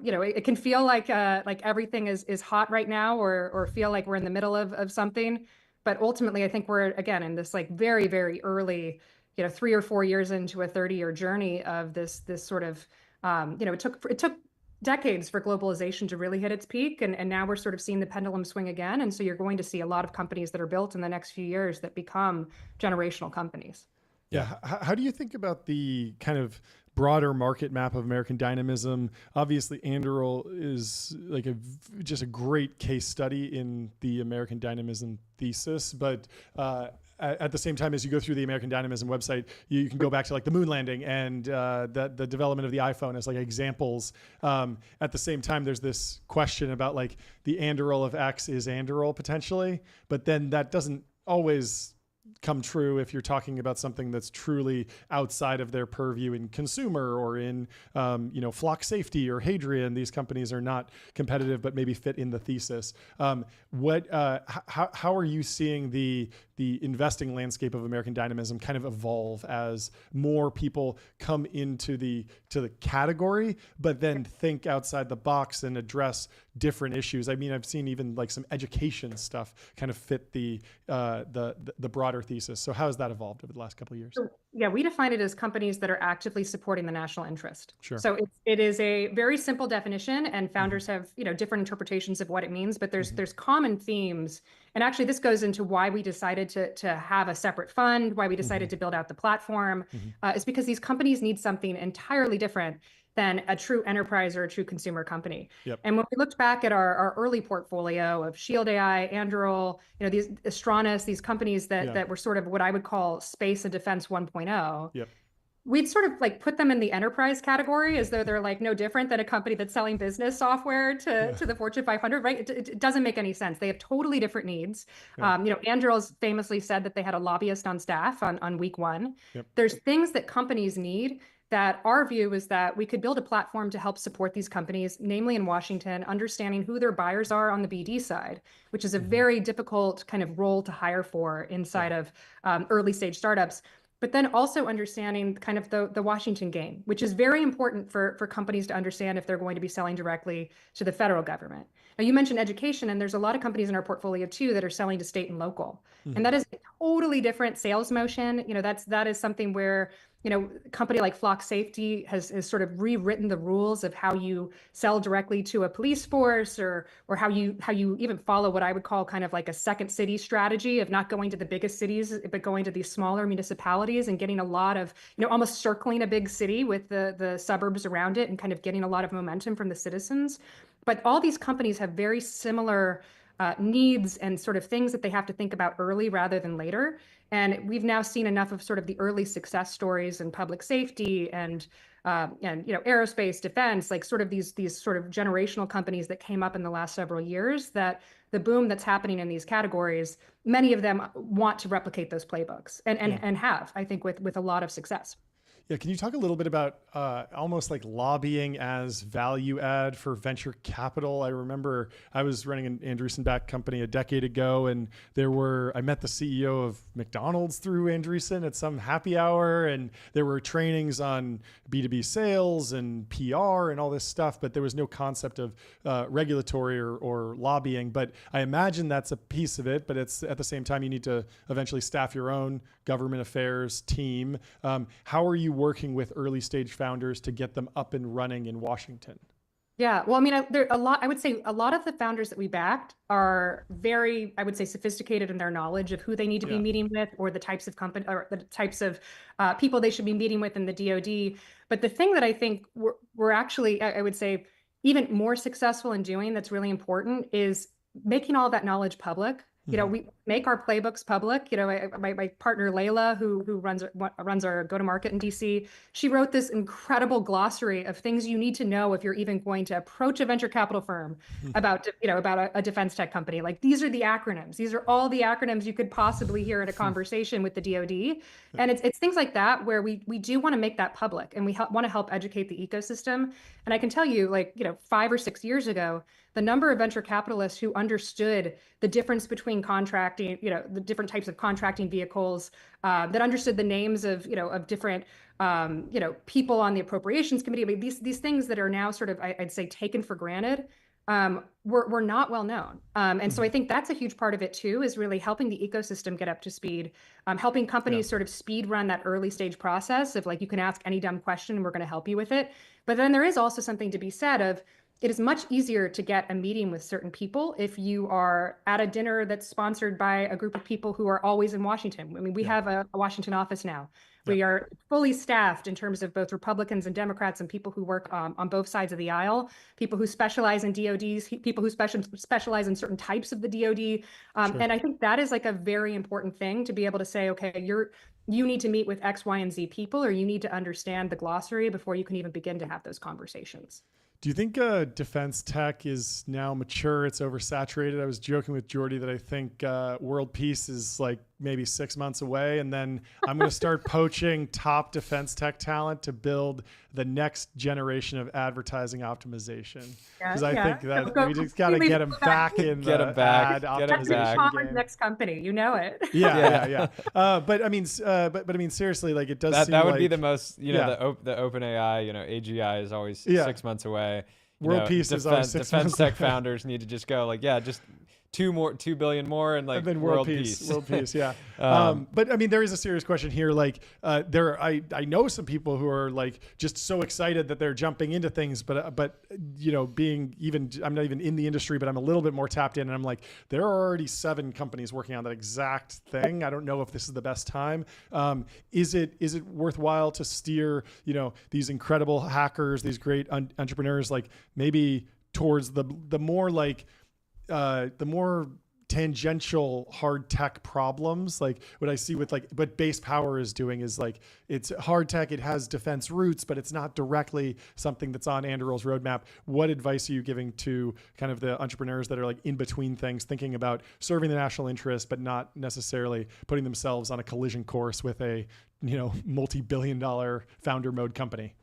it can feel like everything is hot right now, or feel like we're in the middle of something. But ultimately, I think we're again in this like very, very early, 3 or 4 years into a 30-year journey of this sort of it took decades for globalization to really hit its peak, and now we're sort of seeing the pendulum swing again. And so you're going to see a lot of companies that are built in the next few years that become generational companies. Yeah. How do you think about the kind of broader market map of American dynamism? Obviously, Agarwal is like just a great case study in the American dynamism thesis, but at the same time, as you go through the American Dynamism website, you can go back to like the moon landing and the development of the iPhone as like examples. At the same time, there's this question about like the Agarwal of X is Agarwal potentially, but then that doesn't always come true if you're talking about something that's truly outside of their purview in consumer or in flock safety or Hadrian. These companies are not competitive but maybe fit in the thesis. How are you seeing the investing landscape of American dynamism kind of evolve as more people come into the category but then think outside the box and address different issues? I mean, I've seen even like some education stuff kind of fit the broader thesis. So how has that evolved over the last couple of years? Yeah, we define it as companies that are actively supporting the national interest. Sure. So it is a very simple definition, and founders have different interpretations of what it means, but there's common themes. And actually, this goes into why we decided to have a separate fund, why we decided to build out the platform, is because these companies need something entirely different than a true enterprise or a true consumer company. Yep. And when we looked back at our early portfolio of Shield AI, Agarwal, these Astranis, these companies that were sort of what I would call space and defense 1.0, yep. we'd sort of like put them in the enterprise category as though they're like no different than a company that's selling business software to the Fortune 500, right? It doesn't make any sense. They have totally different needs. Yeah. Agarwal's famously said that they had a lobbyist on staff on week one. Yep. There's things that companies need that our view is that we could build a platform to help support these companies, namely in Washington, understanding who their buyers are on the BD side, which is a very difficult kind of role to hire for inside of early stage startups. But then also understanding kind of the Washington game, which is very important for companies to understand if they're going to be selling directly to the federal government. Now, you mentioned education, and there's a lot of companies in our portfolio too that are selling to state and local. And that is a totally different sales motion. That is something where a company like Flock Safety has sort of rewritten the rules of how you sell directly to a police force, or how you even follow what I would call kind of like a second city strategy of not going to the biggest cities, but going to these smaller municipalities and getting a lot of, almost circling a big city with the suburbs around it and kind of getting a lot of momentum from the citizens. But all these companies have very similar needs and sort of things that they have to think about early rather than later. And we've now seen enough of sort of the early success stories in public safety and aerospace, defense, like sort of these sort of generational companies that came up in the last several years, that the boom that's happening in these categories, many of them want to replicate those playbooks and have, I think, with a lot of success. Yeah, can you talk a little bit about almost like lobbying as value add for venture capital? I remember I was running an Andreessen-backed company a decade ago, and I met the CEO of McDonald's through Andreessen at some happy hour, and there were trainings on B2B sales and PR and all this stuff, but there was no concept of regulatory or lobbying. But I imagine that's a piece of it, but it's at the same time you need to eventually staff your own government affairs team. How are you working with early stage founders to get them up and running in Washington? Yeah, well, I mean, I would say a lot of the founders that we backed are very, I would say, sophisticated in their knowledge of who they need to be meeting with, or the types of company, or the types of people they should be meeting with in the DoD. But the thing that I think we're actually, I would say, even more successful in doing that's really important is making all that knowledge public. We make our playbooks public. My partner Layla, who runs our go-to-market in DC, she wrote this incredible glossary of things you need to know if you're even going to approach a venture capital firm about a defense tech company. Like, these are the acronyms. These are all the acronyms you could possibly hear in a conversation with the DoD. And it's things like that where we do want to make that public, and we want to help educate the ecosystem. And I can tell you, 5 or 6 years ago, the number of venture capitalists who understood the difference between contract contracting, the different types of contracting vehicles, that understood the names of, of different, people on the appropriations committee. I mean, these things that are now sort of, I'd say, taken for granted, were not well known. And so I think that's a huge part of it too, is really helping the ecosystem get up to speed, helping companies sort of speed run that early stage process of like, you can ask any dumb question and we're going to help you with it. But then there is also something to be said of, it is much easier to get a meeting with certain people if you are at a dinner that's sponsored by a group of people who are always in Washington. I mean, we have a Washington office now. We are fully staffed in terms of both Republicans and Democrats and people who work on both sides of the aisle, people who specialize in DODs, people who specialize in certain types of the DOD. And I think that is like a very important thing to be able to say, okay, you need to meet with X, Y, and Z people, or you need to understand the glossary before you can even begin to have those conversations. Do you think defense tech is now mature? It's oversaturated. I was joking with Jordy that I think world peace is like maybe 6 months away. And then I'm going to start poaching top defense tech talent to build the next generation of advertising optimization. Because I think that we just got to get them back in the ad optimization game. Next company, you know it. Yeah. But I mean, seriously, like it does seem that would like, be the most, the OpenAI, AGI is always 6 months away. World peace is always 6 months defense tech founders need to just go like, just 2 billion more and like then world peace. World peace, yeah. But I mean, there is a serious question here. Like, I know some people who are like just so excited that they're jumping into things, but being even, I'm not even in the industry, but I'm a little bit more tapped in, and I'm like, there are already 7 companies working on that exact thing. I don't know if this is the best time. Is it worthwhile to steer, these incredible hackers, these great entrepreneurs, like maybe towards the more like, the more tangential hard tech problems? Like what I see with like what base power is doing is like, it's hard tech, it has defense roots, but it's not directly something that's on Anduril's roadmap. What advice are you giving to kind of the entrepreneurs that are like in between things, thinking about serving the national interest, but not necessarily putting themselves on a collision course with a, multi-billion-dollar founder mode company?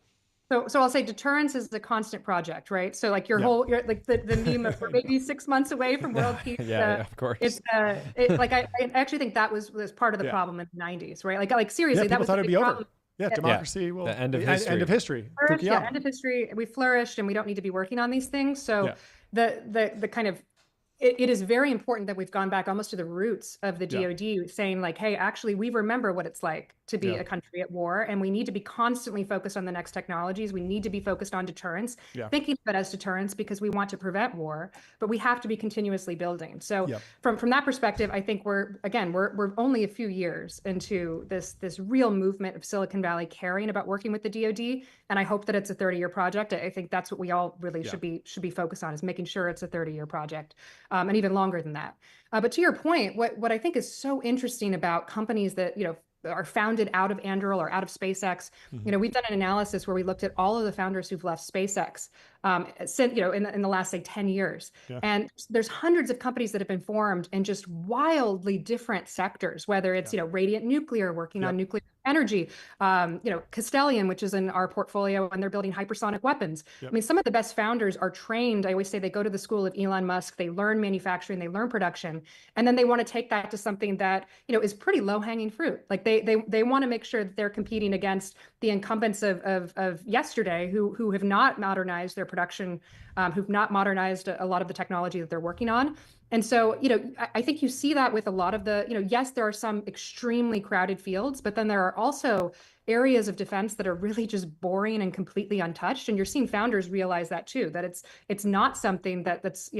So I'll say deterrence is the constant project, right? So like you're like the meme of we're maybe 6 months away from world peace. Of course. It's like I actually think that was part of the problem in the 90s, right? Like seriously, that was thought it'd be problem. over. Yeah, democracy. Well, the end of history. End of history. End of history. We flourished, and we don't need to be working on these things. So the kind of it is very important that we've gone back almost to the roots of the DoD, saying like, hey, actually, we remember what it's like to be a country at war, and we need to be constantly focused on the next technologies. We need to be focused on deterrence, thinking of it as deterrence because we want to prevent war, but we have to be continuously building. So from that perspective, I think we're only a few years into this real movement of Silicon Valley caring about working with the DoD, and I hope that it's a 30-year project. I think that's what we all really should be focused on, is making sure it's a 30-year project. And even longer than that. But to your point, what I think is so interesting about companies that, are founded out of Anduril or out of SpaceX, we've done an analysis where we looked at all of the founders who've left SpaceX since, in the last, say, 10 years. And there's hundreds of companies that have been formed in just wildly different sectors, whether it's, Radiant Nuclear working on nuclear energy, Castellian, which is in our portfolio, and they're building hypersonic weapons. I mean, some of the best founders are trained. I always say they go to the school of Elon Musk, they learn manufacturing, they learn production, and then they want to take that to something that, is pretty low hanging fruit. Like they want to make sure that they're competing against the incumbents of yesterday who have not modernized their production, who've not modernized a lot of the technology that they're working on. And so, I think you see that with a lot of the, yes, there are some extremely crowded fields, but then there are also areas of defense that are really just boring and completely untouched. And you're seeing founders realize that too, that it's not something that's,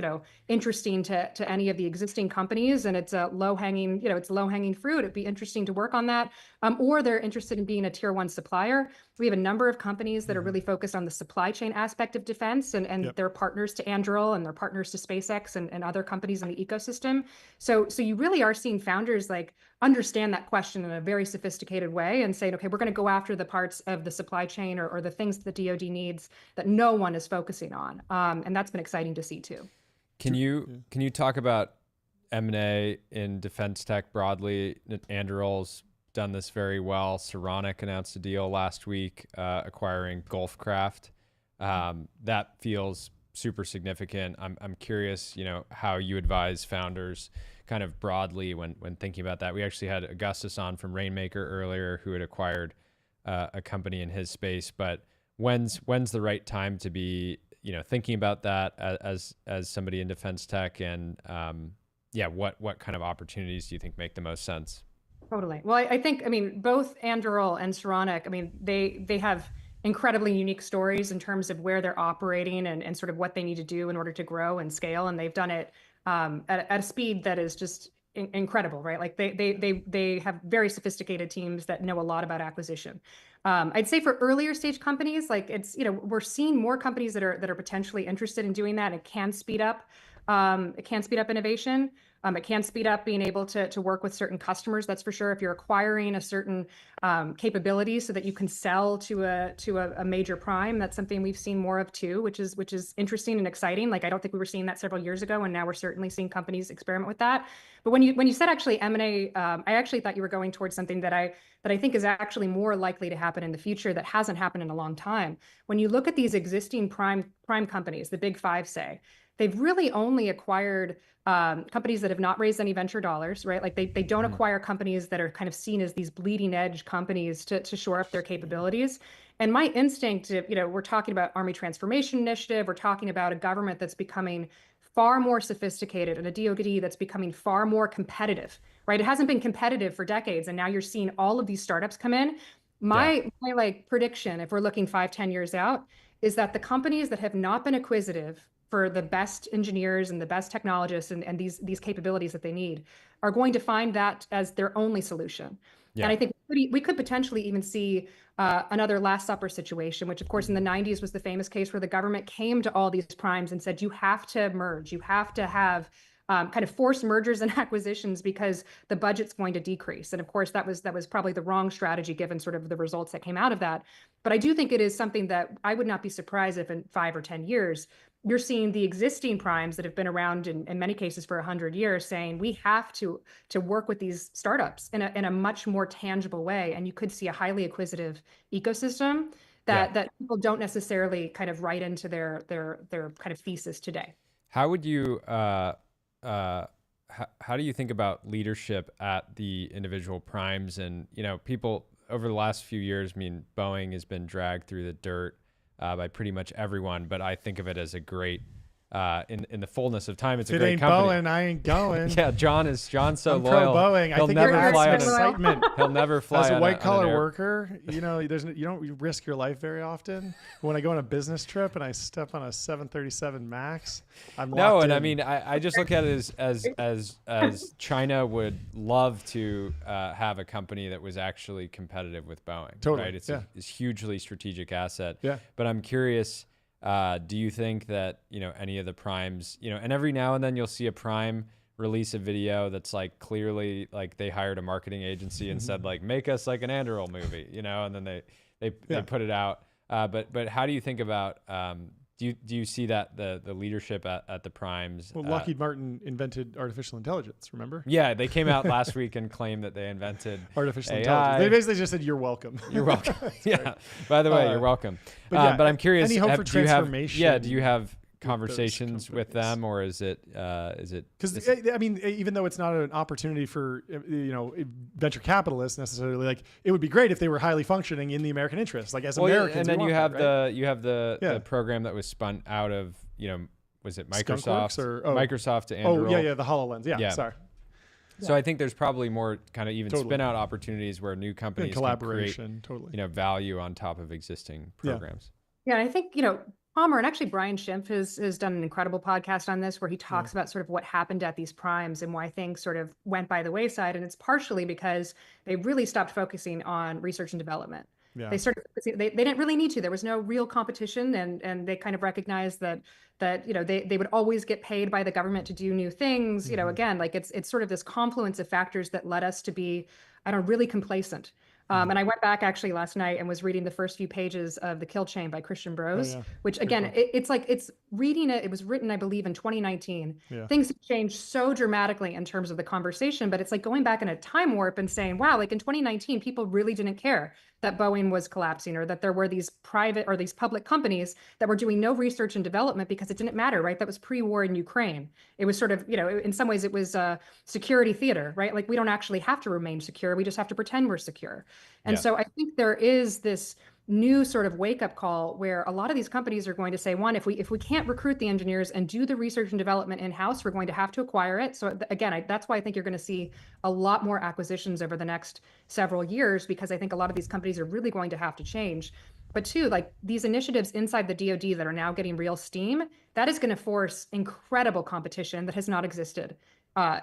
interesting to any of the existing companies, and it's a low-hanging, it's low-hanging fruit. It'd be interesting to work on that. Or they're interested in being a tier 1 supplier. We have a number of companies that are really focused on the supply chain aspect of defense, and they're partners to Anduril, and they're partners to SpaceX and other companies in the ecosystem. So you really are seeing founders like understand that question in a very sophisticated way and saying, okay, we're going to go after the parts of the supply chain or the things that the DoD needs that no one is focusing on. And that's been exciting to see too. Can you talk about M&A in defense tech broadly? Anduril's done this very well. Saronic announced a deal last week acquiring Gulfcraft. That feels super significant. I'm curious, how you advise founders kind of broadly when thinking about that. We actually had Augustus on from Rainmaker earlier, who had acquired a company in his space. But when's the right time to be, thinking about that as somebody in defense tech, and what kind of opportunities do you think make the most sense? Totally. Well, I think, both Anduril and Saronic, they have incredibly unique stories in terms of where they're operating and sort of what they need to do in order to grow and scale. And they've done it at a speed that is just incredible, right? Like they have very sophisticated teams that know a lot about acquisition. I'd say for earlier stage companies, like we're seeing more companies that are potentially interested in doing that. It can speed up. It can speed up innovation. It can speed up being able to work with certain customers. That's for sure. If you're acquiring a certain capability so that you can sell to a major prime, that's something we've seen more of too, which is interesting and exciting. Like I don't think we were seeing that several years ago, and now we're certainly seeing companies experiment with that. But when you said actually M&A, I actually thought you were going towards something that I think is actually more likely to happen in the future that hasn't happened in a long time. When you look at these existing prime companies, the big five, say, they've really only acquired companies that have not raised any venture dollars, right? Like they don't acquire companies that are kind of seen as these bleeding edge companies to shore up their capabilities. And my instinct, we're talking about Army Transformation Initiative, we're talking about a government that's becoming far more sophisticated and a DoD that's becoming far more competitive, right? It hasn't been competitive for decades, and now you're seeing all of these startups come in. My like prediction, if we're looking 5-10 years out, is that the companies that have not been acquisitive for the best engineers and the best technologists and these capabilities that they need are going to find that as their only solution. Yeah. And I think we could potentially even see another Last Supper situation, which of course in the 90s was the famous case where the government came to all these primes and said, you have to merge, you have to have kind of forced mergers and acquisitions because the budget's going to decrease. And of course, that was probably the wrong strategy given sort of the results that came out of that. But I do think it is something that I would not be surprised if in 5 or 10 years, you're seeing the existing primes that have been around in many cases for 100 years saying we have to work with these startups in a much more tangible way. And you could see a highly acquisitive ecosystem that people don't necessarily kind of write into their kind of thesis today. How would you how do you think about leadership at the individual primes? And people over the last few years, Boeing has been dragged through the dirt by pretty much everyone, but I think of it as a great, in the fullness of time, it's a great company. Boeing, I ain't going. Yeah, John's so I'm loyal. Pro Boeing. He'll never fly on excitement. He'll never fly as a white collar on worker. You don't risk your life very often. When I go on a business trip and I step on a 737 Max, I'm locked in. I just look at it as China would love to have a company that was actually competitive with Boeing. Totally. Right? It's a hugely strategic asset. Yeah. But I'm curious. Do you think that, any of the primes, and every now and then you'll see a prime release a video that's like clearly like they hired a marketing agency and said like, make us like an Anduril movie, and then they put it out. But how do you think about, do you see that the leadership at the primes? Well, Lockheed Martin invented artificial intelligence, remember? Yeah, they came out last week and claimed that they invented artificial AI. intelligence. They basically just said, you're welcome. You're welcome. Yeah. By the way, you're welcome. But I'm curious. Any hope for transformation? Do you have conversations with them, or is it? Because even though it's not an opportunity for venture capitalists necessarily, like it would be great if they were highly functioning in the American interest, like as Americans. And then you have the program that was spun out of was it Microsoft Microsoft to Anduril? The HoloLens. Yeah. Sorry. So I think there's probably more kind of even spin out opportunities where new companies collaboration can create, value on top of existing programs. Yeah, I think Palmer and actually Brian Schimpf has done an incredible podcast on this where he talks about sort of what happened at these primes and why things sort of went by the wayside. And it's partially because they really stopped focusing on research and development. Yeah. They didn't really need to. There was no real competition, and they kind of recognized that they would always get paid by the government to do new things. Again, like it's sort of this confluence of factors that led us to be, really complacent. And I went back actually last night and was reading the first few pages of The Kill Chain by Christian Brose, yeah. which again, it's like, it's reading it. It was written, I believe, in 2019. Yeah. Things have changed so dramatically in terms of the conversation, but it's like going back in a time warp and saying, wow, like in 2019, people really didn't care that Boeing was collapsing, or that there were these private or these public companies that were doing no research and development because it didn't matter, right? That was pre-war in Ukraine. It was sort of, in some ways it was security theater, right? Like we don't actually have to remain secure. We just have to pretend we're secure. And so I think there is this new sort of wake-up call where a lot of these companies are going to say, one, if we can't recruit the engineers and do the research and development in-house, we're going to have to acquire it. So again, that's why I think you're going to see a lot more acquisitions over the next several years, because I think a lot of these companies are really going to have to change. But two, like these initiatives inside the DoD that are now getting real steam, that is going to force incredible competition that has not existed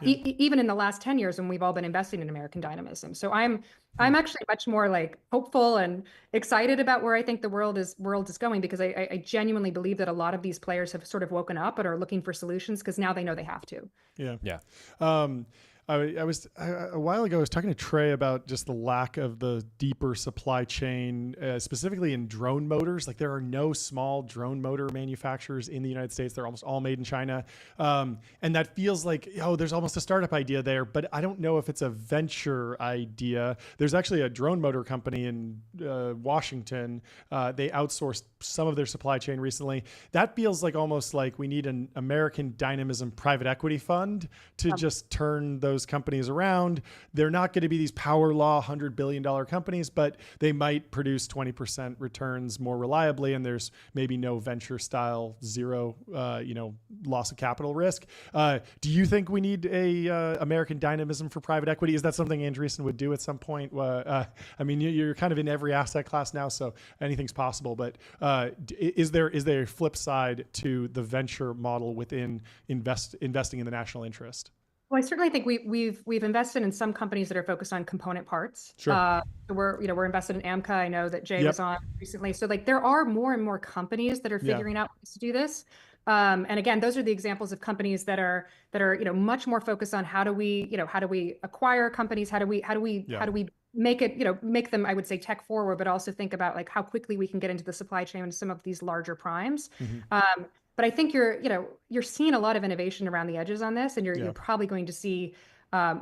even in the last 10 years when we've all been investing in American dynamism. So I'm actually much more like hopeful and excited about where I think the world is going, because I genuinely believe that a lot of these players have sort of woken up and are looking for solutions because now they know they have to. Yeah. I was a while ago, I was talking to Trey about just the lack of the deeper supply chain, specifically in drone motors. Like there are no small drone motor manufacturers in the United States. They're almost all made in China. And that feels like, there's almost a startup idea there, but I don't know if it's a venture idea. There's actually a drone motor company in Washington. They outsourced some of their supply chain recently. That feels like almost like we need an American dynamism private equity fund to just turn those companies around. They're not going to be these power law $100 billion companies, but they might produce 20% returns more reliably. And there's maybe no venture style zero, loss of capital risk. Do you think we need a American dynamism for private equity? Is that something Andreessen would do at some point? I mean, you're kind of in every asset class now, so anything's possible. But is there a flip side to the venture model within investing in the national interest? Well, I certainly think we've invested in some companies that are focused on component parts. Sure. We're invested in AMCA. I know that Jay was on recently. So like there are more and more companies that are figuring out ways to do this. And again, those are the examples of companies that are much more focused on how do we acquire companies, how do we make it, make them, I would say, tech forward, but also think about like how quickly we can get into the supply chain and some of these larger primes. Mm-hmm. But I think you're seeing a lot of innovation around the edges on this, and you're probably going to see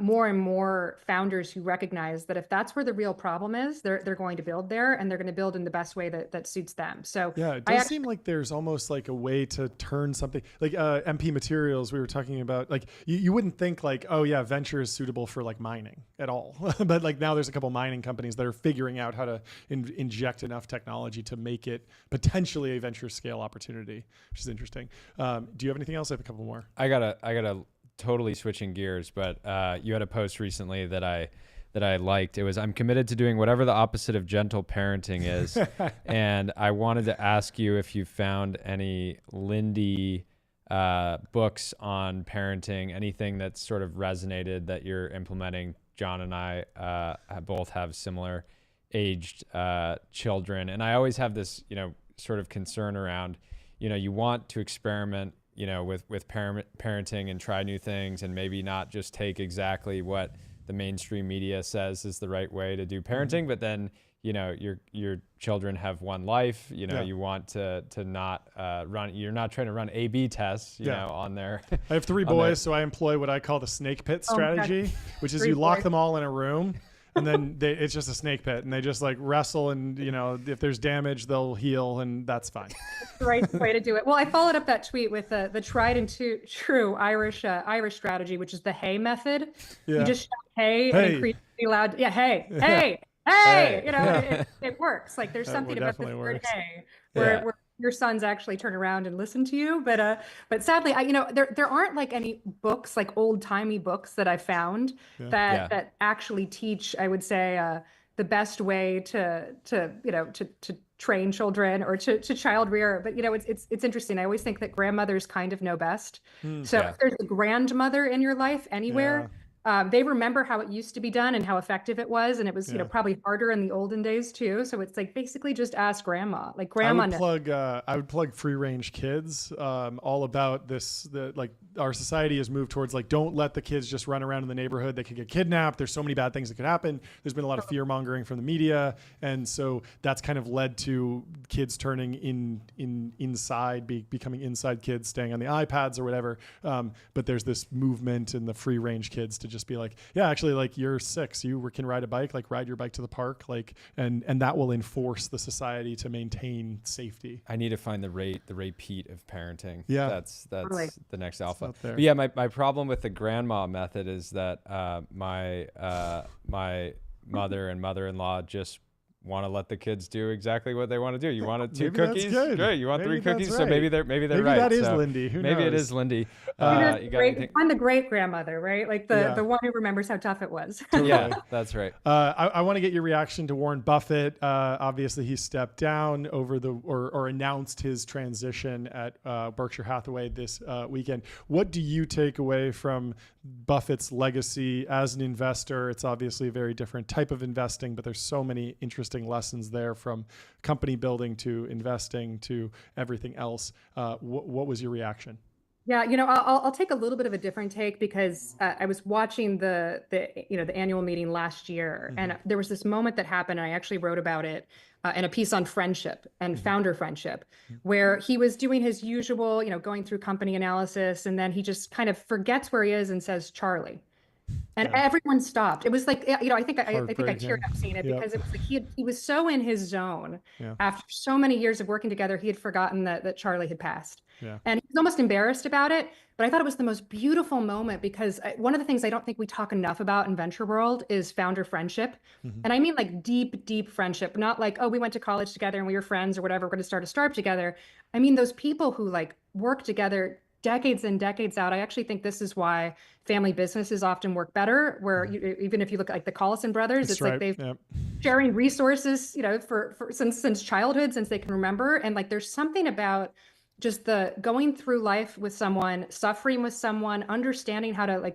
more and more founders who recognize that if that's where the real problem is, they're going to build there, and they're going to build in the best way that suits them. So yeah, it does seem like there's almost like a way to turn something like MP Materials we were talking about. Like you wouldn't think like, oh yeah, venture is suitable for like mining at all, but like now there's a couple mining companies that are figuring out how to inject enough technology to make it potentially a venture scale opportunity, which is interesting. Do you have anything else? I have a couple more. I gotta totally switching gears, but you had a post recently that I liked. It was, I'm committed to doing whatever the opposite of gentle parenting is. And I wanted to ask you if you found any Lindy books on parenting, anything that sort of resonated that you're implementing. John and I both have similar aged children. And I always have this, sort of concern around, you want to experiment with parenting and try new things, and maybe not just take exactly what the mainstream media says is the right way to do parenting, but then, your children have one life, you want to not run, you're not trying to run A/B tests, on their. I have 3 boys, so I employ what I call the snake pit strategy, which is you lock them all in a room. And then it's just a snake pit, and they just like wrestle, and if there's damage, they'll heal, and that's fine. That's the right way to do it. Well, I followed up that tweet with the tried and true Irish strategy, which is the hey method. Yeah. You just shout hey and increasingly loud. Yeah, hey. It works. Like there's something about this word hey, where your sons actually turn around and listen to you. But sadly, there aren't like any books, like old timey books that I found that actually teach, I would say, the best way to train children or to child rear. But it's interesting. I always think that grandmothers kind of know best. So if there's a grandmother in your life anywhere, They remember how it used to be done and how effective it was, and it was, probably harder in the olden days too. So it's like basically just ask grandma. Like grandma. I would plug free range kids. All about this. Our society has moved towards like, don't let the kids just run around in the neighborhood. They could get kidnapped. There's so many bad things that could happen. There's been a lot of fear mongering from the media, and so that's kind of led to kids turning inside, becoming inside kids, staying on the iPads or whatever. But there's this movement in the free range kids to just be like, yeah, actually, like you're 6, you can ride a bike, like ride your bike to the park, like, and that will enforce the society to maintain safety. I need to find the Ray Pete of parenting. Yeah, that's totally. The next alpha. But yeah, my problem with the grandma method is that my mother and mother-in-law just want to let the kids do exactly what they want to do. You want 2 cookies? Great. You want 3 cookies? Right. So maybe they're right. Maybe that is so Lindy. Who knows? Maybe it is Lindy. I'm the great grandmother, right? Like the one who remembers how tough it was. Yeah, that's right. I want to get your reaction to Warren Buffett. Obviously, he stepped down or announced his transition at Berkshire Hathaway this weekend. What do you take away from Buffett's legacy as an investor? It's obviously a very different type of investing, but there's so many interesting lessons there, from company building to investing to everything else. What was your reaction? Yeah, I'll take a little bit of a different take, because I was watching the annual meeting last year, and there was this moment that happened, and I actually wrote about it in a piece on friendship and founder friendship, where he was doing his usual, going through company analysis, and then he just kind of forgets where he is and says, Charlie. And everyone stopped. It was like, I think I teared up seeing it, because it was like he was so in his zone. After so many years of working together, he had forgotten that Charlie had passed. And he was almost embarrassed about it. But I thought it was the most beautiful moment, because one of the things I don't think we talk enough about in venture world is founder friendship. And I mean like deep, deep friendship, not like, oh, we went to college together and we were friends or whatever, we're going to start a startup together. I mean, those people who like work together decades and decades out. I actually think this is why family businesses often work better, where even if you look at like the Collison brothers, it's like they've sharing resources, for since childhood, since they can remember. And like, there's something about just the going through life with someone, suffering with someone, understanding how to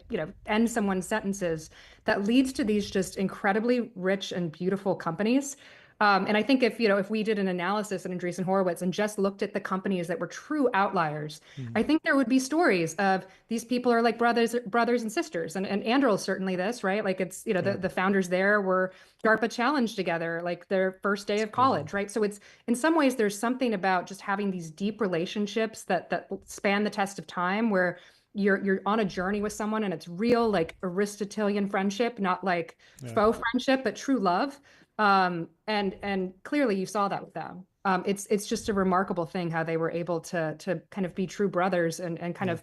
end someone's sentences, that leads to these just incredibly rich and beautiful companies. And I think if we did an analysis at Andreessen Horowitz and just looked at the companies that were true outliers, I think there would be stories of these people are like brothers and sisters. And Anduril certainly this, right? Like it's, the founders there were DARPA challenged together, like their first day of college, right? So it's, in some ways, there's something about just having these deep relationships that span the test of time, where you're on a journey with someone and it's real, like Aristotelian friendship, not like faux friendship, but true love. And clearly you saw that with them. It's just a remarkable thing how they were able to kind of be true brothers and kind of,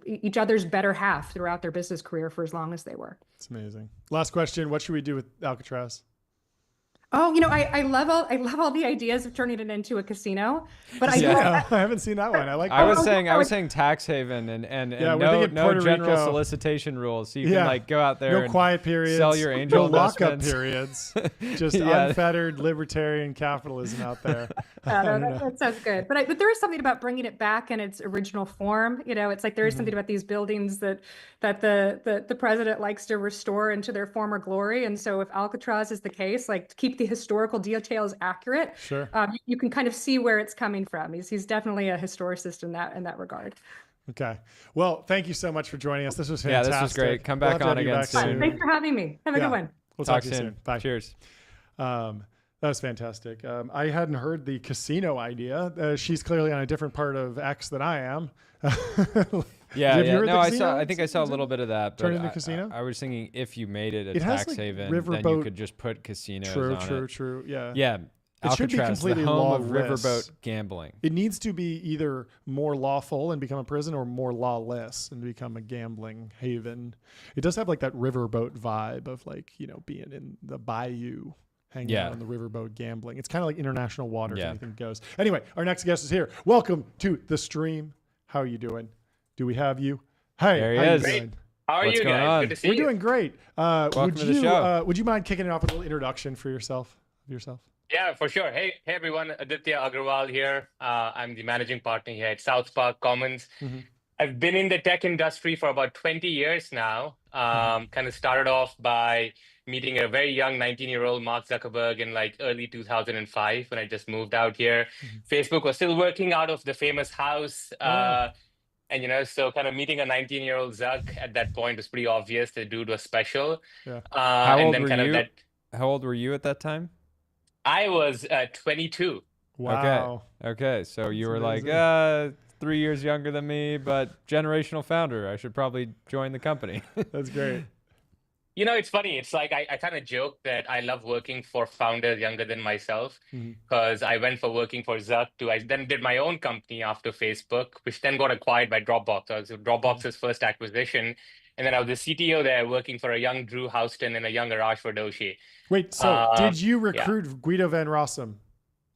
each other's better half throughout their business career for as long as they were. It's amazing. Last question. What should we do with Alcatraz? Oh, I love all the ideas of turning it into a casino, but I haven't seen that one. I was saying tax haven and no general solicitation rules. So you can like go out there, no quiet periods, sell your angel lockup periods, just unfettered libertarian capitalism out there. That sounds good. But there is something about bringing it back in its original form. It's like there is something about these buildings that the president likes to restore into their former glory. And so if Alcatraz is the case, like, to keep the historical details accurate, you can kind of see where it's coming from. He's definitely a historicist in that regard. Okay. Well, thank you so much for joining us. This was fantastic. Yeah, this was great. Come back on again soon. Thanks for having me. Have a good one. We'll talk to you soon. Bye. Cheers. That was fantastic. I hadn't heard the casino idea. She's clearly on a different part of X than I am. No, I think I saw a little bit of that. Turn into casino? I was thinking if you made it a tax haven, then you could just put casinos on it. True. Yeah. Yeah. It should be completely the home lawless. of riverboat gambling. It needs to be either more lawful and become a prison, or more lawless and become a gambling haven. It does have like that riverboat vibe of like, being in the bayou, hanging out on the riverboat gambling. It's kind of like international waters. Anything goes. Anyway, our next guest is here. Welcome to the stream. How are you doing? Do we have you? Hey, there he is. Great. How are you guys? Good to see you. We're doing great. Welcome to the show. Would you mind kicking it off with a little introduction for yourself? Yeah, for sure. Hey everyone. Aditya Agarwal here. I'm the managing partner here at South Park Commons. I've been in the tech industry for about 20 years now. Kind of started off by meeting a very young 19-year-old Mark Zuckerberg in like early 2005 when I just moved out here. Facebook was still working out of the famous house. And, so kind of meeting a 19-year-old Zuck at that point was pretty obvious. The dude was special. Yeah. How old were you at that time? I was 22. Wow. Okay. So That's you were amazing. like, 3 years younger than me, but generational founder. I should probably join the company. That's great. It's funny. It's like I kind of joke that I love working for founders younger than myself because I went for working for Zuck too. I then did my own company after Facebook, which then got acquired by Dropbox. I was Dropbox's first acquisition. And then I was the CTO there working for a young Drew Houston and a young Arash Verdoshi. Wait, so did you recruit Guido van Rossum?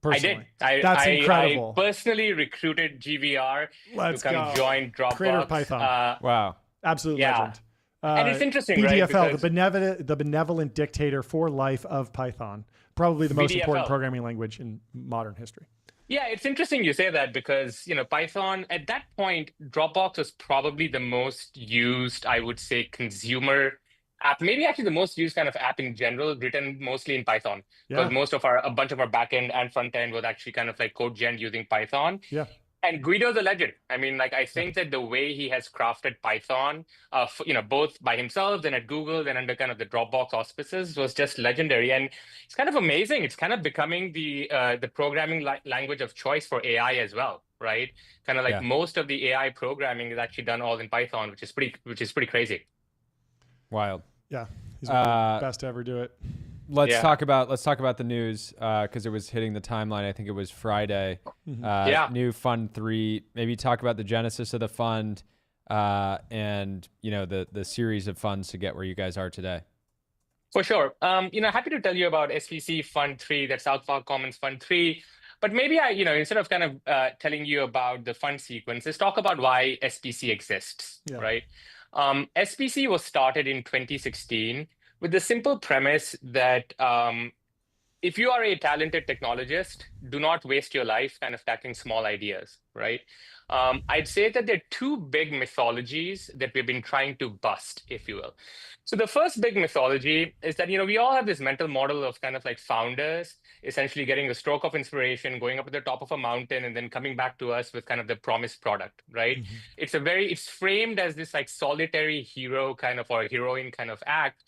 Personally? I did. That's incredible. I personally recruited GVR Let's to come go. join Dropbox. Creator of Python. Wow. Absolute legend. And it's interesting, BDFL, right? the benevolent dictator for life of Python. Probably the most important BDFL. programming language in modern history. Yeah, it's interesting you say that because, Python, at that point, Dropbox was probably the most used, I would say, consumer app, maybe actually the most used kind of app in general, written mostly in Python. Because a bunch of our backend and front end was actually kind of like code gen using Python. Yeah. And Guido's a legend. I mean, like, I think that the way he has crafted Python, both by himself, then at Google, then under kind of the Dropbox auspices, was just legendary. And it's kind of amazing. It's kind of becoming the programming language of choice for AI as well, right? Kind of like most of the AI programming is actually done all in Python, which is pretty crazy. Wild. Yeah, he's one of the best to ever do it. Let's talk about the news because it was hitting the timeline. I think it was Friday. New Fund 3. Maybe talk about the genesis of the fund and the series of funds to get where you guys are today. For sure. Happy to tell you about SPC Fund 3. That's South Park Commons Fund 3. But maybe instead of kind of telling you about the fund sequence, let's talk about why SPC exists, right? SPC was started in 2016 with the simple premise that if you are a talented technologist, do not waste your life kind of tackling small ideas, right? I'd say that there are two big mythologies that we've been trying to bust, if you will. So the first big mythology is that, we all have this mental model of kind of like founders essentially getting a stroke of inspiration, going up at the top of a mountain, and then coming back to us with kind of the promised product, right? It's framed as this like solitary hero kind of, or heroine kind of act.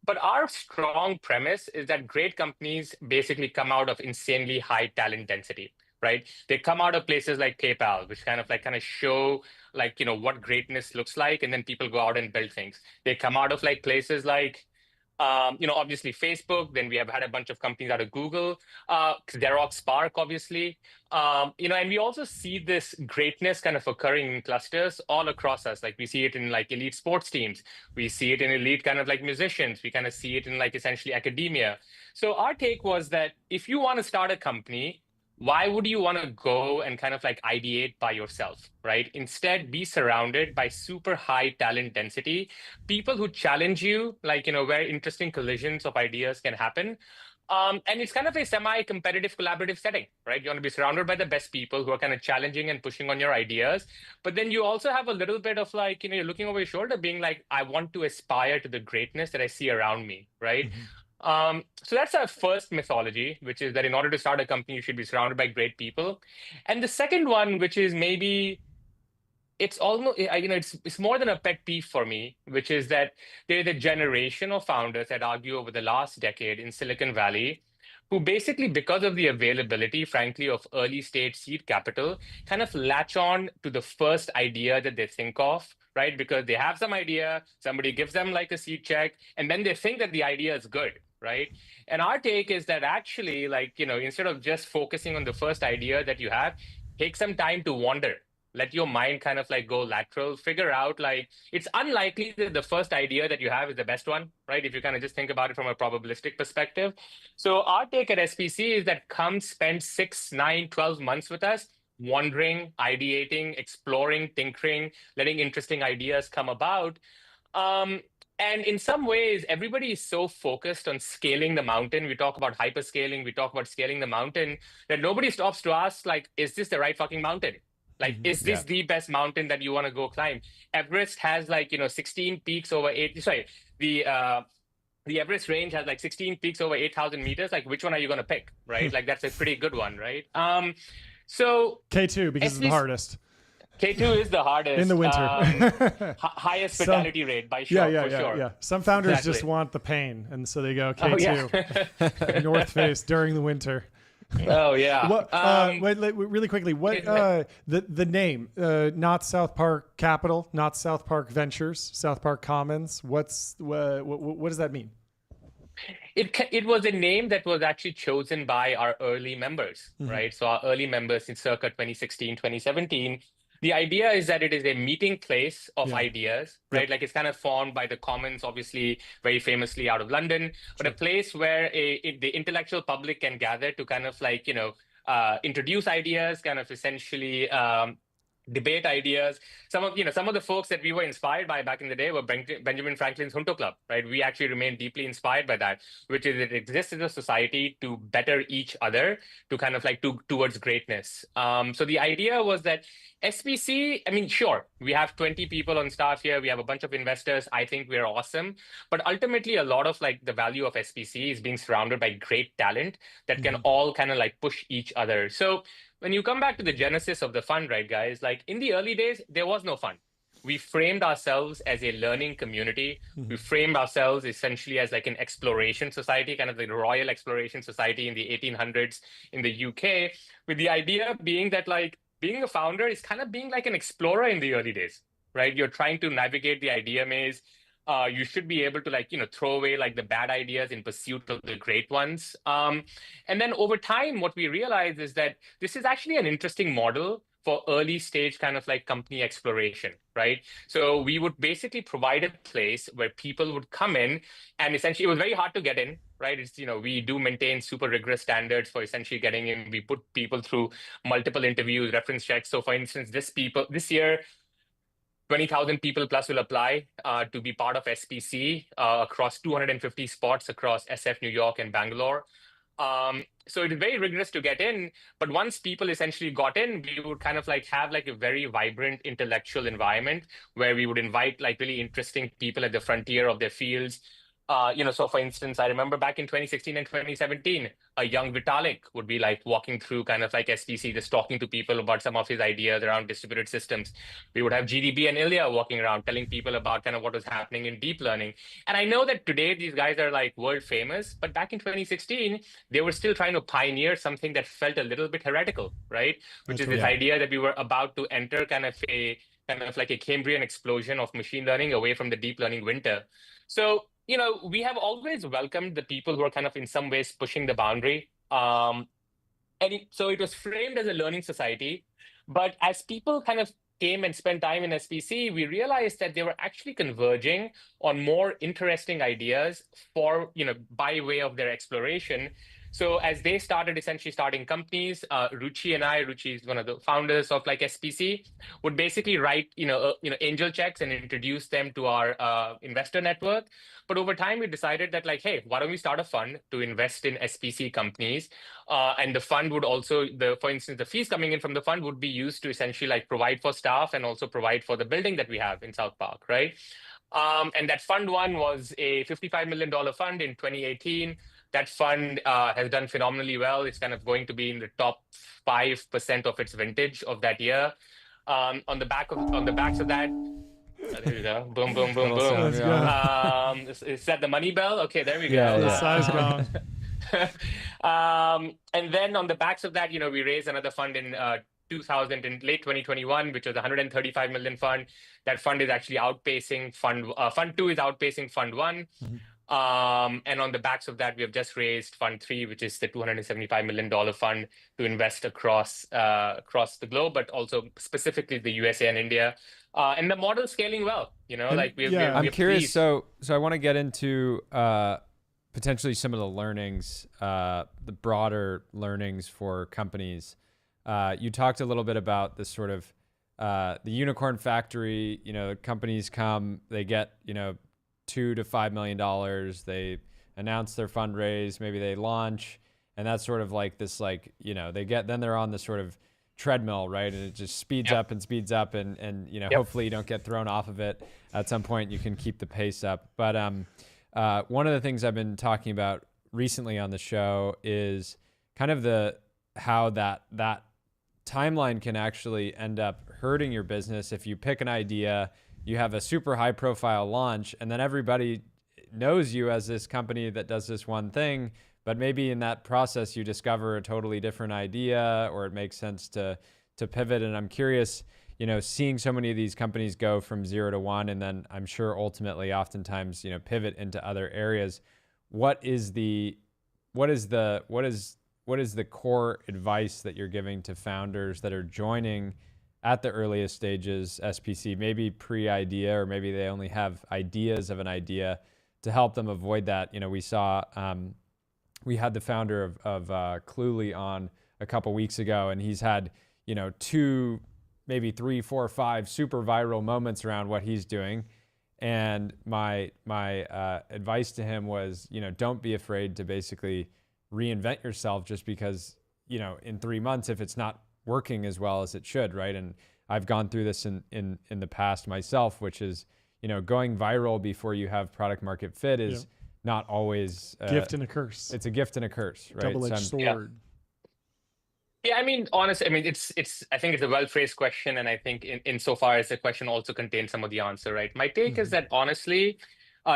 But our strong premise is that great companies basically come out of insanely high talent density, right? They come out of places like PayPal, which kind of show like, what greatness looks like, and then people go out and build things. They come out of like places like, obviously Facebook, then we have had a bunch of companies out of Google, Xerox Spark, obviously, and we also see this greatness kind of occurring in clusters all across us. Like we see it in like elite sports teams. We see it in elite kind of like musicians. We kind of see it in like essentially academia. So our take was that if you want to start a company, why would you want to go and kind of like ideate by yourself, right? Instead, be surrounded by super high talent density, people who challenge you, like, where interesting collisions of ideas can happen. And it's kind of a semi-competitive collaborative setting, right? You want to be surrounded by the best people who are kind of challenging and pushing on your ideas. But then you also have a little bit of like, you're looking over your shoulder being like, I want to aspire to the greatness that I see around me, right? So that's our first mythology, which is that in order to start a company, you should be surrounded by great people. And the second one, which is maybe it's almost, it's more than a pet peeve for me, which is that there's a generation of founders that argue over the last decade in Silicon Valley who basically, because of the availability, frankly, of early stage seed capital, kind of latch on to the first idea that they think of, right? Because they have some idea, somebody gives them like a seed check, and then they think that the idea is good, right? And our take is that actually, like, instead of just focusing on the first idea that you have, take some time to wander. Let your mind kind of like go lateral, figure out like, it's unlikely that the first idea that you have is the best one, right? If you kind of just think about it from a probabilistic perspective. So our take at SPC is that come spend 6, 9, 12 months with us, wandering, ideating, exploring, tinkering, letting interesting ideas come about. And in some ways, everybody is so focused on scaling the mountain. We talk about hyperscaling, we talk about scaling the mountain, that nobody stops to ask, like, is this the right fucking mountain? Like, is this Yeah. the best mountain that you want to go climb? Everest has like, 16 peaks over the Everest range has like 16 peaks over 8,000 meters. Like, which one are you going to pick, right? Like, that's a pretty good one, right? So K2 because it's the hardest. K2 is the hardest. In the winter. Highest fatality rate by Yeah, sure, for sure. yeah. Some founders Exactly. just want the pain, and so they go Oh, K2, yeah. North Face during the winter. Oh, yeah. What, wait, really quickly, what the name? Not South Park Capital, not South Park Ventures, South Park Commons. What does that mean? It was a name that was actually chosen by our early members, right? So our early members in circa 2016, 2017. The idea is that it is a meeting place of ideas, right? Like, it's kind of formed by the Commons, obviously very famously out of London, but a place where the intellectual public can gather to kind of like, introduce ideas, kind of essentially debate ideas. Some of the folks that we were inspired by back in the day were Benjamin Franklin's Junto Club, right? We actually remain deeply inspired by that, which is it exists as a society to better each other, to kind of like towards greatness. So the idea was that SPC, I mean, sure, we have 20 people on staff here. We have a bunch of investors. I think we're awesome. But ultimately, a lot of like the value of SPC is being surrounded by great talent that can all kind of like push each other. So when you come back to the genesis of the fund, right, guys, like in the early days, there was no fund. We framed ourselves as a learning community. We framed ourselves essentially as like an exploration society, kind of the Royal Exploration Society in the 1800s in the UK, with the idea being that like being a founder is kind of being like an explorer in the early days, right? You're trying to navigate the idea maze. You should be able to like, throw away like the bad ideas in pursuit of the great ones. And then over time, what we realize is that this is actually an interesting model for early stage kind of like company exploration, right? So we would basically provide a place where people would come in, and essentially it was very hard to get in, right? It's, we do maintain super rigorous standards for essentially getting in. We put people through multiple interviews, reference checks. So for instance, this year, 20,000 people plus will apply to be part of SPC across 250 spots across SF, New York, and Bangalore. So it is very rigorous to get in, but once people essentially got in, we would kind of like have like a very vibrant intellectual environment where we would invite like really interesting people at the frontier of their fields. So for instance, I remember back in 2016 and 2017, a young Vitalik would be like walking through kind of like SPC, just talking to people about some of his ideas around distributed systems. We would have GDB and Ilya walking around telling people about kind of what was happening in deep learning. And I know that today these guys are like world famous, but back in 2016, they were still trying to pioneer something that felt a little bit heretical, right? Which is this idea that we were about to enter kind of like a Cambrian explosion of machine learning away from the deep learning winter. So, we have always welcomed the people who are kind of in some ways pushing the boundary. So it was framed as a learning society. But as people kind of came and spent time in SPC, we realized that they were actually converging on more interesting ideas for, by way of their exploration. So as they started essentially starting companies, Ruchi is one of the founders of like SPC, would basically write, angel checks and introduce them to our investor network. But over time, we decided that like, hey, why don't we start a fund to invest in SPC companies? And the fund would also, for instance, the fees coming in from the fund would be used to essentially like provide for staff and also provide for the building that we have in South Park, right? And that fund one was a $55 million fund in 2018. That fund has done phenomenally well. It's kind of going to be in the top 5% of its vintage of that year. On the backs of that, there you go. Boom, boom, boom, boom. Is that the money bell? Okay, there we go. The size gong. And then on the backs of that, we raised another fund in late 2021, which was a 135 million fund. That fund is actually outpacing fund 2 is outpacing fund 1. And on the backs of that, we have just raised fund 3, which is the $275 million fund to invest across the globe, but also specifically the USA and India. And the model is scaling well, I'm curious. So I want to get into potentially some of the learnings, the broader learnings for companies. You talked a little bit about this sort of the unicorn factory. Companies come, they get $2 to $5 million. They announce their fundraise, maybe they launch, and that's sort of like this, like, then they're on this sort of treadmill, right? And it just speeds up and speeds up, and you know, hopefully you don't get thrown off of it. At some point, you can keep the pace up. But one of the things I've been talking about recently on the show is kind of how that timeline can actually end up hurting your business. If you pick an idea, you have a super high profile launch, and then everybody knows you as this company that does this one thing, but maybe in that process you discover a totally different idea, or it makes sense to pivot. And I'm curious, you know, seeing so many of these companies go from 0 to 1, and then I'm sure ultimately oftentimes, you know, pivot into other areas. What is the core advice that you're giving to founders that are joining at the earliest stages, SPC, maybe pre-idea, or maybe they only have ideas of an idea, to help them avoid that? You know, we saw, we had the founder of Cluely on a couple weeks ago, and he's had, you know, 2, maybe 3, 4, 5 super viral moments around what he's doing. And my advice to him was, you know, don't be afraid to basically reinvent yourself just because, you know, in 3 months, if it's not working as well as it should, right? And I've gone through this in the past myself, which is, you know, going viral before you have product market fit is not always gift and a curse. It's a gift and a curse, right? Double-edged sword. Yeah, I mean, honestly, I mean, I think it's a well-phrased question, and I think insofar as the question also contains some of the answer, right? My take is that honestly,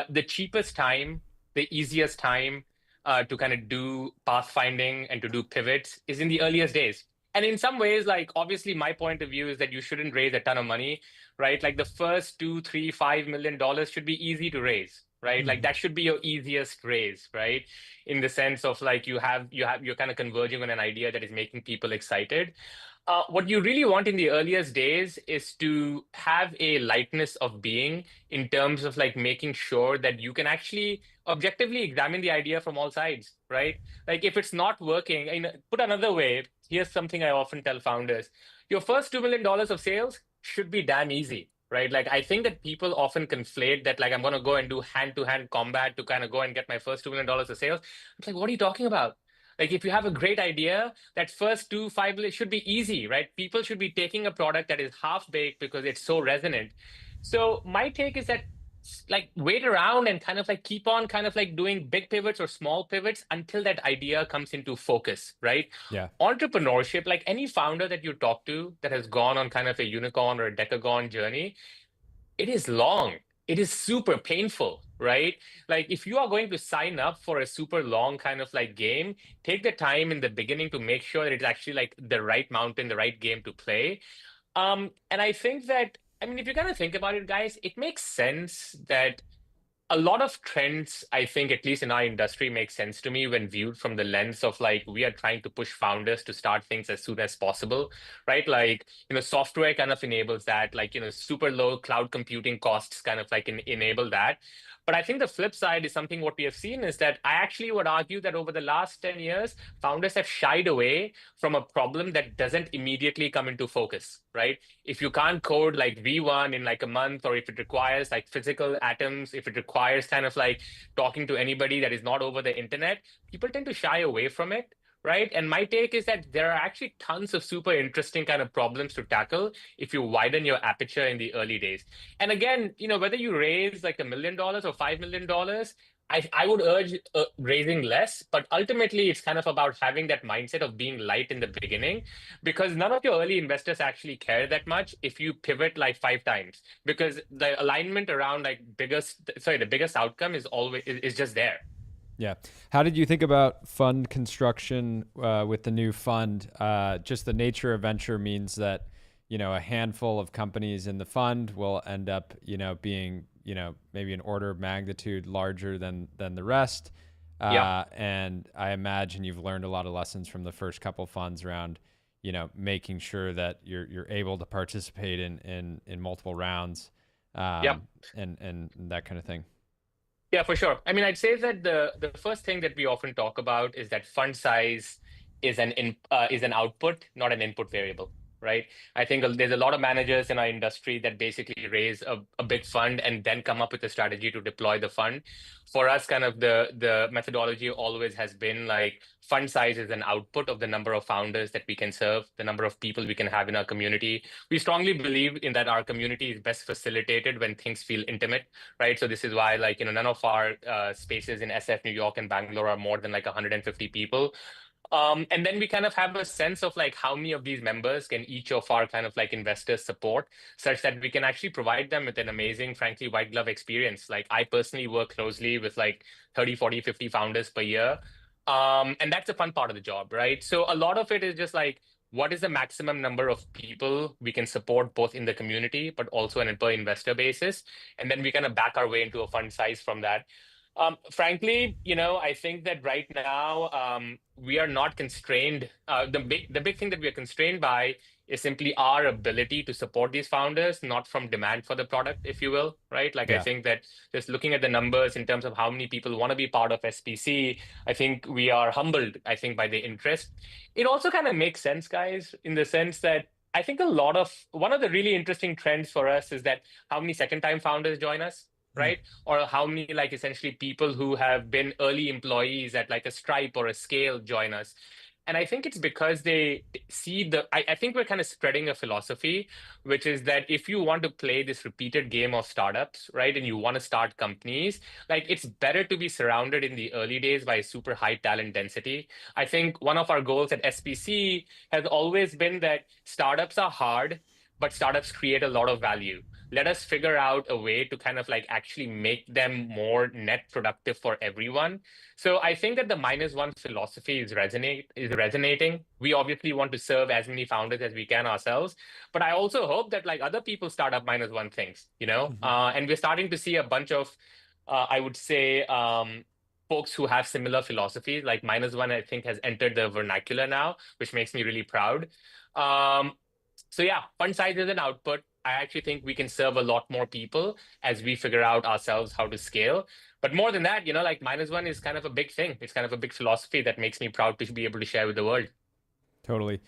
the cheapest time, the easiest time to kind of do pathfinding and to do pivots is in the earliest days. And in some ways, like, obviously my point of view is that you shouldn't raise a ton of money, right? Like the first $2, $3, $5 million should be easy to raise, right? Like that should be your easiest raise, right? In the sense of like you're kind of converging on an idea that is making people excited. What you really want in the earliest days is to have a lightness of being in terms of like making sure that you can actually objectively examine the idea from all sides, right? Like if it's not working, put another way, here's something I often tell founders: your first $2 million of sales should be damn easy, right? Like I think that people often conflate that, like I'm going to go and do hand-to-hand combat to kind of go and get my first $2 million of sales. It's like, what are you talking about? Like if you have a great idea, that first 2-5 million should be easy, right? People should be taking a product that is half-baked because it's so resonant. So my take is that like wait around and kind of like keep on kind of like doing big pivots or small pivots until that idea comes into focus, right? Yeah. Entrepreneurship, like any founder that you talk to that has gone on kind of a unicorn or a decagon journey, it is long. It is super painful, right? Like if you are going to sign up for a super long kind of like game, take the time in the beginning to make sure that it's actually like the right mountain, the right game to play. And I think that, I mean, if you're going to think about it, guys, it makes sense that a lot of trends, I think, at least in our industry, make sense to me when viewed from the lens of like, we are trying to push founders to start things as soon as possible, right? Like, you know, software kind of enables that, like, you know, super low cloud computing costs kind of like enable that. But I think the flip side is something what we have seen is that I actually would argue that over the last 10 years, founders have shied away from a problem that doesn't immediately come into focus, right? If you can't code like V1 in like a month, or if it requires like physical atoms, if it requires kind of like talking to anybody that is not over the internet, people tend to shy away from it. Right. And my take is that there are actually tons of super interesting kind of problems to tackle if you widen your aperture in the early days. And again, you know, whether you raise like $1 million or $5 million, I would urge raising less, but ultimately it's kind of about having that mindset of being light in the beginning, because none of your early investors actually care that much if you pivot like 5 times, because the alignment around like the biggest outcome is always is just there. Yeah. How did you think about fund construction with the new fund? Just the nature of venture means that, you know, a handful of companies in the fund will end up, you know, being, you know, maybe an order of magnitude larger than the rest. And I imagine you've learned a lot of lessons from the first couple funds around, you know, making sure that you're able to participate in multiple rounds, and that kind of thing. Yeah, for sure. I mean, I'd say that the first thing that we often talk about is that fund size is an output, not an input variable, right? I think there's a lot of managers in our industry that basically raise a big fund and then come up with a strategy to deploy the fund. For us, kind of the methodology always has been like fund size is an output of the number of founders that we can serve, the number of people we can have in our community. We strongly believe in that our community is best facilitated when things feel intimate, right? So this is why, like, none of our spaces in SF, New York, and Bangalore are more than like 150 people. And then we kind of have a sense of like how many of these members can each of our kind of like investors support, such that we can actually provide them with an amazing, frankly, white glove experience. Like I personally work closely with like 30, 40, 50 founders per year. And that's the fun part of the job, right? So a lot of it is just like, what is the maximum number of people we can support both in the community, but also on a per investor basis? And then we kind of back our way into a fund size from that. Frankly, I think that right now we are not constrained. The big thing that we are constrained by is simply our ability to support these founders, not from demand for the product, if you will, right? Like, I think that just looking at the numbers in terms of how many people want to be part of SPC, I think we are humbled, I think, by the interest. It also kind of makes sense, guys, in the sense that I think one of the really interesting trends for us is that how many second-time founders join us, right? Or how many like essentially people who have been early employees at like a Stripe or a Scale join us. And I think it's because they see I think we're kind of spreading a philosophy, which is that if you want to play this repeated game of startups, right, and you want to start companies, like it's better to be surrounded in the early days by super high talent density. I think one of our goals at SPC has always been that startups are hard, but startups create a lot of value. Let us figure out a way to kind of like actually make them more net productive for everyone. So I think that the -1 philosophy is resonating. We obviously want to serve as many founders as we can ourselves, but I also hope that like other people start up -1 things, and we're starting to see a bunch of, I would say, folks who have similar philosophies. Like -1, I think, has entered the vernacular now, which makes me really proud. So yeah, fund size is an output. I actually think we can serve a lot more people as we figure out ourselves how to scale. But more than that, like -1 is kind of a big thing. It's kind of a big philosophy that makes me proud to be able to share with the world. Totally.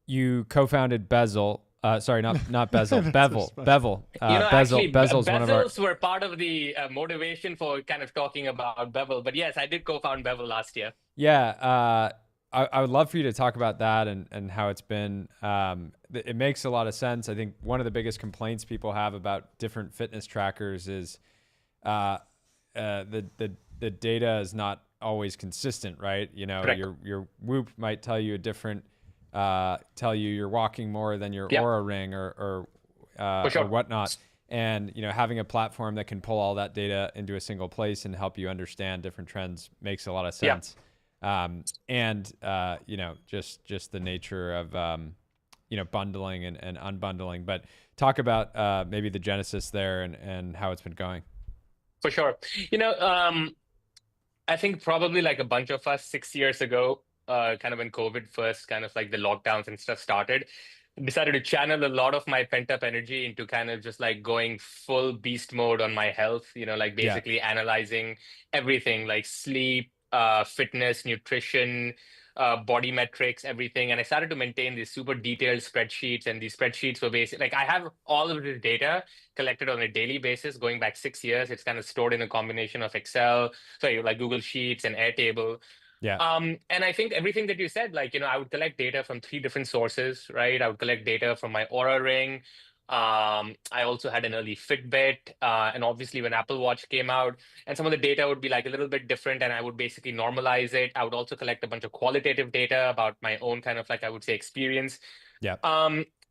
You co-founded Bezel. Sorry, not Bezel. Bevel. Bevel. Bezels one of our... were part of the motivation for kind of talking about Bevel. But yes, I did co-found Bevel last year. Yeah. I would love for you to talk about that and how it's been. It makes a lot of sense. I think one of the biggest complaints people have about different fitness trackers is the data is not always consistent, right? Your Whoop might tell you a different, tell you you're walking more than your Oura Ring or whatnot. And having a platform that can pull all that data into a single place and help you understand different trends makes a lot of sense. Just the nature of bundling and unbundling. But talk about maybe the genesis there and how it's been going. For sure. I think probably like a bunch of us 6 years ago, kind of when COVID first, kind of like the lockdowns and stuff started, decided to channel a lot of my pent up energy into kind of just like going full beast mode on my health, like basically analyzing everything like sleep, fitness, nutrition, body metrics, everything. And I started to maintain these super detailed spreadsheets, and these spreadsheets were basically like I have all of this data collected on a daily basis going back 6 years. It's kind of stored in a combination of like Google Sheets and Airtable. And I think everything that you said, like, I would collect data from 3 different sources, right? I would collect data from my Oura Ring. I also had an early Fitbit, and obviously when Apple Watch came out, and some of the data would be like a little bit different, and I would basically normalize it. I would also collect a bunch of qualitative data about my own kind of like, I would say, experience.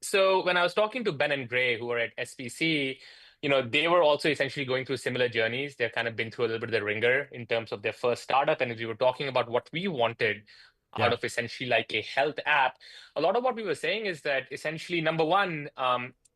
So when I was talking to Ben and Gray, who were at SPC, they were also essentially going through similar journeys. They've kind of been through a little bit of the ringer in terms of their first startup. And as we were talking about what we wanted out of essentially like a health app, a lot of what we were saying is that essentially, number one,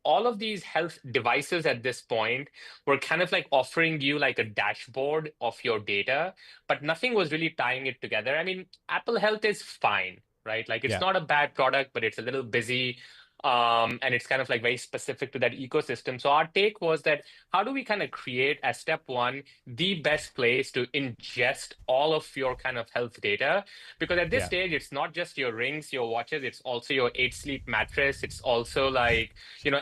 all of these health devices at this point were kind of like offering you like a dashboard of your data, but nothing was really tying it together. I mean, Apple Health is fine, right? Like it's not a bad product, but it's a little busy. And it's kind of like very specific to that ecosystem. So our take was that how do we kind of create, as step one, the best place to ingest all of your kind of health data? Because at this stage, it's not just your rings, your watches, it's also your 8-sleep mattress. It's also like,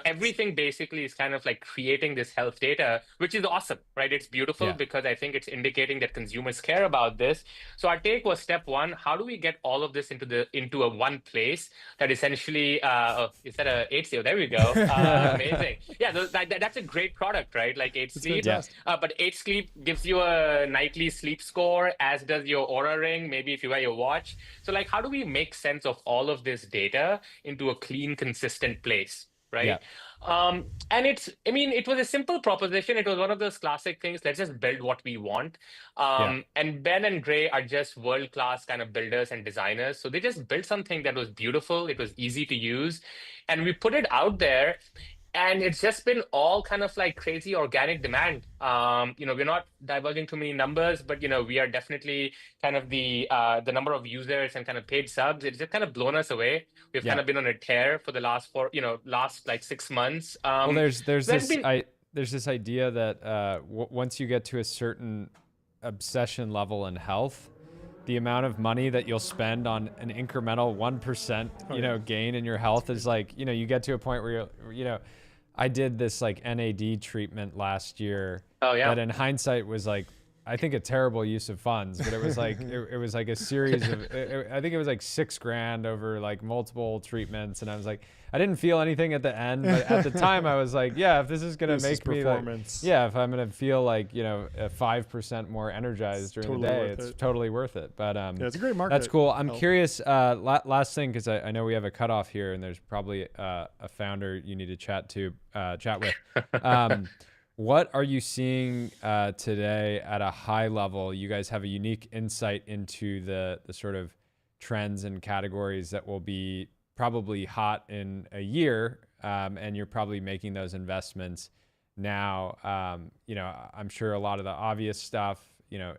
everything basically is kind of like creating this health data, which is awesome, right? It's beautiful because I think it's indicating that consumers care about this. So our take was step one, how do we get all of this into a one place that essentially, is that a 8 sleep? There we go. Amazing. Yeah, that's a great product, right? Like 8 sleep. But 8 sleep gives you a nightly sleep score, as does your Aura ring, maybe if you wear your watch. So like, how do we make sense of all of this data into a clean, consistent place? Right. And it was a simple proposition. It was one of those classic things. Let's just build what we want. And Ben and Gray are just world-class kind of builders and designers. So they just built something that was beautiful. It was easy to use. And we put it out there. And it's just been all kind of like crazy organic demand. We're not divulging too many numbers, but we are definitely kind of the number of users and kind of paid subs. It's just kind of blown us away. We've kind of been on a tear for the last like 6 months. Well, there's this idea that once you get to a certain obsession level in health, the amount of money that you'll spend on an incremental 1%, gain in your health is like, you get to a point where I did this like NAD treatment last year. That in hindsight was like, I think a terrible use of funds, but it was like, it was like a series of, I think it was like $6,000 over like multiple treatments. And I was like, I didn't feel anything at the end, but at the time I was like, if this is going to make me performance. if I'm going to feel like, 5% more energized during the day, it's totally worth it. But it's a great market. That's cool. I'm curious, last thing, because I know we have a cutoff here and there's probably a founder you need to chat with. What are you seeing today at a high level? You guys have a unique insight into the sort of trends and categories that will be probably hot in a year, and you're probably making those investments now. I'm sure a lot of the obvious stuff,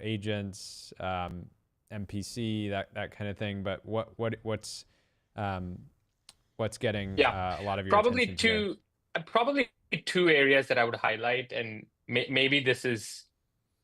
agents, MPC, that kind of thing. But what's getting a lot of your attention today? Probably two areas that I would highlight, and maybe this is,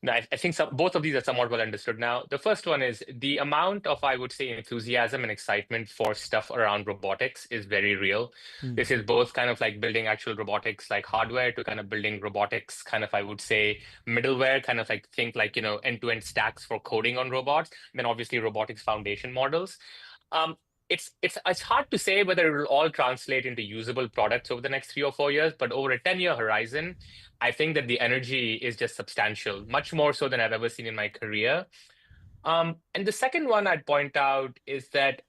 I think both of these are somewhat well understood now. The first one is the amount of, I would say, enthusiasm and excitement for stuff around robotics is very real. This is both kind of like building actual robotics like hardware to kind of building robotics kind of, I would say, middleware, kind of like think like, end-to-end stacks for coding on robots, and then obviously robotics foundation models. It's hard to say whether it will all translate into usable products over the next 3 or 4 years, but over a 10-year horizon, I think that the energy is just substantial, much more so than I've ever seen in my career. And the second one I'd point out is that,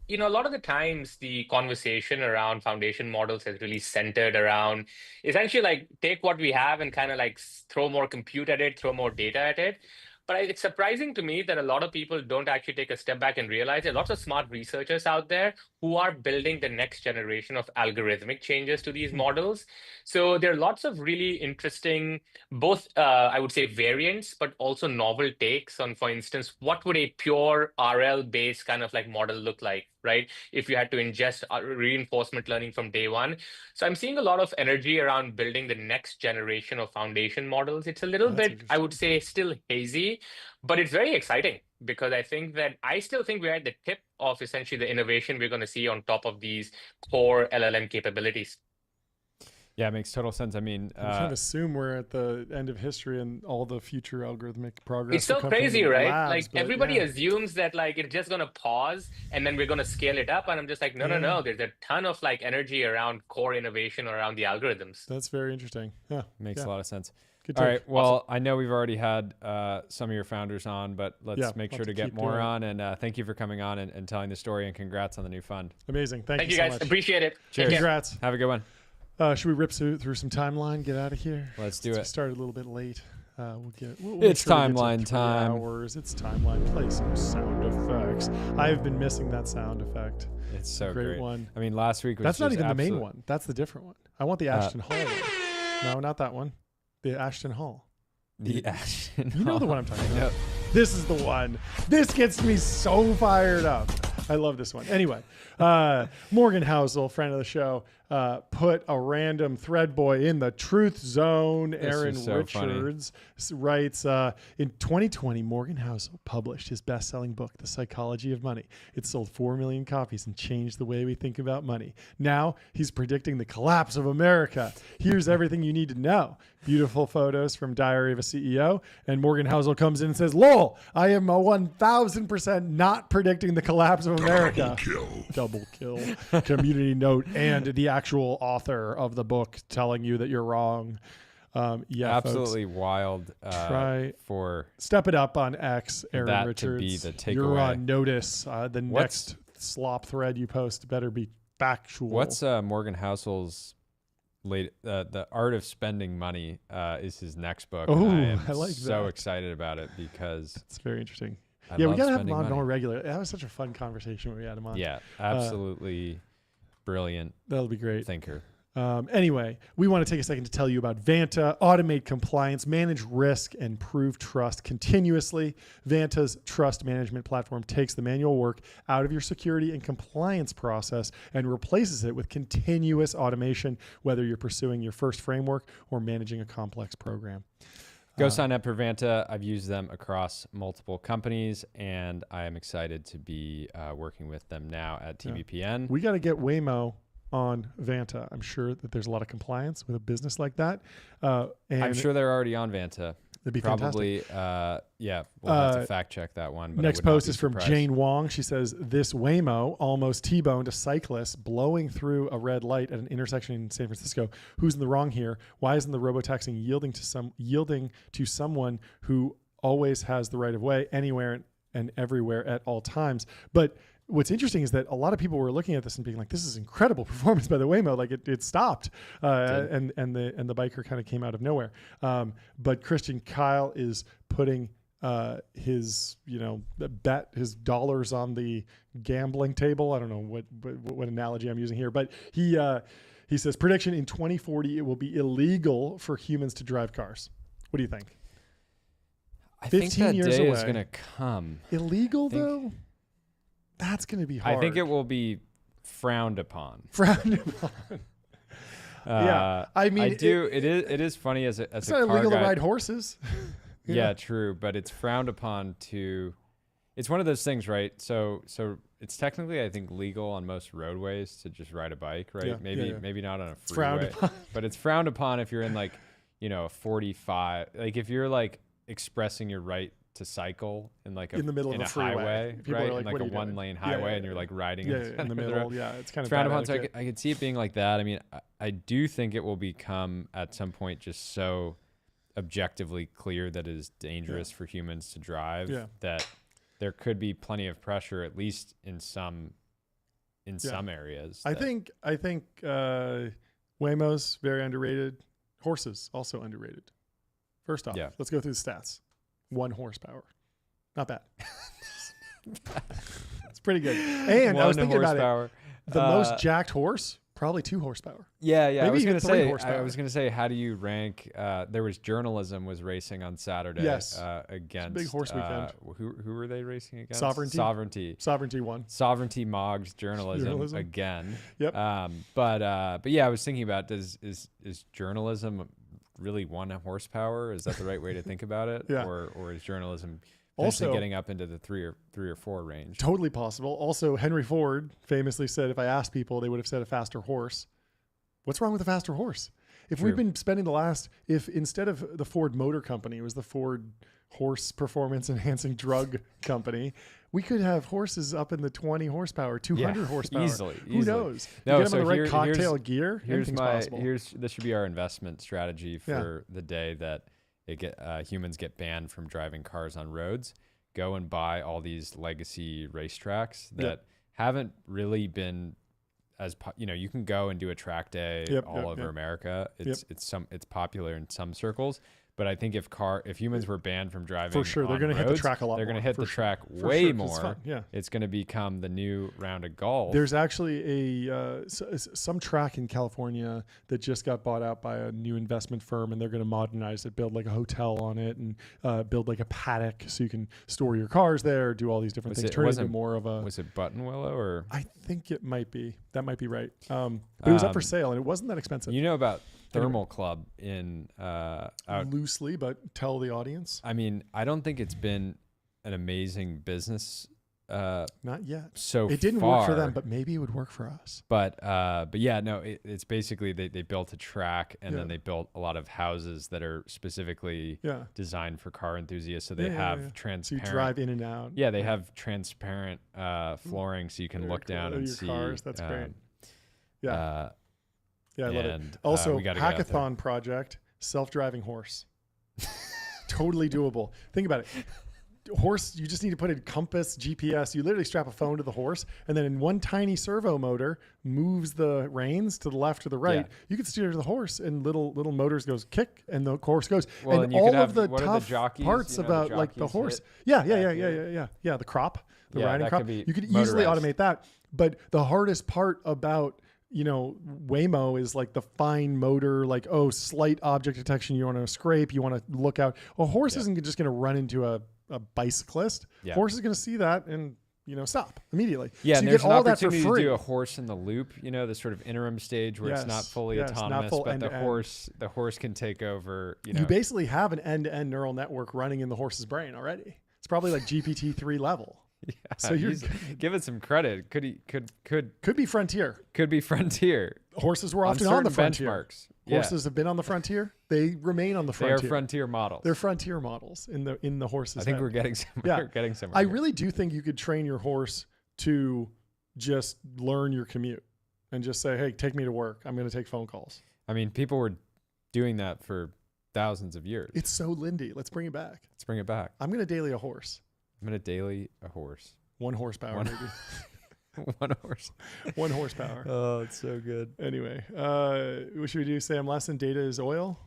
a lot of the times the conversation around foundation models has really centered around essentially like take what we have and kind of like throw more compute at it, throw more data at it. But it's surprising to me that a lot of people don't actually take a step back and realize there are lots of smart researchers out there who are building the next generation of algorithmic changes to these models. So there are lots of really interesting, both, I would say, variants, but also novel takes on, for instance, what would a pure RL-based kind of like model look like, right? If you had to ingest reinforcement learning from day one. So I'm seeing a lot of energy around building the next generation of foundation models. It's a little bit, I would say, still hazy, but it's very exciting because I still think we're at the tip of essentially the innovation we're going to see on top of these core LLM capabilities. Yeah, it makes total sense. I mean, I kind of assume we're at the end of history and all the future algorithmic progress. It's so crazy, right? Labs, like everybody assumes that like it's just going to pause and then we're going to scale it up. And I'm just like, no. There's a ton of like energy around core innovation around the algorithms. That's very interesting. Yeah. Makes a lot of sense. Good all right. Well, awesome. I know we've already had some of your founders on, but let's make sure to get more on. And thank you for coming on and telling the story, and congrats on the new fund. Amazing. Thank you so guys. much. Appreciate it. Cheers. Congrats. Have a good one. Should we rip through some timeline? Get out of here. Let's do it. We started a little bit late. It's timeline time. It's timeline. Play some sound effects. I've been missing that sound effect. It's so great. One. I mean, last week was That's not even the main absolute... one. That's the different one. I want the Ashton Hall one. No, not that one. The Ashton Hall. The Ashton You know the one I'm talking about. Yep. This is the one. This gets me so fired up. I love this one. Anyway, Morgan Housel, friend of the show, put a random thread boy in the truth zone. Aaron so Richards writes, in 2020, Morgan Housel published his best-selling book, The Psychology of Money. It sold 4 million copies and changed the way we think about money. Now he's predicting the collapse of America. Here's everything you need to know. Beautiful photos from Diary of a CEO. And Morgan Housel comes in and says, lol, I am 1,000% not predicting the collapse of America. Double kill. Community note and the actual author of the book telling you that you're wrong. Yeah, absolutely folks, wild. Try for step it up on X, Aaron that Richards. to be the takeaway. You're on notice. The next slop thread you post better be factual. What's Morgan Housel's The Art of Spending Money is his next book. Oh, I like so that. excited about it because it's very interesting. I Yeah, we love gotta have him spending on money. more regular. That was such a fun conversation when we had him on. Yeah, absolutely brilliant That'll be great. thinker. Anyway, we want to take a second to tell you about Vanta. Automate compliance, manage risk, and prove trust continuously. Vanta's trust management platform takes the manual work out of your security and compliance process and replaces it with continuous automation, whether you're pursuing your first framework or managing a complex program. Go sign up for Vanta. I've used them across multiple companies, and I am excited to be working with them now at TBPN. We got to get Waymo on Vanta. I'm sure that there's a lot of compliance with a business like that. And I'm sure they're already on Vanta. It'd be probably, yeah, we'll have to fact check that one. But next post is from Jane Wong. She says, this Waymo almost T-boned a cyclist blowing through a red light at an intersection in San Francisco. Who's in the wrong here? Why isn't the robotaxi yielding to someone who always has the right of way anywhere and everywhere at all times? But what's interesting is that a lot of people were looking at this and being like, this is incredible performance by the Waymo. Like it stopped and the biker kind of came out of nowhere. But Christian Kyle is putting his dollars on the gambling table. I don't know what analogy I'm using here, but he says prediction in 2040, it will be illegal for humans to drive cars. What do you think? I think that years day away. is going to come. Illegal though? That's going to be hard. I think it will be frowned upon. Frowned upon. Yeah, I mean, it is funny as a it's car not illegal guy. to ride horses. Yeah, true, but it's frowned upon to. It's one of those things, right? So it's technically, I think, legal on most roadways to just ride a bike, right? Yeah, maybe not on a It's frowned freeway, upon. but it's frowned upon if you're in like, a 45, like if you're like expressing your right to cycle in like in the middle of a a freeway. highway, People right? are like, in like what a are you doing? one-lane highway, and you're like riding in the middle. Yeah, it's kind of frowned bad upon. So etiquette. I could see it being like that. I mean, I do think it will become at some point just so objectively clear that it is dangerous for humans to drive that there could be plenty of pressure, at least in some areas. I think Waymo's very underrated. Horses also underrated. First off, let's go through the stats. 1 horsepower. Not bad. It's pretty good. And I was thinking about it. The most jacked horse, probably 2 horsepower. Yeah. Maybe I was even gonna 3 say. horsepower. I was gonna say, how do you rank? There was Journalism was racing on Saturday. Yes. Against big horse weekend. Who were they racing against? Sovereignty won. Sovereignty Moggs Journalism again. Yep. But yeah, I was thinking about is journalism really 1 horsepower? Is that the right way to think about it? Yeah. Or is journalism also getting up into the 3 or 4 range? Totally possible. Also, Henry Ford famously said, if I asked people, they would have said a faster horse. What's wrong with a faster horse? If we've been spending if instead of the Ford Motor Company, it was the Ford Horse Performance Enhancing Drug Company, we could have horses up in the 20 horsepower, 200 horsepower. Easily. Who knows? No, you get them so on the right cocktail gear. Here's possible. This should be our investment strategy for the day that humans get banned from driving cars on roads. Go and buy all these legacy racetracks that haven't really been as you can go and do a track day all over America. It's popular in some circles, But I think if humans were banned from driving, for sure, they're going to hit the track a lot. They're going to more, hit the sure. track For way sure, 'cause more. It's fun. Yeah, it's going to become the new round of golf. There's actually some track in California that just got bought out by a new investment firm, and they're going to modernize it, build like a hotel on it, and build like a paddock so you can store your cars there, do all these different things. Turn it into more of a. Was it Buttonwillow or? I think it might be. That might be right. But it was up for sale, and it wasn't that expensive. You know about Thermal Club in loosely, but tell the audience. I mean, I don't think it's been an amazing business. Not yet. So it didn't far, work for them, but maybe it would work for us. But yeah, no, it's basically they built a track and then they built a lot of houses that are specifically designed for car enthusiasts. So they have transparent. So you drive in and out. Yeah, they have transparent flooring, so you can look down and see cars. That's great. Yeah. Yeah, I love it. And, Also, we gotta hackathon project, self-driving horse. Totally doable. Think about it. Horse, you just need to put in compass, GPS. You literally strap a phone to the horse, and then in one tiny servo motor moves the reins to the left or the right. You can steer the horse, and little motors goes kick, and the horse goes. Well, and all of the what tough parts about like the horse. Yeah. The crop, the riding crop. You could easily automate that. But the hardest part about Waymo is like the fine motor, like, slight object detection. You want to scrape, you want to look out. A horse isn't just going to run into a bicyclist. Horse is going to see that and, stop immediately. Yeah. So and you there's get all an opportunity that for free. to do a horse in the loop, the sort of interim stage where it's not fully autonomous, not full but end-to-end. the horse can take over, You basically have an end-to-end neural network running in the horse's brain already. It's probably like GPT-3 level. Yeah, so you're give it some credit. Could be frontier. Could be frontier. Horses were often on the frontier. Benchmarks. Horses have been on the frontier. They remain on the frontier. They are frontier models. They're frontier models in the horse's. I think head. we're getting somewhere. We're getting somewhere. I really do think you could train your horse to just learn your commute and just say, "Hey, take me to work. I'm going to take phone calls." I mean, people were doing that for thousands of years. It's so Lindy. Let's bring it back. Let's bring it back. I'm going to daily a horse. I'm going to daily a horse. 1 horsepower, maybe. 1 horse. 1 horsepower. Oh, it's so good. Anyway, what should we do? Sam Lesson, data is oil.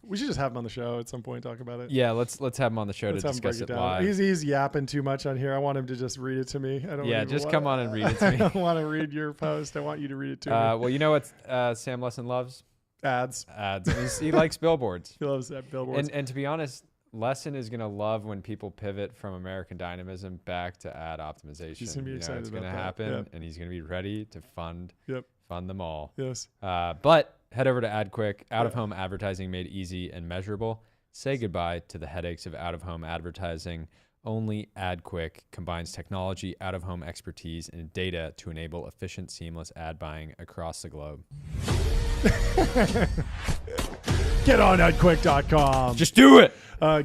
We should just have him on the show at some point, talk about it. Yeah, let's have him on the show to discuss it live. He's yapping too much on here. I want him to just read it to me. I don't. Yeah, just come on and read it to me. I don't want to read your post. I want you to read it to me. Well, you know what Sam Lesson loves? Ads. He likes billboards. He loves billboards. And to be honest, Lesson is going to love when people pivot from American dynamism back to ad optimization. He's going to be excited it's about going to happen, and he's going to be ready to fund them all. Yes. But head over to AdQuick. Out-of-home advertising made easy and measurable. Say goodbye to the headaches of out-of-home advertising. Only AdQuick combines technology, out-of-home expertise, and data to enable efficient, seamless ad buying across the globe. Get on adquick.com. Just do it.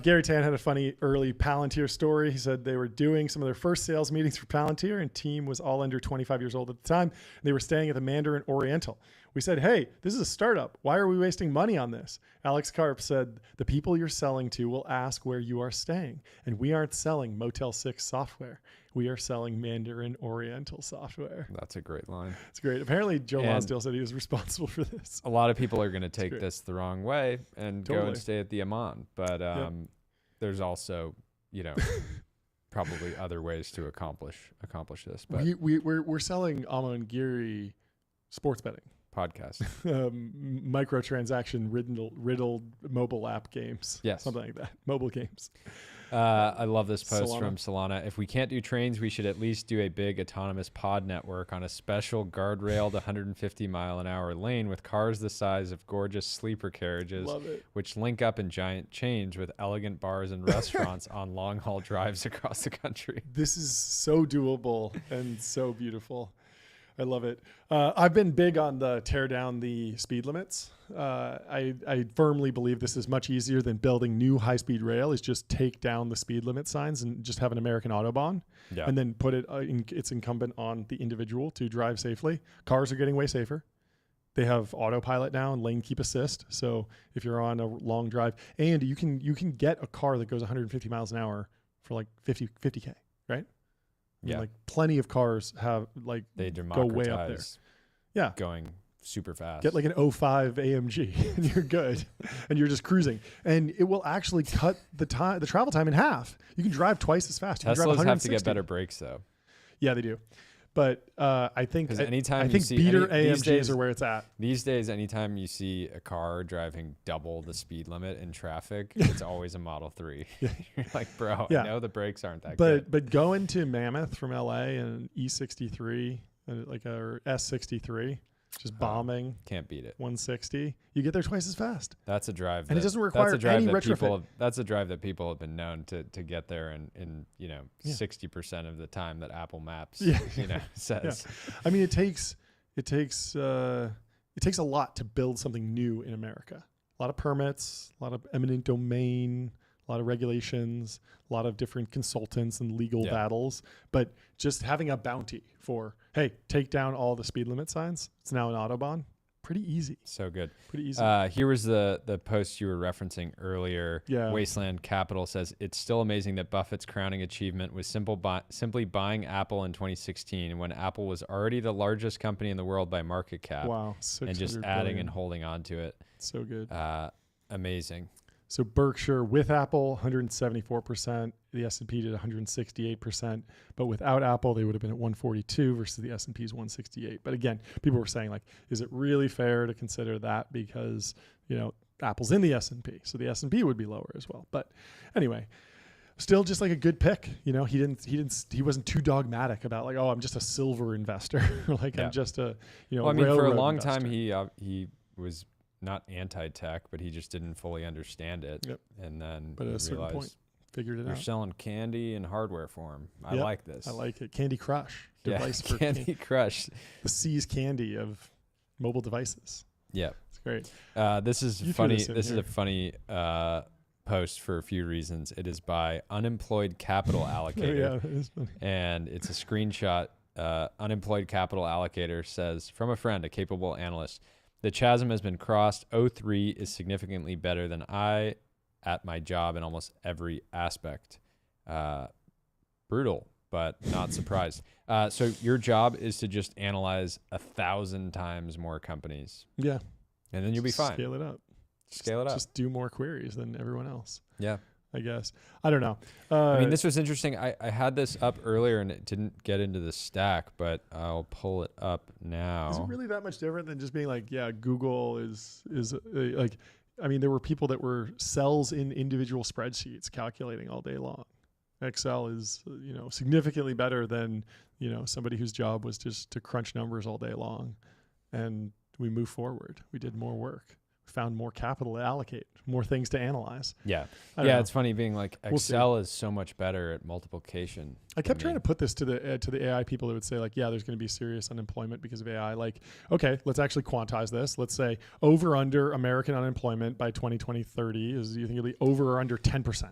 Gary Tan had a funny early Palantir story. He said they were doing some of their first sales meetings for Palantir, and team was all under 25 years old at the time. They were staying at the Mandarin Oriental. We said, "Hey, this is a startup. Why are we wasting money on this?" Alex Karp said, "The people you're selling to will ask where you are staying, and we aren't selling Motel 6 software. We are selling Mandarin Oriental software." That's a great line. It's great. Apparently, Joe Lonsdale said he was responsible for this. A lot of people are going to take this the wrong way and go and stay at the Aman. But there's also, probably other ways to accomplish this. But we're selling Amangiri sports betting podcast, microtransaction riddled mobile app games. Yes, something like that. Mobile games. I love this post from Solana. If we can't do trains, we should at least do a big autonomous pod network on a special guardrailed 150-mile-an-hour lane with cars the size of gorgeous sleeper carriages, which link up in giant chains with elegant bars and restaurants on long-haul drives across the country. This is so doable and so beautiful. I love it. I've been big on the tear down the speed limits. I firmly believe this is much easier than building new high-speed rail. Is just take down the speed limit signs and just have an American Autobahn, and then put it. It's incumbent on the individual to drive safely. Cars are getting way safer. They have autopilot now and lane keep assist. So if you're on a long drive, and you can get a car that goes 150 miles an hour for like 50K, right? Yeah, like plenty of cars have they go way up there. Going super fast. Get like an 05 AMG and you're good. And you're just cruising. And it will actually cut the travel time in half. You can drive twice as fast. You can drive Teslas have to 160. get better brakes though. Yeah, they do. But I think anytime I you think see beater these AMGs days, are where it's at. These days, anytime you see a car driving double the speed limit in traffic, it's always a Model 3. You're like, bro, I know the brakes aren't that good. But going to Mammoth from LA and E63, like a S63, just bombing. Can't beat it. 160. You get there twice as fast. That's a drive. And it doesn't require any retrofit. That's a drive that people have been known to get there in 60% of the time that Apple Maps says. Yeah. I mean, it takes a lot to build something new in America. A lot of permits, a lot of eminent domain, a lot of regulations, a lot of different consultants and legal battles. But just having a bounty for, hey, take down all the speed limit signs. It's now an Autobahn. Pretty easy. So good. Pretty easy. Here was the post you were referencing earlier. Yeah. Wasteland Capital says, it's still amazing that Buffett's crowning achievement was simply buying Apple in 2016 when Apple was already the largest company in the world by market cap. Wow. And just adding and holding on to it. So good. Amazing. So Berkshire with Apple, 174%. The S&P did 168%. But without Apple, they would have been at 142 versus the S&P's 168. But again, people were saying, like, is it really fair to consider that because, Apple's in the S&P. So the S&P would be lower as well. But anyway, still just like a good pick. He wasn't too dogmatic about like, oh, I'm just a silver investor. I'm just a, I mean, for a long investor. time, he was not anti-tech, but he just didn't fully understand it. Yep. And then but at a certain point, figured it you're out. selling candy in hardware form. I like this. I like it. Candy Crush. Device for Candy Crush. The C's candy of mobile devices. Yeah. It's great. This is funny. This is a funny post for a few reasons. It is by Unemployed Capital Allocator. It is funny. And it's a screenshot. Unemployed Capital Allocator says, from a friend, a capable analyst, the chasm has been crossed. 03 is significantly better than I at my job in almost every aspect. Brutal, but not surprised. So your job is to just analyze 1,000 times more companies. Yeah. And then you'll be fine. Scale it up. Just do more queries than everyone else. Yeah. I guess. I don't know. I mean, this was interesting. I had this up earlier and it didn't get into the stack, but I'll pull it up now. Is it really that much different than just being like, yeah, Google is like, I mean, there were people that were cells in individual spreadsheets calculating all day long. Excel is, significantly better than, somebody whose job was just to crunch numbers all day long. And we moved forward. We did more work. Found more capital to allocate, more things to analyze. Yeah. Yeah, it's funny being like Excel is so much better at multiplication. I kept trying to put this to the AI people that would say like, yeah, there's going to be serious unemployment because of AI. Like, okay, let's actually quantize this. Let's say over under American unemployment by 2020-30 is, you think it'll be over or under 10%?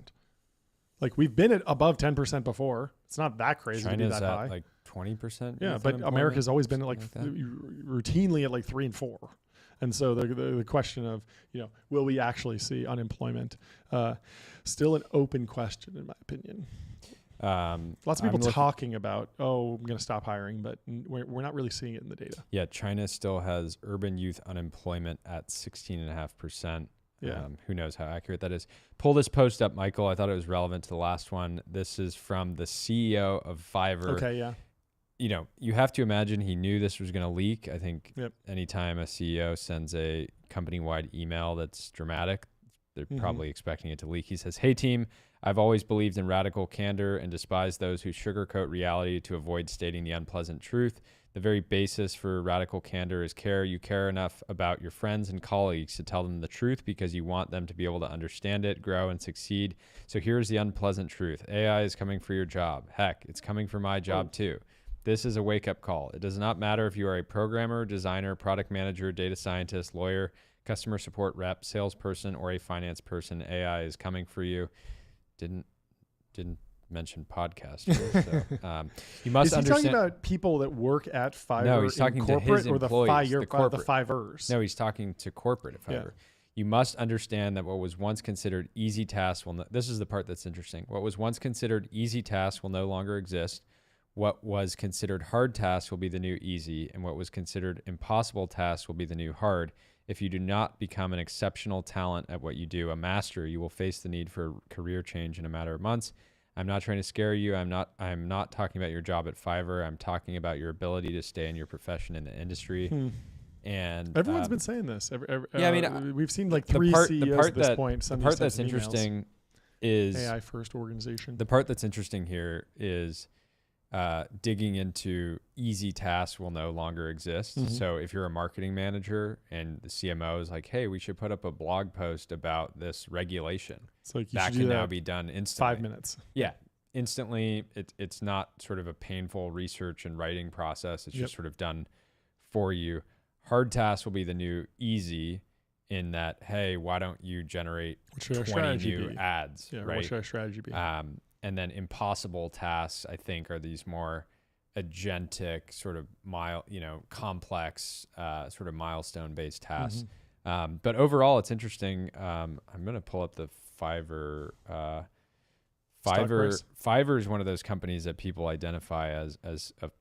Like we've been at above 10% before. It's not that crazy to be that high. Like 20%. Yeah, but America's always been at like routinely at like 3 and 4. And so the question of, will we actually see unemployment? Still an open question, in my opinion. Lots of people talking about, I'm going to stop hiring, but we're not really seeing it in the data. Yeah, China still has urban youth unemployment at 16.5%. Yeah. Who knows how accurate that is. Pull this post up, Michael. I thought it was relevant to the last one. This is from the CEO of Fiverr. Okay, yeah. You have to imagine he knew this was going to leak. I think anytime a CEO sends a company-wide email that's dramatic, they're probably expecting it to leak. He says, "Hey team, I've always believed in radical candor and despised those who sugarcoat reality to avoid stating the unpleasant truth. The very basis for radical candor is care. You care enough about your friends and colleagues to tell them the truth because you want them to be able to understand it, grow, and succeed. So here's the unpleasant truth. AI is coming for your job. Heck, it's coming for my job too. This is a wake-up call. It does not matter if you are a programmer, designer, product manager, data scientist, lawyer, customer support rep, salesperson, or a finance person. AI is coming for you." Didn't mention podcasters. So, you must understand. Is he talking about people that work at Fiverr? No, he's talking to his employees, the Fiverrs. No, he's talking to corporate at Fiverr. Yeah. You must understand that what was once considered easy tasks this is the part that's interesting. What was once considered easy tasks will no longer exist. what was considered hard tasks will be the new easy, and what was considered impossible tasks will be the new hard. If you do not become an exceptional talent at what you do, a master, you will face the need for career change in a matter of months. I'm not trying to scare you. I'm not talking about your job at Fiverr. I'm talking about your ability to stay in your profession in the industry. And everyone's been saying this. Yeah, I mean, we've seen like three CEOs at this point. The part that's interesting is AI first organization. The part that's interesting here is digging into easy tasks will no longer exist. Mm-hmm. So if you're a marketing manager and the CMO is like, hey, we should put up a blog post about this regulation, it's like that can now be done instantly. 5 minutes. Yeah, instantly. It's not sort of a painful research and writing process. It's just sort of done for you. Hard tasks will be the new easy in that, hey, why don't you generate 20 new ads? Yeah, right? what should our strategy be? And then impossible tasks, I think, are these more agentic, sort of complex, sort of milestone-based tasks. Mm-hmm. But overall, it's interesting. I'm going to pull up the Fiverr. Fiverr is one of those companies that people identify as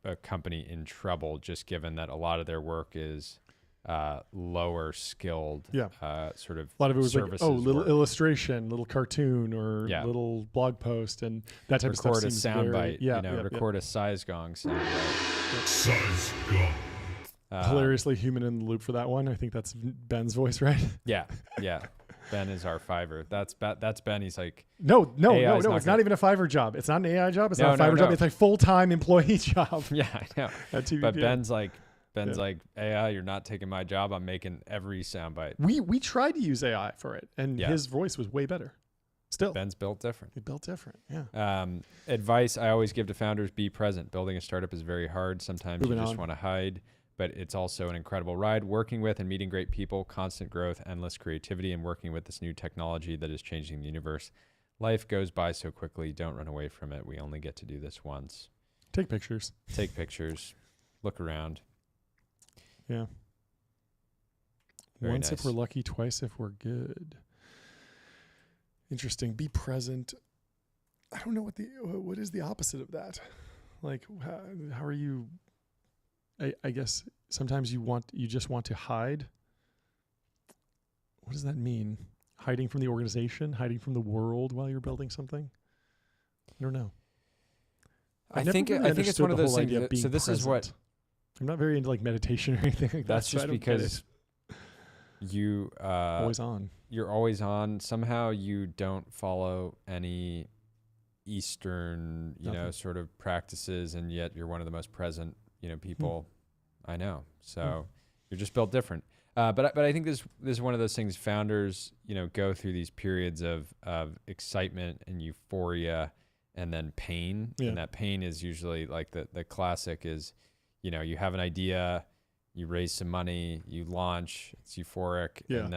a company in trouble, just given that a lot of their work is lower skilled, sort of a lot of it was like, little work. illustration, little cartoon, or little blog post, and that type of stuff. Record a soundbite, record a size gong sound. Size gong. Hilariously human in the loop for that one. I think that's Ben's voice, right? Yeah. Ben is our Fiverr. That's Ben. He's like, no. It's not even a Fiverr job. It's not an AI job. It's not a Fiverr job. It's a full-time employee job. Yeah, I know. At TBPN. But Ben's like, AI, you're not taking my job. I'm making every soundbite. We tried to use AI for it, and his voice was way better. Still, Ben's built different. He built different. Yeah. Advice I always give to founders: be present. Building a startup is very hard. Sometimes you just want to hide, but it's also an incredible ride. Working with and meeting great people, constant growth, endless creativity, and working with this new technology that is changing the universe. Life goes by so quickly. Don't run away from it. We only get to do this once. Take pictures. Look around. Yeah. Very Once nice. if we're lucky, twice if we're good. Interesting. Be present. I don't know what is the opposite of that. Like, how are you? I guess sometimes you just want to hide. What does that mean? Hiding from the organization, hiding from the world while you're building something? I don't know. I think it's one of those things. So this is what I'm not very into, like meditation or anything like that. That's just because you always on. You're always on. Somehow you don't follow any Eastern, sort of practices, and yet you're one of the most present, people I know. So you're just built different. But I think this is one of those things. Founders, go through these periods of excitement and euphoria, and then pain. Yeah. And that pain is usually like the classic is, you have an idea, you raise some money, you launch, it's euphoric, and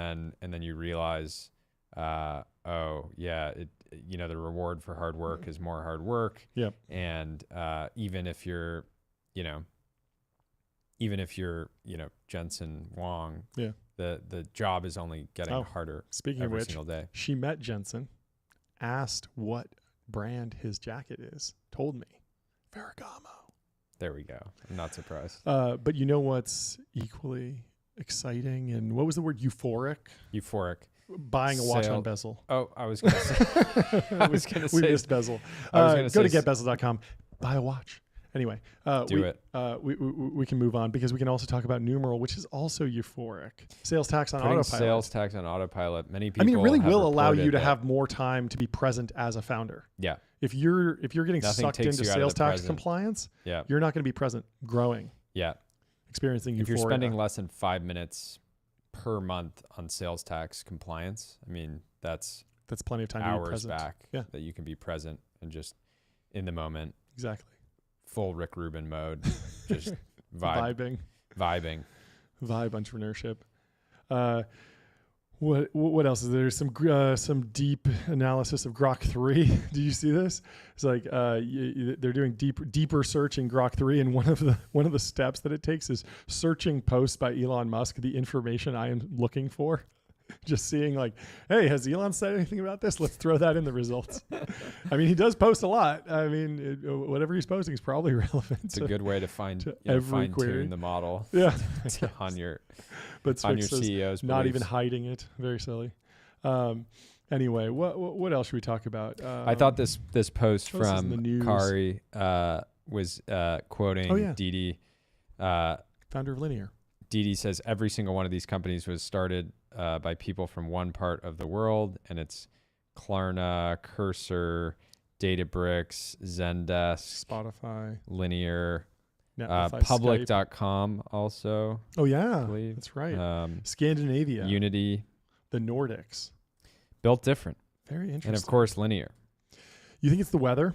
then you realize, the reward for hard work is more hard work. Yep. And even if you're Jensen Huang, the job is only getting harder. Speaking every of which, single day. She met Jensen, asked what brand his jacket is, told me Ferragamo. There we go. I'm not surprised. But you know what's equally exciting, and what was the word? Euphoric. Buying a watch on Bezel. Oh, I was going to say. We missed Bezel. Go to getbezel.com. Buy a watch. Anyway, we can move on because we can also talk about Numeral, which is also euphoric. Sales tax on autopilot. Sales tax on autopilot. Many people. I mean, it really will allow you to have more time to be present as a founder. Yeah. If you're getting sucked into sales tax compliance, you're not going to be present, growing. Yeah. Experiencing euphoria. If you're spending less than 5 minutes per month on sales tax compliance, I mean, that's plenty of time to be present. Hours back that you can be present and just in the moment. Exactly. Full Rick Rubin mode, just vibing. Vibe entrepreneurship. What else is there? Some deep analysis of Grok 3. Did you see this? It's like they're doing deeper search in Grok 3, and one of the steps that it takes is searching posts by Elon Musk, the information I am looking for. just seeing like, hey, has Elon said anything about this? Let's throw that in the results. I mean, he does post a lot. I mean, whatever he's posting is probably relevant. It's a good way to fine query. tune the model. Yeah. on your but on your CEO's not beliefs. even hiding it. Very silly. Anyway, what else should we talk about? I thought this post this is in the from news. Kari was quoting Didi. Founder of Linear. Didi says every single one of these companies was started by people from one part of the world, and it's Klarna, Cursor, Databricks, Zendesk, Spotify, Linear, Netlify, Public.com also. Oh yeah, I believe. that's right. Scandinavia, Unity, the Nordics. Built different. Very interesting. And of course, Linear. You think it's the weather?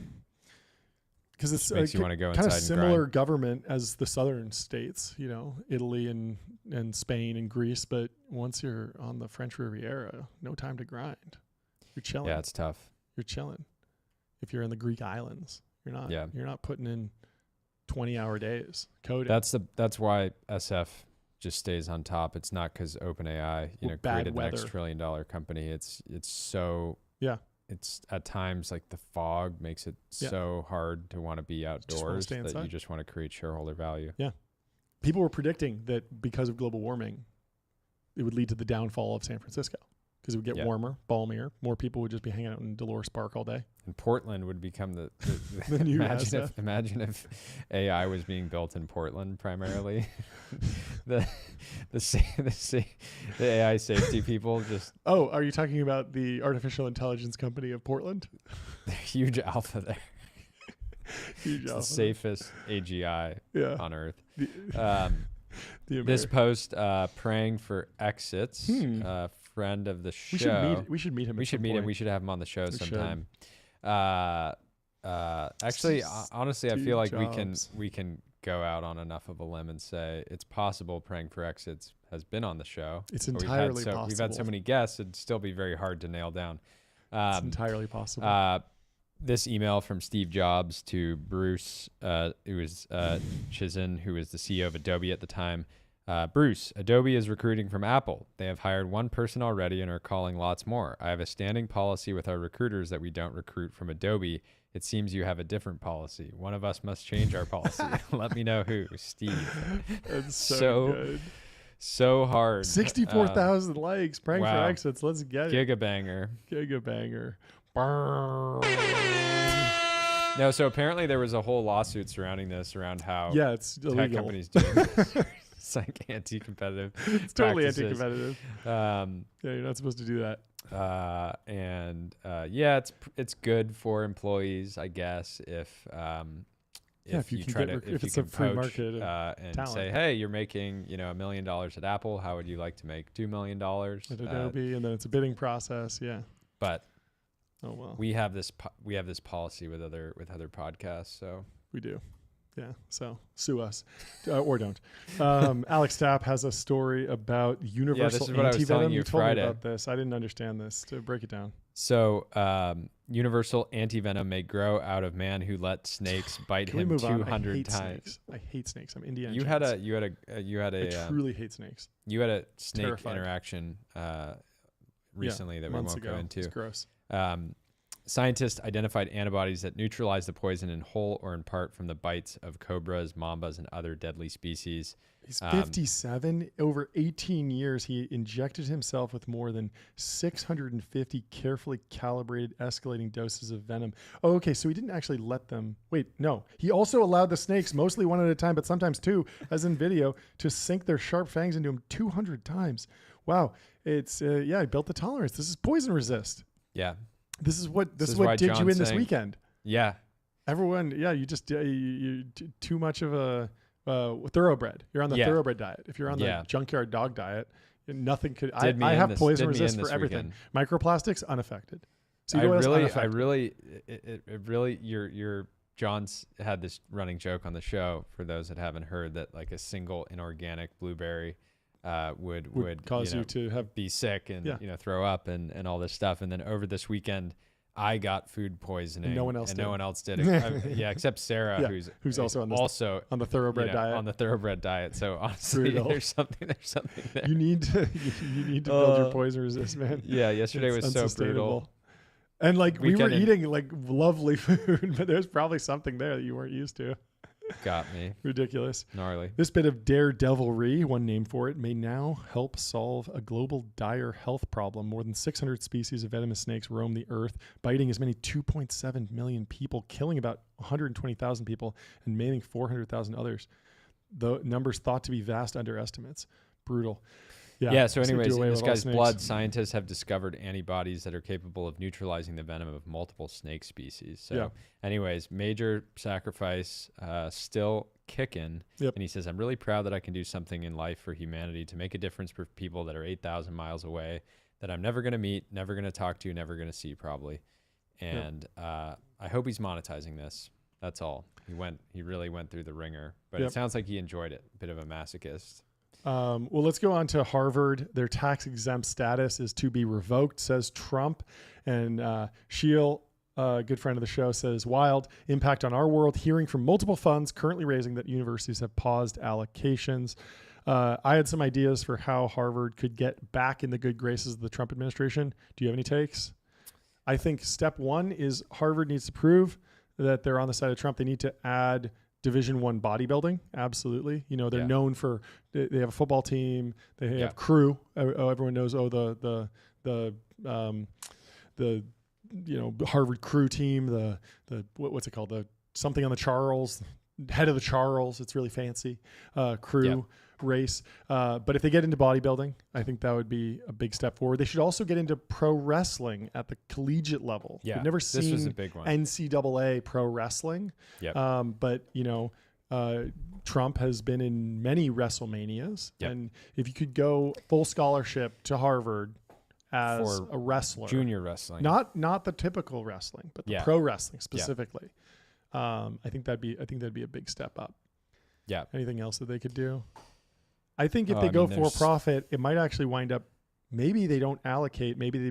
Because it's makes you want to go kind of inside and similar grind. government as the southern states, you know, Italy and Spain and Greece. But once you're on the French Riviera, no time to grind. You're chilling. Yeah, it's tough. You're chilling. If you're in the Greek islands, you're not. Yeah. You're not putting in 20-hour days coding. That's why SF just stays on top. It's not because OpenAI, created the next $1 trillion company. It's so It's at times like the fog makes it so hard to want to be outdoors that you just want to create shareholder value. Yeah, people were predicting that because of global warming, it would lead to the downfall of San Francisco because it would get warmer, balmier. More people would just be hanging out in Dolores Park all day. And Portland would become the new imagine if AI was being built in Portland primarily. the AI safety people just. Oh, are you talking about the artificial intelligence company of Portland? Huge alpha there. Huge alpha. The safest AGI on Earth. This post praying for exits. Friend of the show. We should meet him. We should meet him. We should have him on the show sometime. Actually, honestly, I feel like we can go out on enough of a limb and say it's possible praying for exits has been on the show. It's entirely possible. We've had so many guests, it'd still be very hard to nail down. It's entirely possible. This email from Steve Jobs to Bruce, who was Chizen, who was the CEO of Adobe at the time. Bruce, Adobe is recruiting from Apple. They have hired one person already and are calling lots more. I have a standing policy with our recruiters that we don't recruit from Adobe. It seems you have a different policy. One of us must change our policy. Let me know who. Steve. That's so good. So hard. 64,000 likes. Praying for exits. Let's get it. Gigabanger. No, so apparently there was a whole lawsuit surrounding this, around how it's illegal. Tech companies do this. It's like anti-competitive. It's totally anti-competitive. You're not supposed to do that. It's good for employees, I guess, if you it's a free market and talent. say, hey, you're making $1 million at Apple. How would you like to make $2 million at Adobe? And then it's a bidding process. Yeah, but we have this policy with other podcasts. So we do. Yeah, so sue us or don't. Alex Tapp has a story about universal anti-venom. You told Friday. me about this. I didn't understand this. To break it down. So universal anti-venom may grow out of man who let snakes bite him 200 times. I hate snakes. I'm Indiana. You had a I truly hate snakes. You had a snake interaction recently that we won't go into. It's gross. Scientists identified antibodies that neutralize the poison in whole or in part from the bites of cobras, mambas, and other deadly species. He's 57. Over 18 years, he injected himself with more than 650 carefully calibrated escalating doses of venom. Oh, okay, so he didn't actually let them... Wait, no. He also allowed the snakes, mostly one at a time, but sometimes two, as in video, to sink their sharp fangs into him 200 times. Wow. It's, he built the tolerance. This is poison resist. Yeah. This is what did you in this weekend. Yeah. Everyone, you just you too much of a thoroughbred. You're on the thoroughbred diet. If you're on the junkyard dog diet, nothing could. I have poison resist for everything. Weekend. Microplastics unaffected. Your John's had this running joke on the show for those that haven't heard that like a single inorganic blueberry would cause you to be sick and throw up and all this stuff. And then over this weekend, I got food poisoning, no one else and did. no one else did. Yeah, except Sarah, Yeah, who's also on the thoroughbred diet. On the thoroughbred diet. So honestly, there's something there. You need to build your poison resistance, man. Yeah, yesterday was so brutal. And like we were eating like lovely food, but there's probably something there that you weren't used to. Got me. Ridiculous. Gnarly. This bit of daredevilry, one name for it, may now help solve a global dire health problem. More than 600 species of venomous snakes roam the earth, biting as many 2.7 million people, killing about 120,000 people, and maiming 400,000 others. The numbers thought to be vast underestimates. Brutal. Yeah, so anyways, in this guy's blood, scientists have discovered antibodies that are capable of neutralizing the venom of multiple snake species. So anyways, major sacrifice, still kicking. Yep. And he says, I'm really proud that I can do something in life for humanity to make a difference for people that are 8,000 miles away, that I'm never going to meet, never going to talk to, never going to see probably. And I hope he's monetizing this. That's all. He really went through the ringer, but it sounds like he enjoyed it. A bit of a masochist. Well, let's go on to Harvard. Their tax-exempt status is to be revoked, says Trump. And Sheil, a good friend of the show, says, wild impact on our world. Hearing from multiple funds currently raising that universities have paused allocations. I had some ideas for how Harvard could get back in the good graces of the Trump administration. Do you have any takes? I think step one is Harvard needs to prove that they're on the side of Trump. They need to add Division I bodybuilding. Absolutely. You know, they're known for, they have a football team. They have crew. Everyone knows, the Harvard crew team, the what's it called? The something on the Charles, head of the Charles. It's really fancy. Crew race. But if they get into bodybuilding, I think that would be a big step forward. They should also get into pro wrestling at the collegiate level. Yeah, We've never this seen was a big one. NCAA pro wrestling. But Trump has been in many WrestleManias. And if you could go full scholarship to Harvard as a wrestler, junior wrestling, not the typical wrestling, but the pro wrestling specifically, I think that'd be a big step up. Yeah. Anything else that they could do? I think if they go for profit, it might actually wind up, maybe they don't allocate, maybe they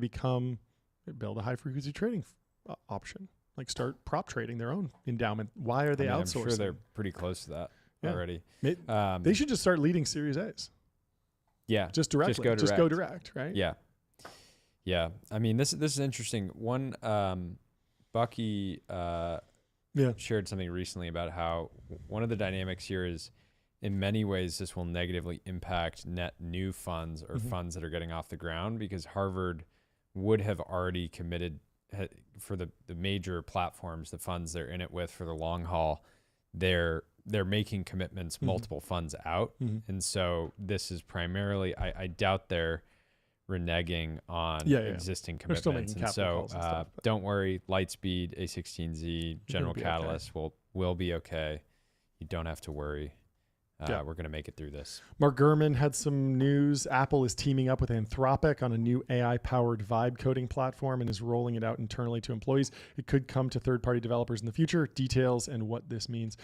build a high frequency trading option, like start prop trading their own endowment. Why are they outsourcing? I'm sure they're pretty close to that already. They should just start leading Series A's. Yeah. Just directly. Just go direct, right? Yeah. Yeah. I mean, this is interesting. One, Bucky shared something recently about how one of the dynamics here is, in many ways, this will negatively impact net new funds or funds that are getting off the ground, because Harvard would have already committed for the major platforms, the funds they're in it with for the long haul. They're making commitments multiple funds out. And so this is primarily, I doubt they're reneging on existing commitments. And so don't worry, Lightspeed, A16Z, General Catalyst will be okay. You don't have to worry. We're going to make it through this. Mark Gurman had some news. Apple is teaming up with Anthropic on a new AI-powered vibe coding platform and is rolling it out internally to employees. It could come to third-party developers in the future. Details and what this means.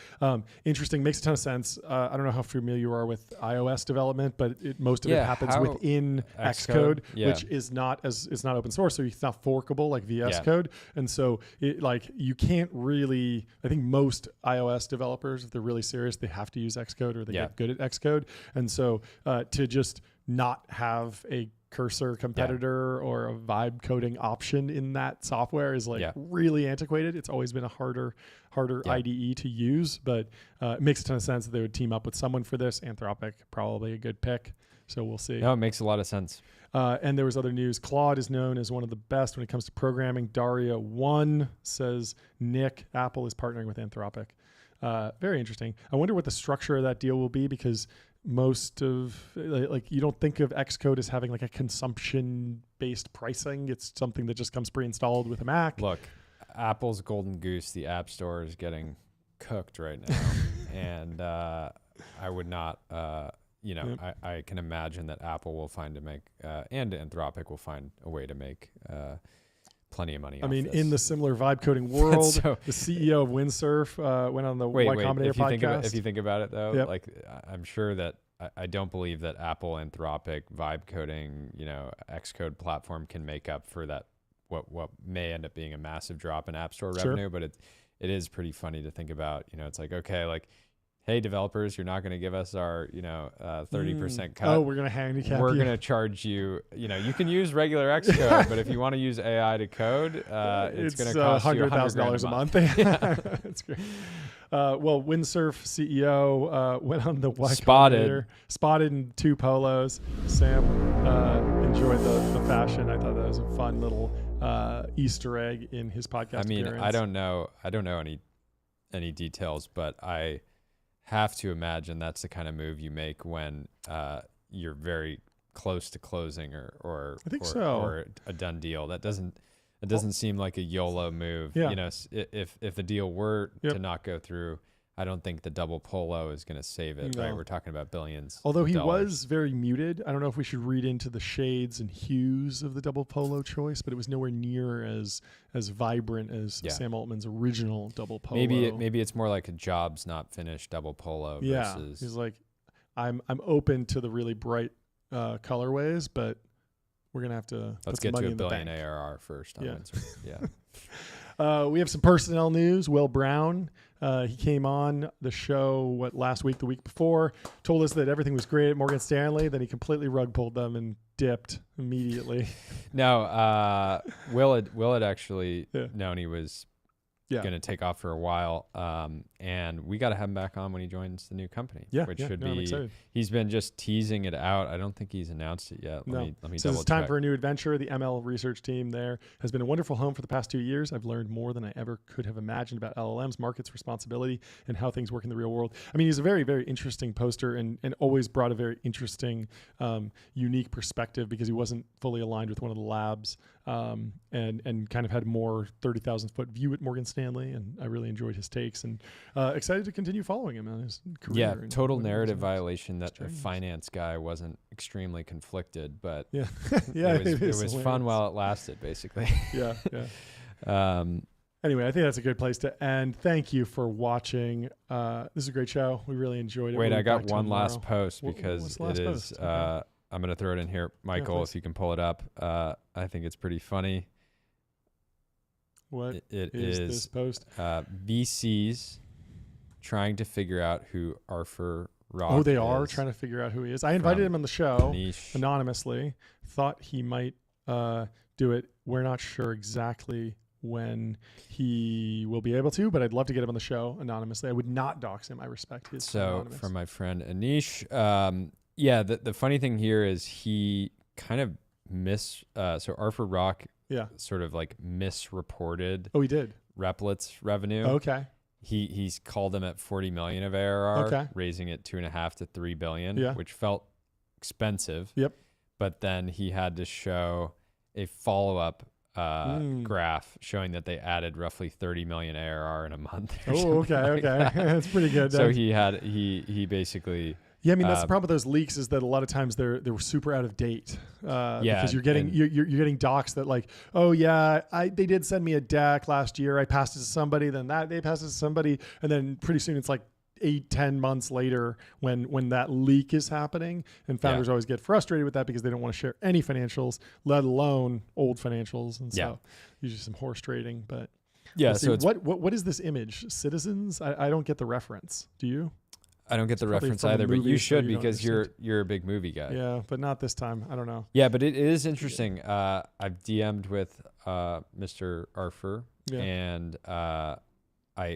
Interesting. Makes a ton of sense. I don't know how familiar you are with iOS development, but most of it happens within Xcode, which is not open source, so it's not forkable like VS Code. And so you can't really. I think most iOS developers, if they're really serious, they have to use Xcode, or they get good at Xcode. And so to just not have a cursor competitor or a vibe coding option in that software is really antiquated. It's always been a harder IDE to use, but it makes a ton of sense that they would team up with someone for this. Anthropic, probably a good pick. So we'll see. No, it makes a lot of sense. And there was other news. Claude is known as one of the best when it comes to programming. Daria 1 says Nick, Apple is partnering with Anthropic. Very interesting. I wonder what the structure of that deal will be, because most of you don't think of Xcode as having like a consumption-based pricing. It's something that just comes pre-installed with a Mac. Look, Apple's golden goose, the App Store, is getting cooked right now, and I would not. I can imagine that Apple will find to make, and Anthropic will find a way to make. Plenty of money. I mean, in the similar vibe coding world, the CEO of Windsurf went on the Y Combinator podcast. If you think about it, though, I'm sure that I don't believe that Apple, Anthropic, vibe coding, Xcode platform can make up for that what may end up being a massive drop in App Store revenue, but it is pretty funny to think about. It's like, okay, like, hey, developers, you're not going to give us our 30% cut. Oh, we're going to handicap We're you. going to charge you. You can use regular Xcode, but if you want to use AI to code, it's going to cost you $100,000 a month. That's great. Well, Windsurf CEO went on the Y Combinator, spotted in 2 polos. Sam enjoyed the fashion. I thought that was a fun little Easter egg in his podcast. I mean, appearance. I don't know any details, but I have to imagine that's the kind of move you make when you're very close to closing or a done deal. That doesn't seem like a YOLO move. Yeah. If the deal were to not go through, I don't think the double polo is going to save it. No. Right? We're talking about billions. Although he dollars. was very muted. I don't know if we should read into the shades and hues of the double polo choice, but it was nowhere near as vibrant as Sam Altman's original double polo. Maybe it's more like a jobs not finished double polo. Yeah, versus he's like, I'm open to the really bright colorways, but we're gonna have to let's put get some to money a in the billion bank. ARR first. On Windsurf. Yeah. We have some personnel news. Will Brown, he came on the show the week before, told us that everything was great at Morgan Stanley. Then he completely rug pulled them and dipped immediately. No, Will had actually known he was going to take off for a while, and we got to have him back on when he joins the new company. Which should be. I'm excited. He's been just teasing it out. I don't think he's announced it yet. Let me so double it's time check. for a new adventure. The ML research team there has been a wonderful home for the past 2 years. I've learned more than I ever could have imagined about LLMs, markets, responsibility, and how things work in the real world. I mean, he's a very, very interesting poster and always brought a very interesting, unique perspective because he wasn't fully aligned with one of the labs and kind of had more 30,000-foot view at Morgan Stanley. And I really enjoyed his takes and excited to continue following him on his career. Yeah, total narrative violation that the finance guy wasn't extremely conflicted, but it was fun while it lasted, basically. Anyway, I think that's a good place to end. Thank you for watching. This is a great show. We really enjoyed it. Wait, I got one last post because it is. Okay. I'm going to throw it in here. Michael, if you can pull it up. I think it's pretty funny. What it is this post? VCs trying to figure out who Arthur Rock is. They are is trying to figure out who he is. I invited him on the show niche. Anonymously. Thought he might do it. We're not sure exactly when he will be able to, but I'd love to get him on the show anonymously. I would not dox him. I respect his anonymous. From my friend Anish, the funny thing here is he kind of so Arthur Rock sort of like misreported. Oh, he did. Replic's revenue. Okay. He's called them at 40 million of ARR, raising it 2.5 to 3 billion, which felt expensive. Yep. But then he had to show a follow-up graph showing that they added roughly 30 million ARR in a month. Okay. That's pretty good. So he basically. Yeah, I mean that's the problem with those leaks is that a lot of times they're super out of date. Because you're getting docs that like, oh yeah, they did send me a deck last year. I passed it to somebody, then they passed it to somebody, and then pretty soon it's like 8-10 months later when that leak is happening. And founders always get frustrated with that because they don't want to share any financials, let alone old financials. And so usually some horse trading. But so what is this image? Citizens? I don't get the reference. Do you? I don't get the reference either, but you should because you're a big movie guy. Yeah, but not this time. I don't know. Yeah, but it is interesting. I've DM'd with Mr. Arthur, and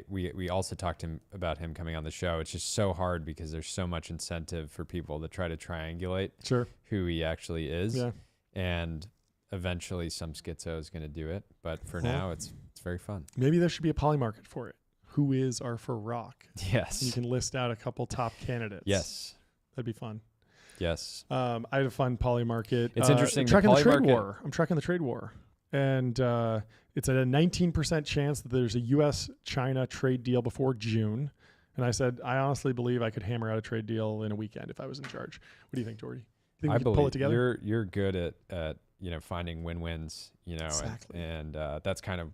we also talked to him about him coming on the show. It's just so hard because there's so much incentive for people to try to triangulate who he actually is. Yeah. And eventually some schizo is going to do it, but for now it's very fun. Maybe there should be a poly market for it. Who is Arthur Rock? Yes. You can list out a couple top candidates. Yes. That'd be fun. Yes. I had a fun poly market. It's interesting. I'm tracking the trade war. And it's at a 19% chance that there's a U.S.-China trade deal before June. And I said, I honestly believe I could hammer out a trade deal in a weekend if I was in charge. What do you think, Jordy? You think we could pull it together? You're good at finding win-wins, exactly. and that's kind of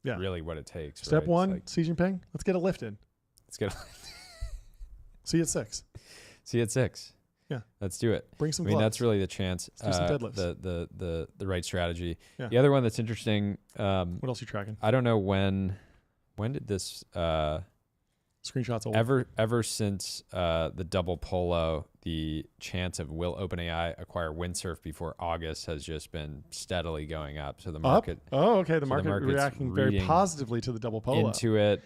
really what it takes. Step right? one, like, Xi Jinping, let's get a lift in. Let's get See you at 6. See you at 6. Yeah. Let's do it. Bring some I mean, gloves. that's really the chance. Let's do some deadlifts. The right strategy. Yeah. The other one that's interesting. What else are you tracking? I don't know when did this Screenshots old. ever since the double polo, the chance of will OpenAI acquire Windsurf before August has just been steadily going up. So the market Oh, okay. The so the market market's reacting very reading positively to the double polo. into it.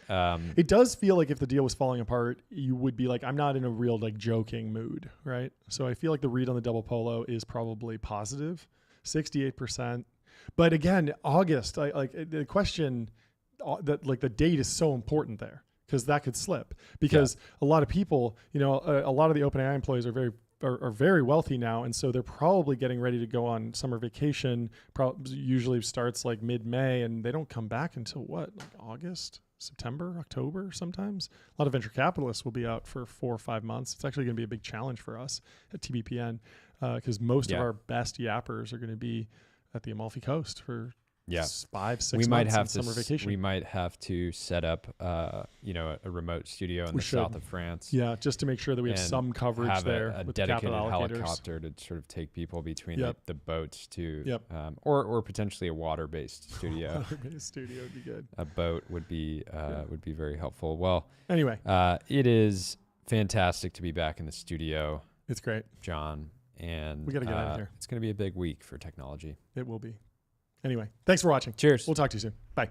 It does feel like if the deal was falling apart, you would be like, I'm not in a real like joking mood, right? So I feel like the read on the double polo is probably positive, 68%. But again, August, the question that like the date is so important there because that could slip because a lot of people, a lot of the OpenAI employees are very wealthy now. And so they're probably getting ready to go on summer vacation, usually starts like mid-May and they don't come back until what, like August, September, October sometimes. A lot of venture capitalists will be out for 4 or 5 months. It's actually going to be a big challenge for us at TBPN because most of our best yappers are going to be at the Amalfi Coast for 5-6 months on summer vacation. We might have to set up, a remote studio in the south of France. Yeah, just to make sure that we have some coverage have there. A with dedicated the helicopter to sort of take people between the boats to, Yep. or potentially a water-based studio. Water-based studio would be good. A boat would be very helpful. Well, anyway, it is fantastic to be back in the studio. It's great, John, and we got to get out of here. It's going to be a big week for technology. It will be. Anyway, thanks for watching. Cheers. We'll talk to you soon. Bye.